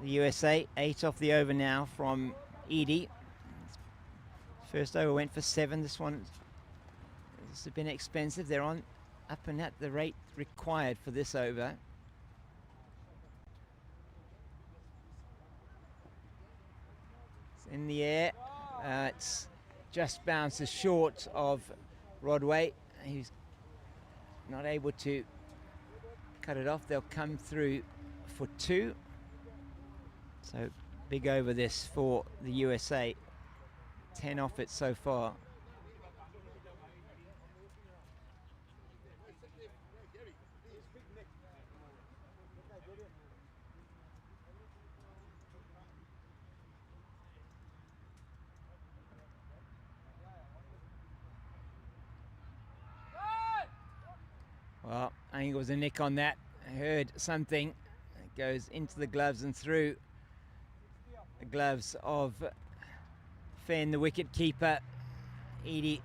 the USA. 8 off the over now from Edie. First over went for 7. This has been expensive. They're on up and at the rate required for this over. It's in the air. It's just bounces short of Rodway. He's not able to cut it off. They'll come through for 2. So big over this for the USA. 10 off it so far. Well, I think it was a nick on that. I heard something. It goes into the gloves and through the gloves of Fenn, the wicket keeper. Edie,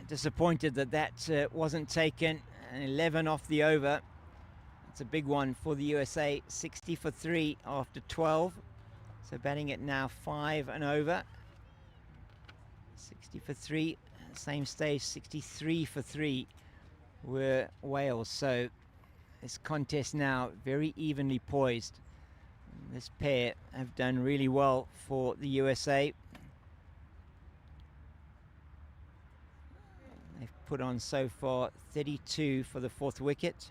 disappointed that wasn't taken. And 11 off the over. It's a big one for the USA. 60 for 3 after 12. So batting it now 5 and over. 60 for 3. Same stage, 63 for 3 were Wales. So this contest now very evenly poised. This pair have done really well for the USA. They've put on so far 32 for the 4th wicket.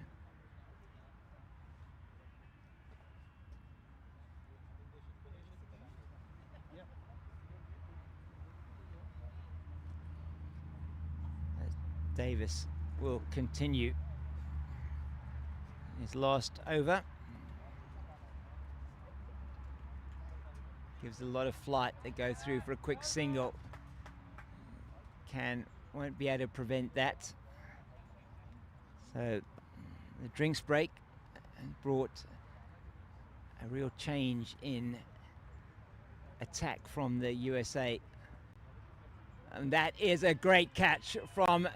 Davis will continue his last over. Gives a lot of flight. They go through for a quick single. Won't be able to prevent that. So the drinks break brought a real change in attack from the USA. And that is a great catch from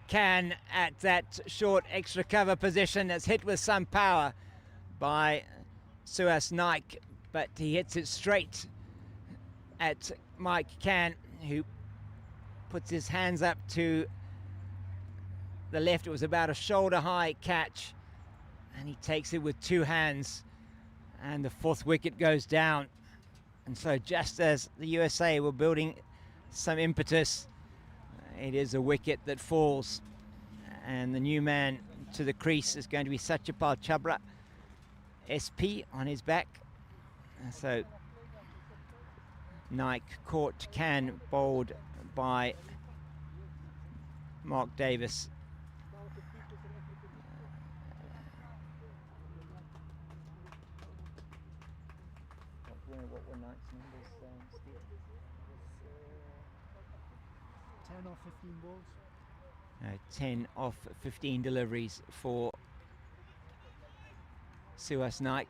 Can at that short extra cover position. That's hit with some power by Suhas Naik, but he hits it straight at Mike Can, who puts his hands up to the left. It was about a shoulder high catch, and he takes it with 2 hands, and the 4th wicket goes down. And so just as the USA were building some impetus, it is a wicket that falls, and the new man to the crease is going to be Satyapal Chabra, SP on his back. So Naik caught Can, bowled by Mark Davis. What were Naik's numbers, Steve? 10 or 15 balls. 10 off 15 deliveries for Suhas Naik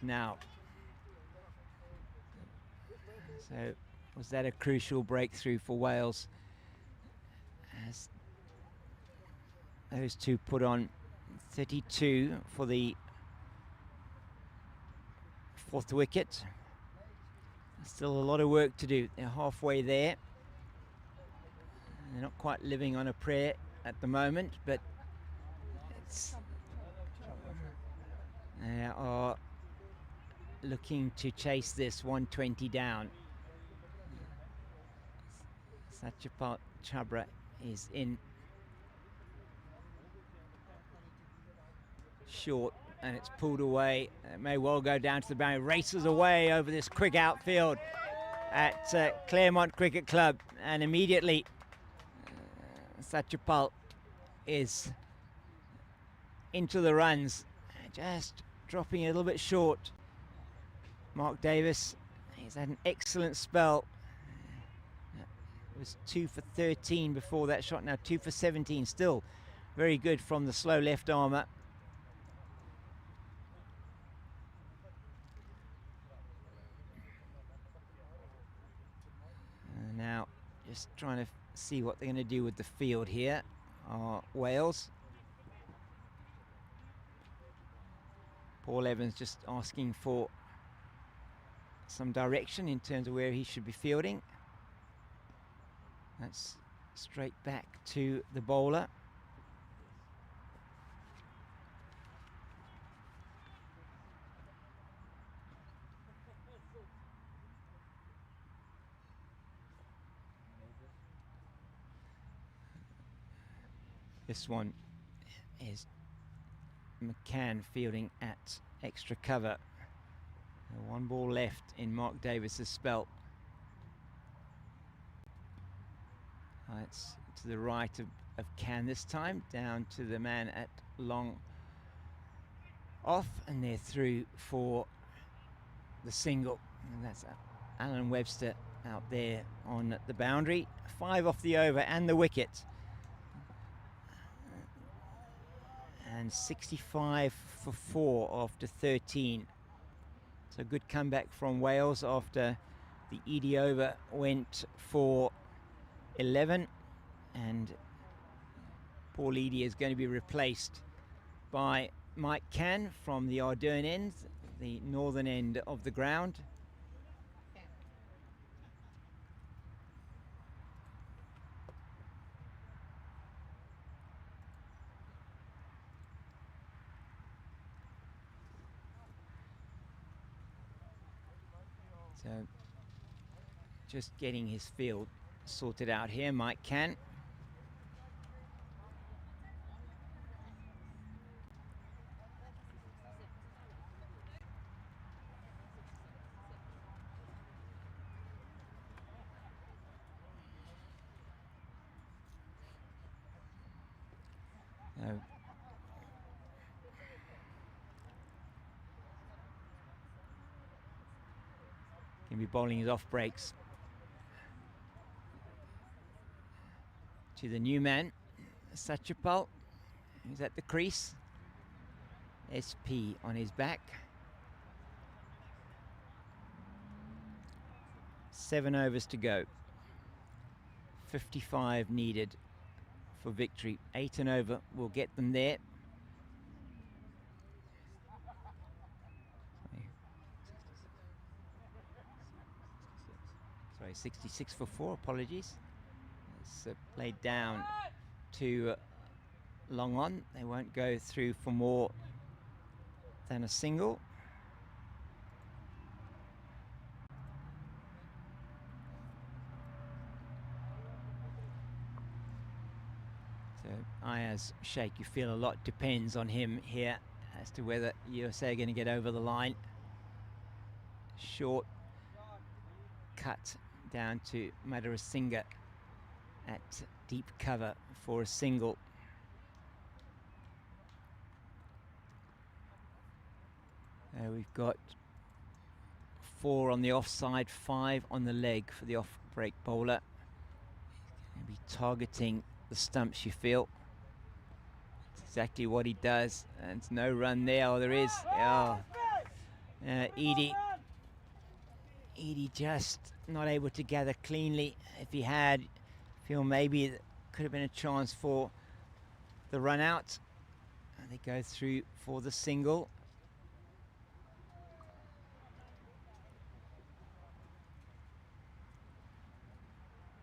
now. So was that a crucial breakthrough for Wales, as those two put on 32 for the 4th wicket. Still a lot of work to do. They're halfway there. They're not quite living on a prayer at the moment, but they are looking to chase this 120 down. Satyapal Chabra is in short, and it's pulled away. It may well go down to the boundary. Races away over this quick outfield at Claremont Cricket Club, and immediately Satyapal is into the runs, just dropping a little bit short Mark Davis, he's had an excellent spell. It was 2 for 13 before that shot, now 2 for 17. Still very good from the slow left armour. And now just trying to see what they're going to do with the field here are Wales. Paul Evans just asking for some direction in terms of where he should be fielding. That's straight back to the bowler. This one is McCann fielding at extra cover. One ball left in Mark Davis's spell. It's to the right of Can this time, down to the man at long off, and they're through for the single. And that's Alan Webster out there on the boundary. 5 off the over and the wicket. And 65 for 4 after 13. So good comeback from Wales after the Eadie over went for 11, and Paul Eadie is going to be replaced by Mike Can from the Ardern end, the northern end of the ground. So just getting his field sorted out here, Mike Can. Going to be bowling his off breaks to the new man, Satchapal, who's at the crease. SP on his back. 7 overs to go. 55 needed for victory. 8 and over will get them there. Sorry, 66 for 4, apologies. It's played down to long on. They won't go through for more than a single. So Ayaz Sheikh, you feel a lot depends on him here as to whether USA are going to get over the line. Short cut down to Madhura Singh at deep cover for a single. We've got 4 on the offside, 5 on the leg for the off-break bowler. He's going to be targeting the stumps, you feel. That's exactly what he does. And it's no run there. Oh, there is. Oh. Eadie just not able to gather cleanly. If he had, feel maybe it could have been a chance for the run out. And they go through for the single.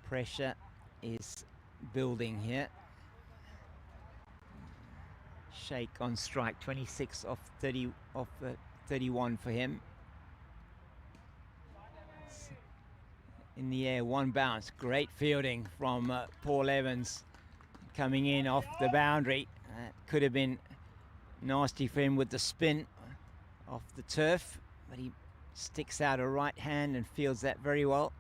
Pressure is building here. Sheikh on strike, 26 off 30 off 31 for him. It's in the air, 1 bounce. Great fielding from Paul Evans coming in off the boundary. Could have been nasty for him with the spin off the turf, but he sticks out a right hand and fields that very well.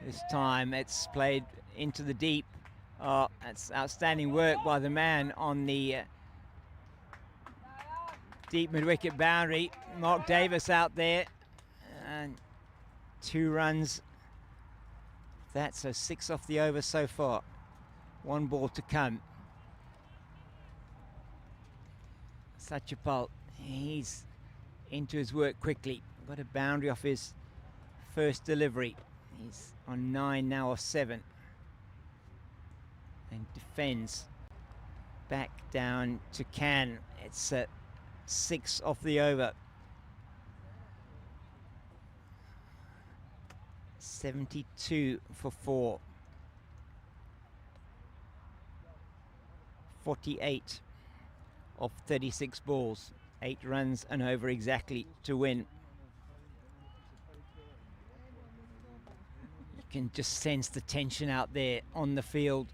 This time it's played into the deep. Oh, that's outstanding work by the man on the Deep mid-wicket boundary. Mark Davis out there. And 2 runs. That's so 6 off the over so far. 1 ball to come. Satchapal, he's into his work quickly. Got a boundary off his first delivery. He's on 9 now off 7. And defends. Back down to Can. It's 6 off the over. 72 for 4. 48 of 36 balls. 8 runs and over exactly to win. You can just sense the tension out there on the field.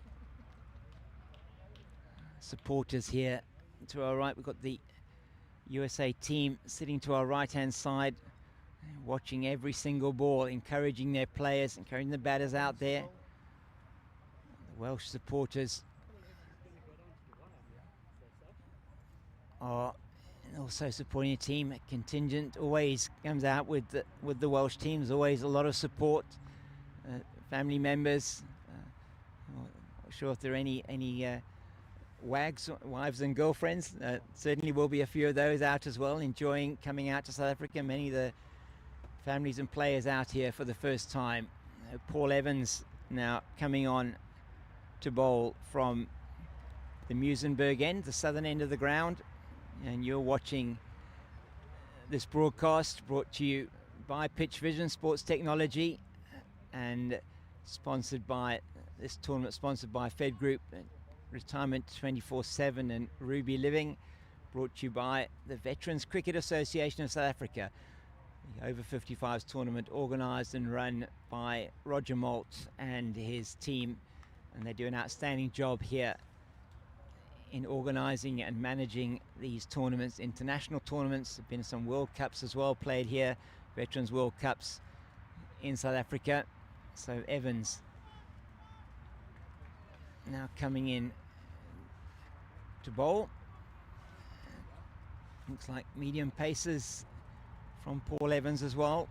Supporters here to our right. We've got the USA team sitting to our right-hand side, watching every single ball, encouraging their players, encouraging the batters out there. The Welsh supporters are also supporting a team. A contingent always comes out with the Welsh teams. Always a lot of support. Family members. Not sure if there are any wags, wives and girlfriends. Certainly will be a few of those out as well, enjoying coming out to South Africa. Many of the families and players out here for the first time. Paul Evans now coming on to bowl from the Muizenberg end, the southern end of the ground. And you're watching this broadcast brought to you by Pitch Vision Sports Technology and sponsored by this tournament, sponsored by Fed Group, Retirement 24/7 and Ruby Living, brought to you by the Veterans Cricket Association of South Africa. The Over-55s tournament organised and run by Roger Malt and his team, and they do an outstanding job here in organising and managing these tournaments, international tournaments. There have been some World Cups as well played here, Veterans World Cups in South Africa. So Evans now coming in to bowl. Looks like medium paces from Paul Evans as well.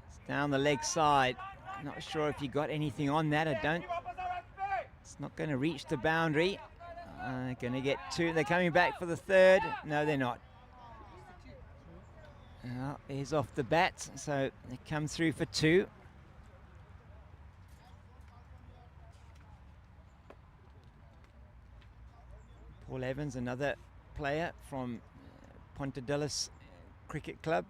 It's down the leg side. Not sure if you got anything on that. I don't. It's not going to reach the boundary. Going to get 2. They're coming back for the 3rd. No, they're not. He's off the bat, so they come through for 2. Paul Evans, another player from Pontedillas Cricket Club.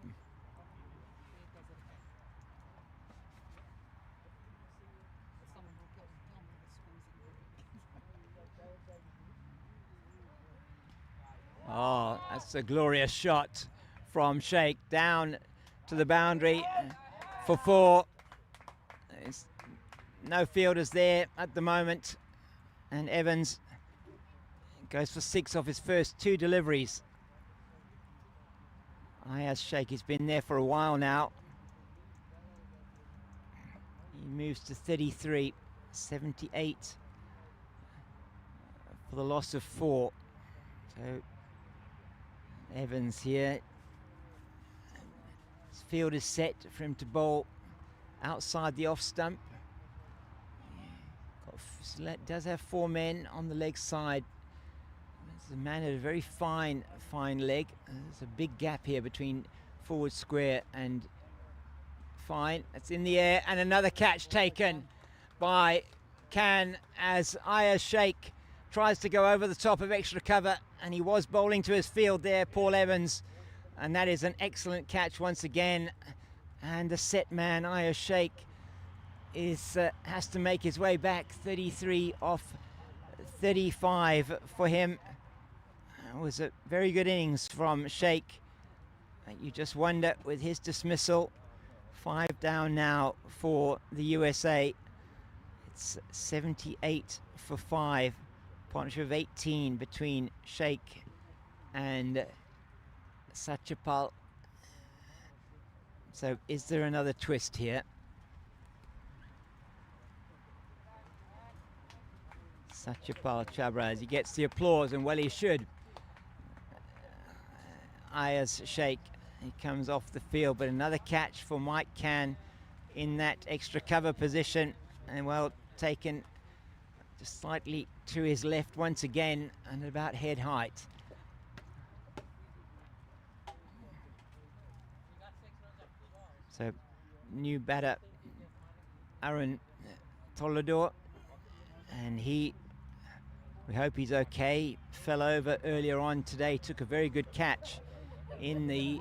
Oh, that's a glorious shot from Sheikh, down to the boundary for 4. There's no fielders there at the moment, and Evans goes for 6 off his first 2 deliveries. Ayaz Sheikh has been there for a while now. He moves to 33, 78 for the loss of 4. So Evans here. His field is set for him to bowl outside the off stump. Does have 4 men on the leg side. There's a man with a very fine leg. There's a big gap here between forward square and fine. It's in the air, and another catch taken by Khan as Ayaz Sheikh tries to go over the top of extra cover, and he was bowling to his field there, Paul Evans, and that is an excellent catch once again. And the set man Ayaz Sheikh has to make his way back. 33 off 35 for him. It was a very good innings from Sheikh. You just wonder with his dismissal. 5 down now for the USA. It's 78 for 5. Partnership of 18 between Sheikh and Satchapal. So is there another twist here? Satyapal Chabra, as he gets the applause, and well he should. Ayaz Sheikh, he comes off the field, but another catch for Mike Can in that extra cover position, and well taken just slightly to his left once again, and about head height. So new batter Aaron Toledor, and we hope he's okay. Fell over earlier on today, took a very good catch in the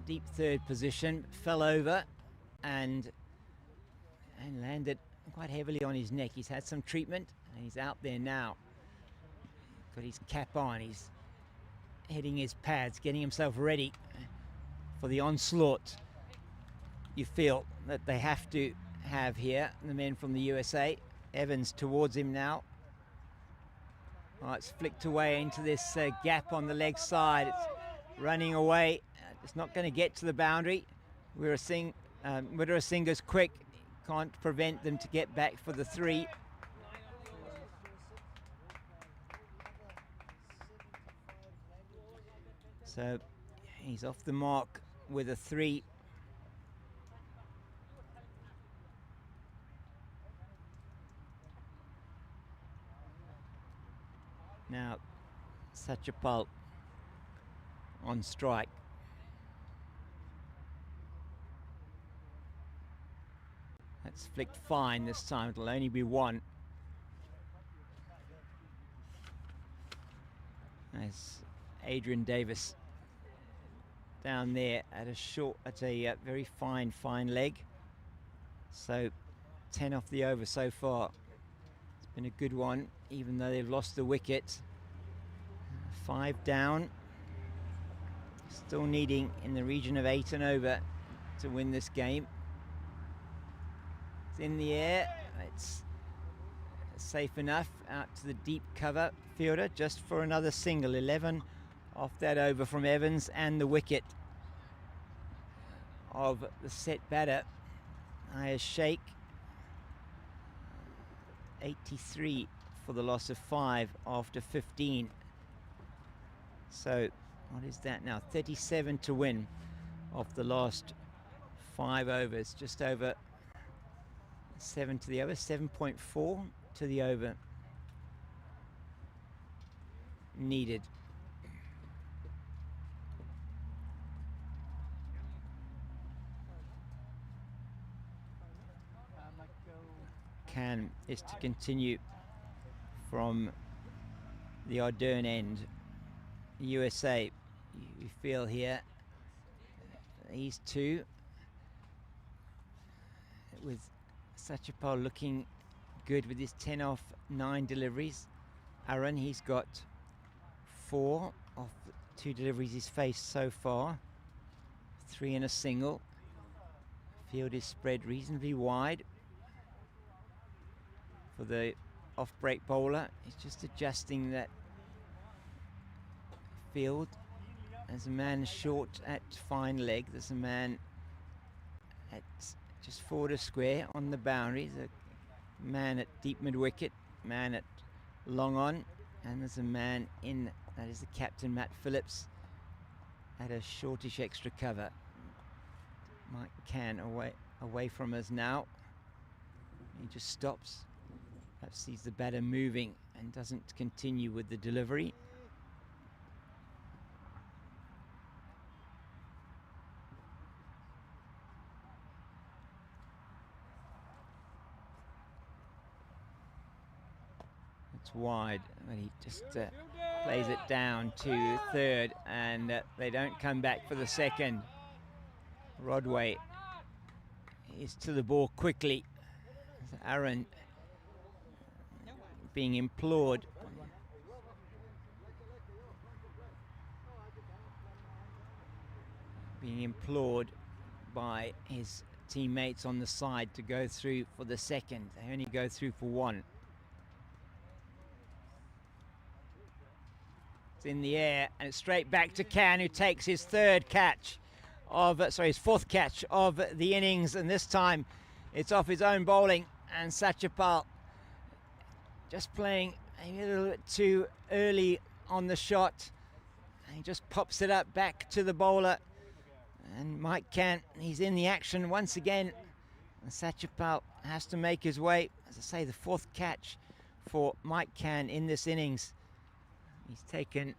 deep third position, fell over and landed quite heavily on his neck. He's had some treatment and he's out there now. Got his cap on, he's hitting his pads, getting himself ready for the onslaught you feel that they have to have here, the men from the USA. Evans towards him now. Oh, it's flicked away into this gap on the leg side. It's running away. It's not going to get to the boundary. Widerasinga's quick. Can't prevent them to get back for the 3. So he's off the mark with a 3. Now Satyapal on strike. That's flicked fine this time. It'll only be 1. As Adrian Davis down there at a very fine leg. So 10 off the over so far. It's been a good one, even though they've lost the wicket. 5 down. Still needing in the region of 8 and over to win this game. It's in the air. It's safe enough out to the deep cover fielder just for another single. 11 off that over from Evans, and the wicket of the set batter Ayaz Sheikh. 83 for the loss of 5 after 15. So what is that now? 37 to win off the last 5 overs. Just over 7 to the over. 7.4 to the over needed. Can is to continue from the Ardern end. USA, you feel here, these two, with Satyapal looking good with his 10 off 9 deliveries. Aaron, he's got 4 off 2 deliveries he's faced so far, 3 and a single. Field is spread reasonably wide for the off-break bowler. He's just adjusting that field. There's a man short at fine leg. There's a man at just forward of square on the boundary. There's a man at deep mid-wicket, man at long on, and there's a man in, that is the captain, Matt Phillips, at a shortish extra cover. Mike Can away from us now. He just stops. Perhaps sees the batter moving and doesn't continue with the delivery. It's wide, but he just plays it down to third, and they don't come back for the second. Rodway is to the ball quickly. Aaron being implored. By his teammates on the side to go through for the second. They only go through for 1. It's in the air and it's straight back to Can, who takes his fourth catch of the innings, and this time it's off his own bowling, and Satyapal just playing maybe a little bit too early on the shot. He just pops it up back to the bowler. And Mike Can, he's in the action once again. And Satchapal has to make his way. As I say, the 4th catch for Mike Can in this innings. He's taken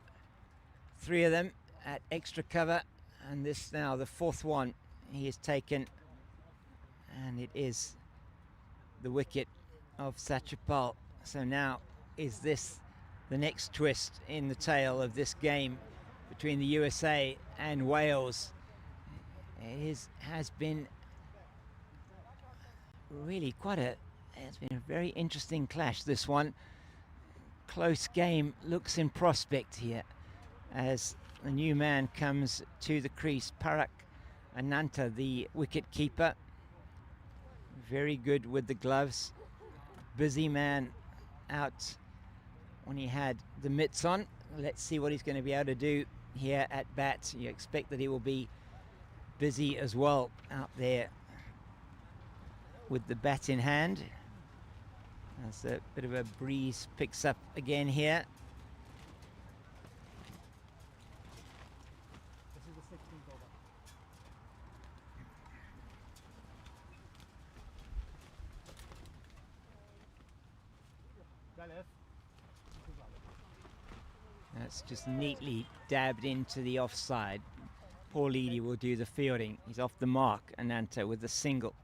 3 of them at extra cover. And this now, the 4th one he has taken. And it is the wicket of Satchapal. So now, is this the next twist in the tale of this game between the USA and Wales? Has been really it's been a very interesting clash, this one. Close game looks in prospect here as the new man comes to the crease. Parak Ananta, the wicket keeper, very good with the gloves. Busy man out when he had the mitts on. Let's see what he's going to be able to do here at bat. You expect that he will be busy as well out there with the bat in hand. As a bit of a breeze picks up again here. This is the 16th over. That's just neatly dabbed into the offside. Paul Eady will do the fielding. He's off the mark, Ananta with the single.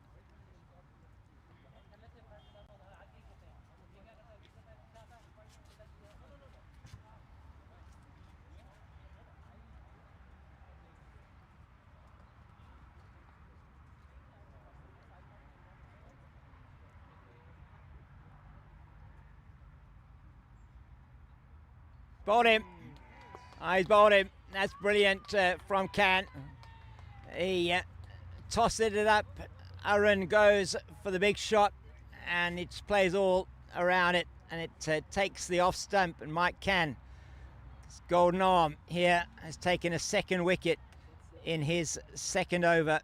Bowled him. He's bowled him. That's brilliant from Can. He tosses it up. Arun goes for the big shot, and it plays all around it, and it takes the off stump. And Mike Can, his golden arm here, has taken a 2nd wicket in his 2nd over.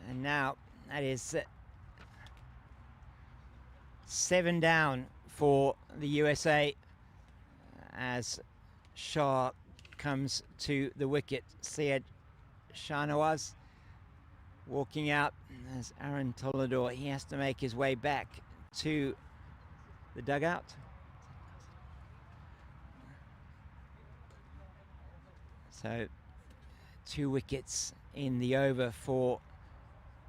And now that is 7 down for the USA as Shah comes to the wicket. Syed Shahnawaz walking out as Aaron Tolador. He has to make his way back to the dugout. So 2 wickets in the over for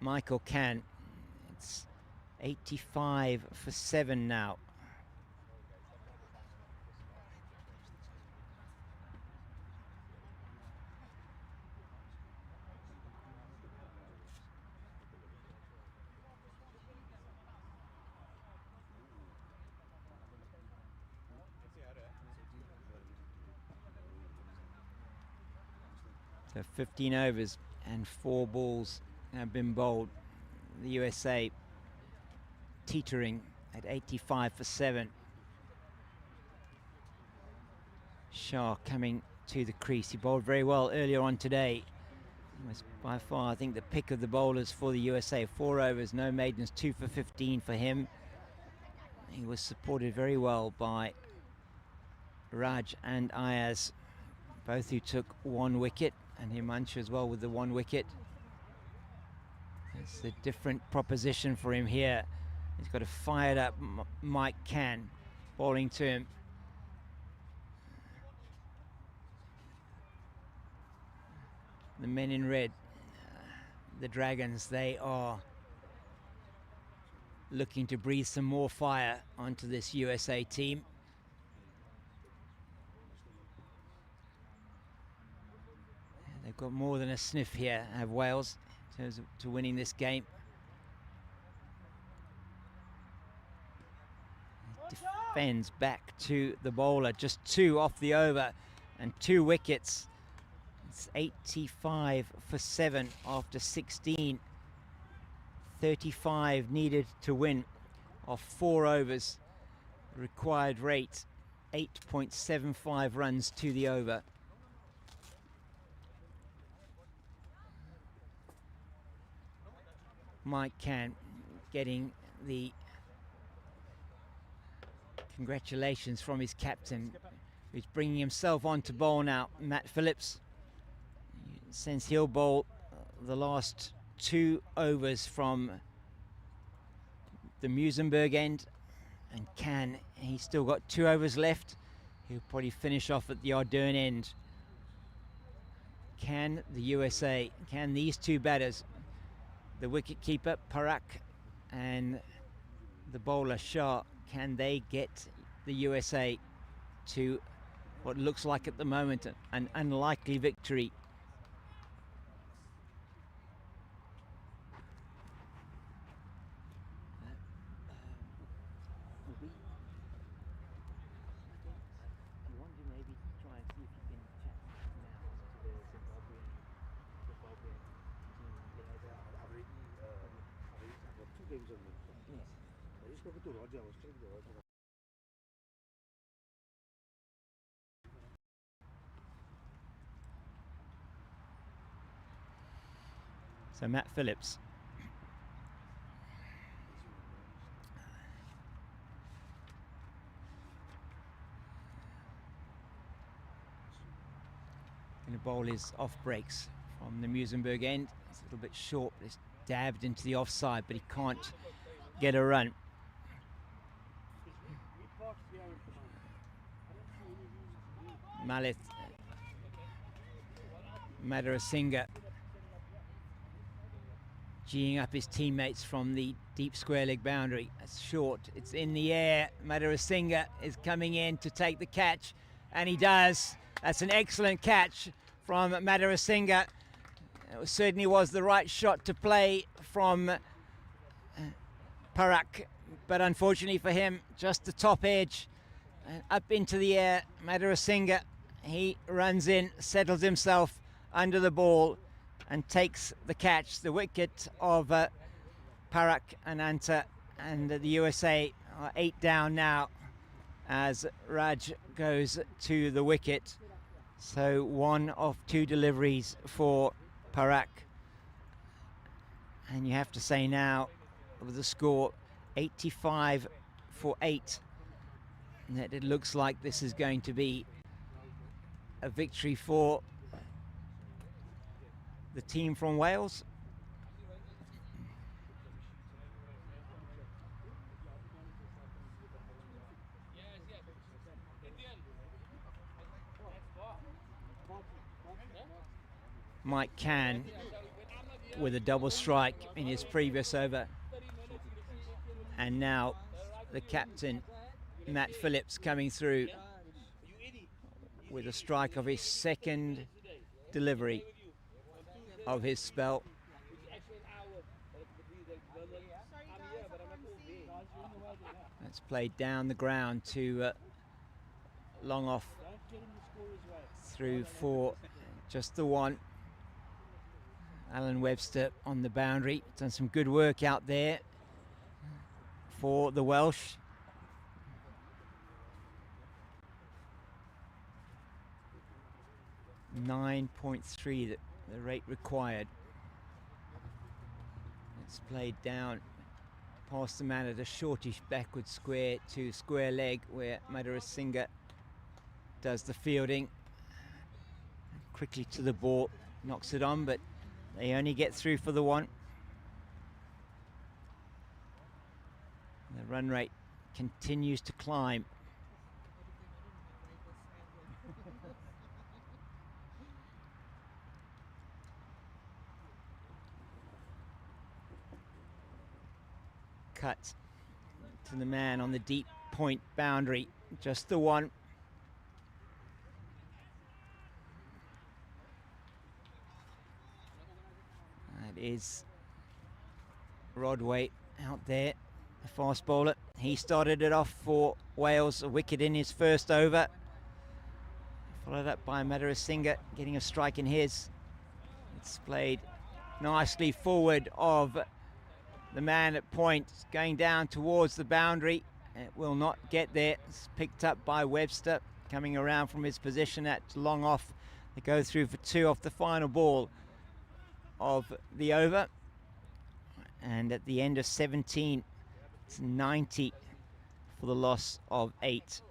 Michael Can. It's 85 for 7 now. So 15 overs and 4 balls have been bowled. The USA teetering at 85 for 7. Shah coming to the crease. He bowled very well earlier on today. He was by far, I think, the pick of the bowlers for the USA. 4 overs, no maidens, 2 for 15 for him. He was supported very well by Raj and Ayaz, both who took 1 wicket. And Himanshu as well with the 1 wicket. It's a different proposition for him here. He's got a fired up Mike Can bowling to him. The men in red, the Dragons, they are looking to breathe some more fire onto this USA team. They've got more than a sniff here, have Wales, in terms of to winning this game. Defends back to the bowler, just 2 off the over and 2 wickets. It's 85 for 7 after 16. 35 needed to win off 4 overs. Required rate 8.75 runs to the over. Mike Can getting the Congratulations from his captain, who's bringing himself on to bowl now, Matt Phillips. Since he'll bowl the last 2 overs from the Muizenberg end, and he's still got 2 overs left. He'll probably finish off at the Ardern end. Can the USA, can these 2 batters, the wicket-keeper Parak and the bowler Shah, can they get the USA to what looks like at the moment an unlikely victory? So Matt Phillips. Going to bowl his off breaks from the Muizenberg end. It's a little bit short, but it's dabbed into the offside, but he can't get a run. Malith Madhurasinghe geeing up his teammates from the deep square leg boundary. It's short, it's in the air. Madhurasinghe is coming in to take the catch, and he does. That's an excellent catch from Madhurasinghe. It certainly was the right shot to play from Parak, but unfortunately for him, just the top edge. Up into the air, Madhurasinghe, he runs in, settles himself under the ball and takes the catch. The wicket of Parak and Anta, and the USA are 8 down now as Raj goes to the wicket. So 1 of 2 deliveries for Parak. And you have to say now, with the score 85 for 8, that it looks like this is going to be a victory for the team from Wales. Mike Cann with a double strike in his previous over, and now the captain Matt Phillips coming through with a strike of his 2nd delivery of his spell. That's played down the ground to long off through for just the 1. Alan Webster on the boundary, done some good work out there for the Welsh. .3 the rate required. It's played down past the man at a shortish backward square to square leg, where Madhurasinghe does the fielding. Quickly to the ball, knocks it on, but they only get through for the 1. The run rate continues to climb. Cut to the man on the deep point boundary, just the 1. That is Rodway out there, the fast bowler. He started it off for Wales, a wicket in his first over. Followed up by Madhurasinghe getting a strike in his. It's played nicely forward of the man at point, going down towards the boundary. It will not get there. It's picked up by Webster, coming around from his position at long off. They go through for 2 off the final ball of the over. And at the end of 17, it's 90 for the loss of 8.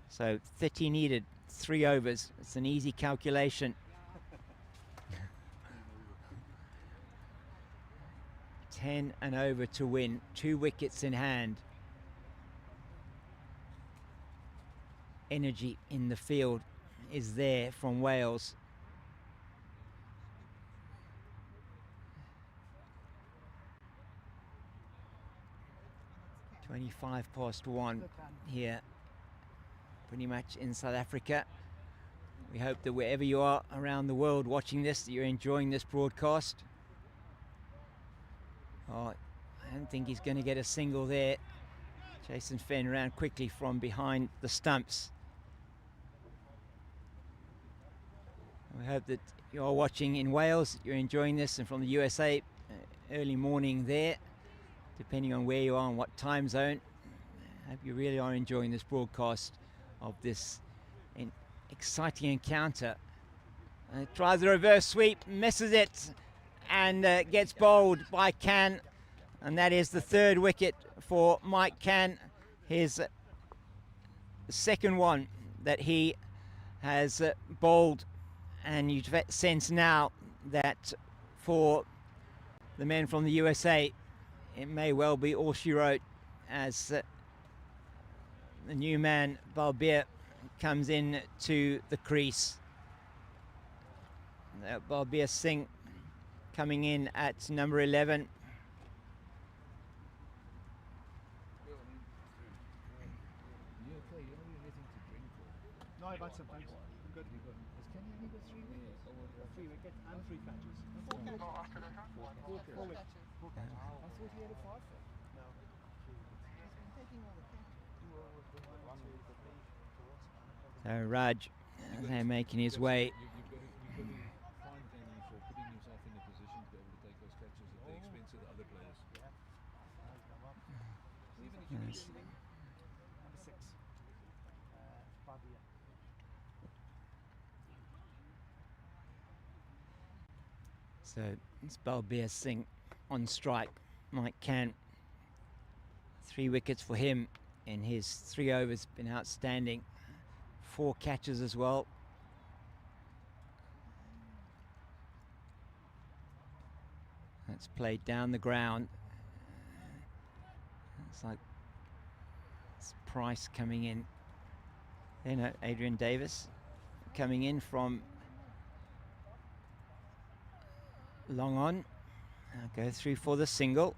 So 30 needed, 3 overs. It's an easy calculation. 10 and over to win, 2 wickets in hand. Energy in the field is there from Wales. "1 here, pretty much in South Africa. We hope that wherever you are around the world watching this, that you're enjoying this broadcast. Oh, I don't think he's going to get a single there. Jason Fenn ran quickly from behind the stumps. We hope that you're watching in Wales, you're enjoying this, and from the USA, early morning there, depending on where you are and what time zone. I hope you really are enjoying this broadcast of this exciting encounter. Tries a reverse sweep, misses it, and gets bowled by Khan, and that is the 3rd wicket for Mike Khan, his second one that he has bowled. And you sense now that for the men from the USA, it may well be all she wrote, as the new man Balbir comes in to the crease. Balbir Singh coming in at number 11. No, I've had some thanks. I'm good. Has Kenny only got 3 wickets? 3 wickets and 3 catches. 4 catches. 4 wickets. I thought he had a 5. No. He's been taking all the catches. So Raj, they're making his way. You've got to find Kenny for putting himself in a position to be able to take those catches at the expense of the other players. Yes. Number 6. Babia. So it's Balbir Singh on strike. Mike Khan, 3 wickets for him in his 3 overs, been outstanding. 4 catches as well. That's played down the ground. It's like it's Price coming in. You know, Adrian Davis coming in from long on. I'll go through for the single.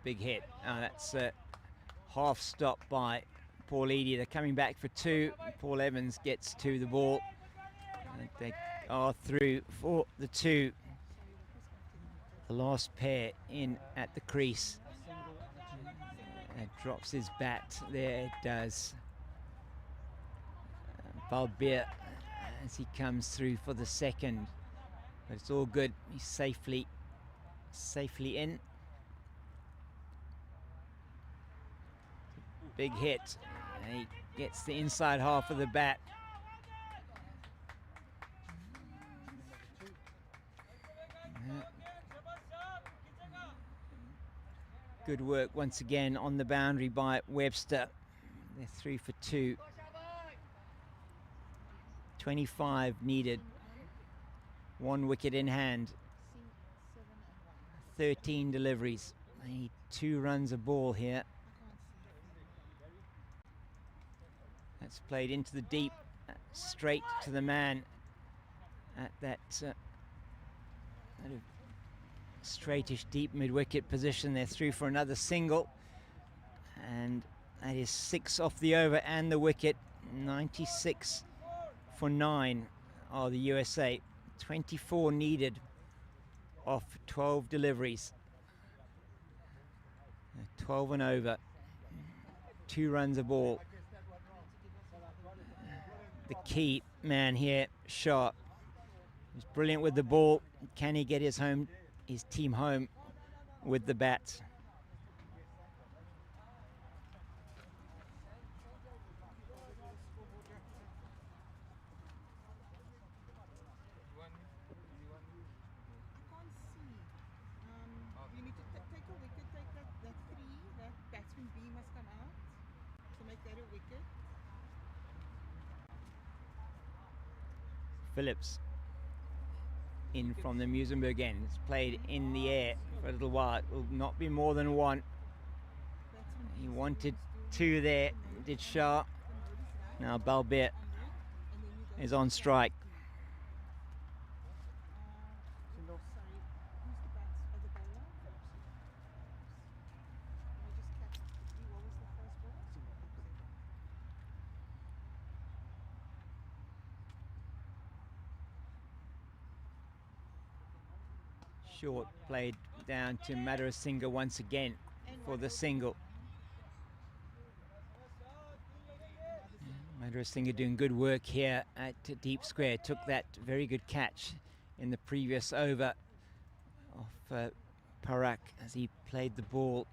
Big hit. That's a half stop by Paul Eadie. They're coming back for 2. Paul Evans gets to the ball. And they are through for the 2. The last pair in at the crease. And drops his bat. There it does. Balbir as he comes through for the 2nd. But it's all good. He's safely in. Big hit. And he gets the inside half of the bat. Good work once again on the boundary by Webster. They're 3 for 2. 25 needed. 1 wicket in hand. 13 deliveries. They need 2 runs a ball here. That's played into the deep, straight to the man at that straightish deep mid-wicket position. They're through for another single, and that is 6 off the over and the wicket. 96 for 9 are the USA. 24 needed off 12 deliveries. 12 and over. 2 runs a ball. The key man here, Shah, he's brilliant with the ball. Can he get his team home with the bat? Phillips in from the Musenberg end. It's played in the air for a little while. It will not be more than one. He wanted two there, did Shah. Now Balbert is on strike. Short played down to Madara once again for the single. Madara doing good work here at deep square. Took that very good catch in the previous over of Parak as he played the ball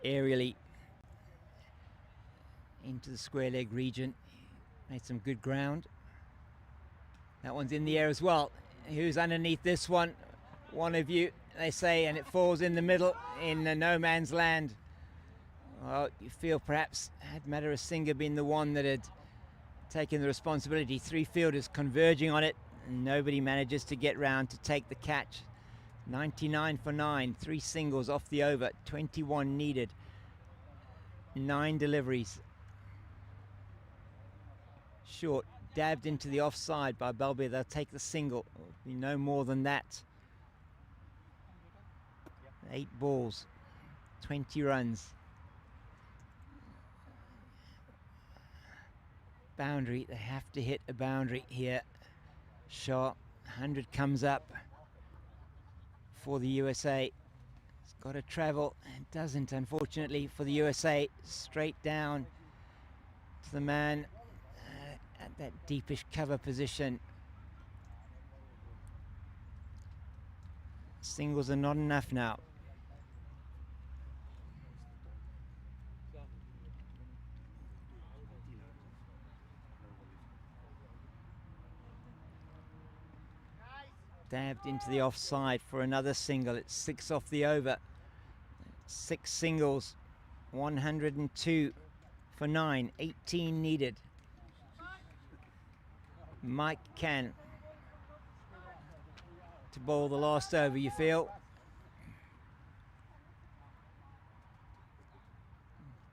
aerially into the square leg region. Made some good ground. That one's in the air as well. Who's underneath this one? One of you, they say, and it falls in the middle in no man's land. Well, you feel perhaps had Madara been the one that had taken the responsibility, three fielders converging on it, and nobody manages to get round to take the catch. 99 for 9, 3 singles off the over, 21 needed, 9 deliveries. Short, dabbed into the offside by Balbert. They'll take the single. It'll be no more than that. 8 balls, 20 runs. Boundary, they have to hit a boundary here. Shah, 100 comes up for the USA. It's got to travel, and doesn't, unfortunately, for the USA. Straight down to the man at that deepish cover position. Singles are not enough now. Dabbed into the offside for another single. It's 6 off the over. 6 singles, 102 for 9, 18 needed. Mike Can to bowl the last over, you feel?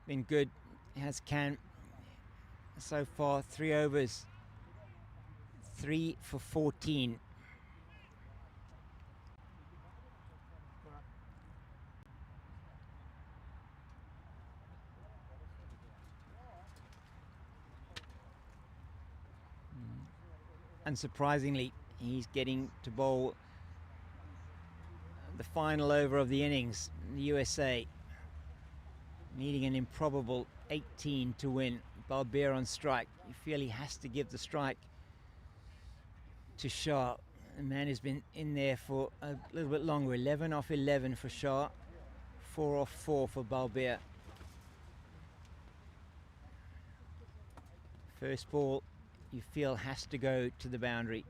Been good, has Can so far. 3 overs, 3 for 14. Unsurprisingly, he's getting to bowl the final over of the innings. The USA needing an improbable 18 to win. Balbert on strike. You feel he has to give the strike to Shah. The man has been in there for a little bit longer. 11 off 11 for Shah. 4 off 4 for Balbert. First ball, you feel has to go to the boundary.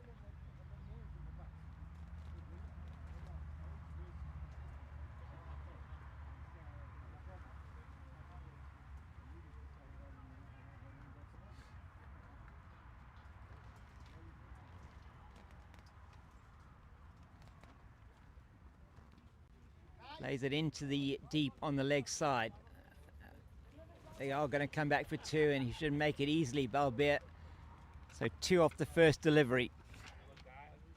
Plays it into the deep on the leg side. They are going to come back for 2, and he should make it easily, Balbert. So 2 off the first delivery.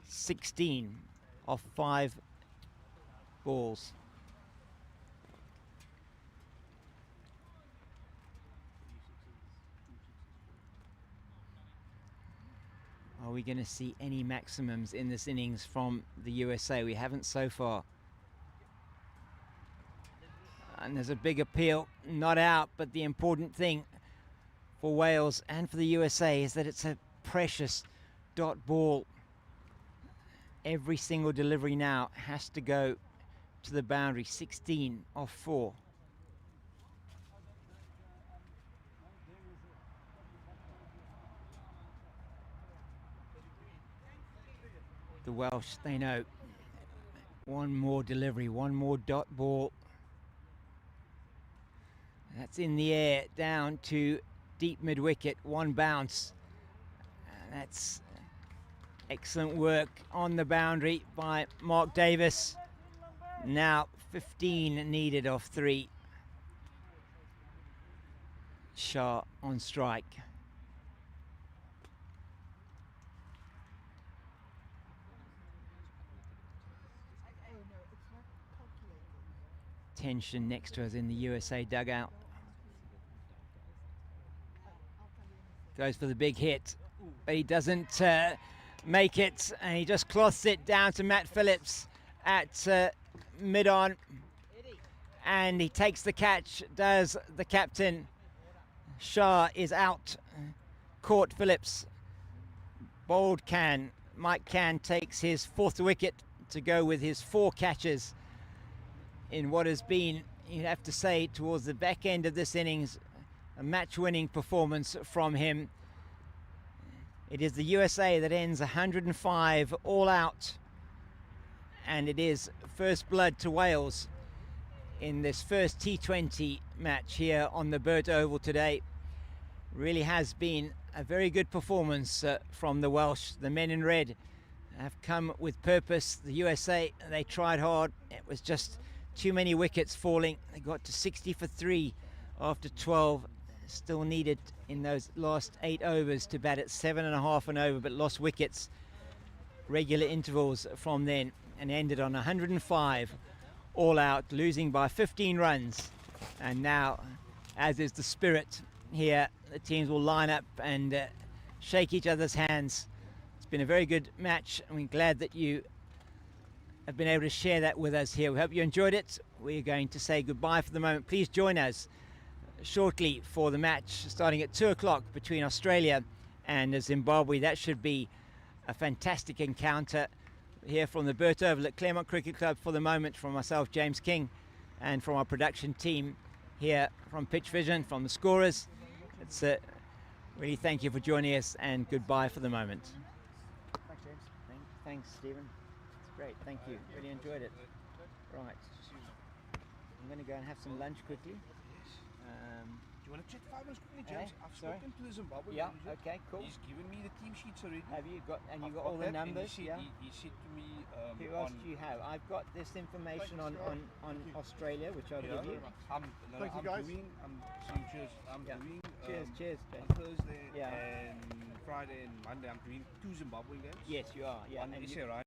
16 off 5 balls. Are we going to see any maximums in this innings from the USA? We haven't so far. And there's a big appeal, not out, but the important thing for Wales and for the USA is that it's a precious dot ball. Every single delivery now has to go to the boundary. 16 off 4. The Welsh, they know. One more delivery, one more dot ball. That's in the air, down to deep mid-wicket, 1 bounce. And that's Excellent work on the boundary by Mark Davis. Now 15 needed off 3. Shah on strike. Tension next to us in the USA dugout. Goes for the big hit, but he doesn't make it, and he just cloths it down to Matt Phillips at mid-on, and he takes the catch, does the captain. Shah is out, caught Phillips. Mike Can takes his 4th wicket to go with his 4 catches in what has been, you'd have to say, towards the back end of this innings, a match-winning performance from him. It is the USA that ends 105 all out, and it is first blood to Wales in this first T20 match here on the Burt Oval today. Really has been a very good performance from the Welsh. The men in red have come with purpose. The USA, they tried hard. It was just too many wickets falling. They got to 60 for 3 after 12. Still needed in those last 8 overs to bat at 7.5 and over, but lost wickets, regular intervals from then, and ended on 105 all out, losing by 15 runs. And now, as is the spirit here, the teams will line up and shake each other's hands. It's been a very good match, and we're glad that you have been able to share that with us here. We hope you enjoyed it. We're going to say goodbye for the moment. Please join us shortly for the match starting at 2 o'clock between Australia and Zimbabwe. That should be a fantastic encounter here from the Burt Oval at Claremont Cricket Club for the moment, from myself, James King, and from our production team here from Pitch Vision, from the scorers. It's really thank you for joining us, and goodbye for the moment. Thanks, James. Thanks, Stephen. It's great. Thank you. Really enjoyed it. Right. I'm going to go and have some lunch quickly. Do you want to check 5 minutes quickly, James? Eh? I've Sorry? spoken to the Zimbabwe Yeah, manager. okay, cool. He's given me the team sheets already. Have you got, and you I've got all the that, and numbers? He Yeah. said, he said to me, Who else do you have? I've got this information on Australia, which I'll give you. I'm Thank you, guys. doing, saying cheers. I'm Yeah. doing Cheers, cheers. on Thursday Yeah. and Friday and Monday. I'm doing 2 Zimbabwe games. Yes, you are. Yeah. On and SA, right?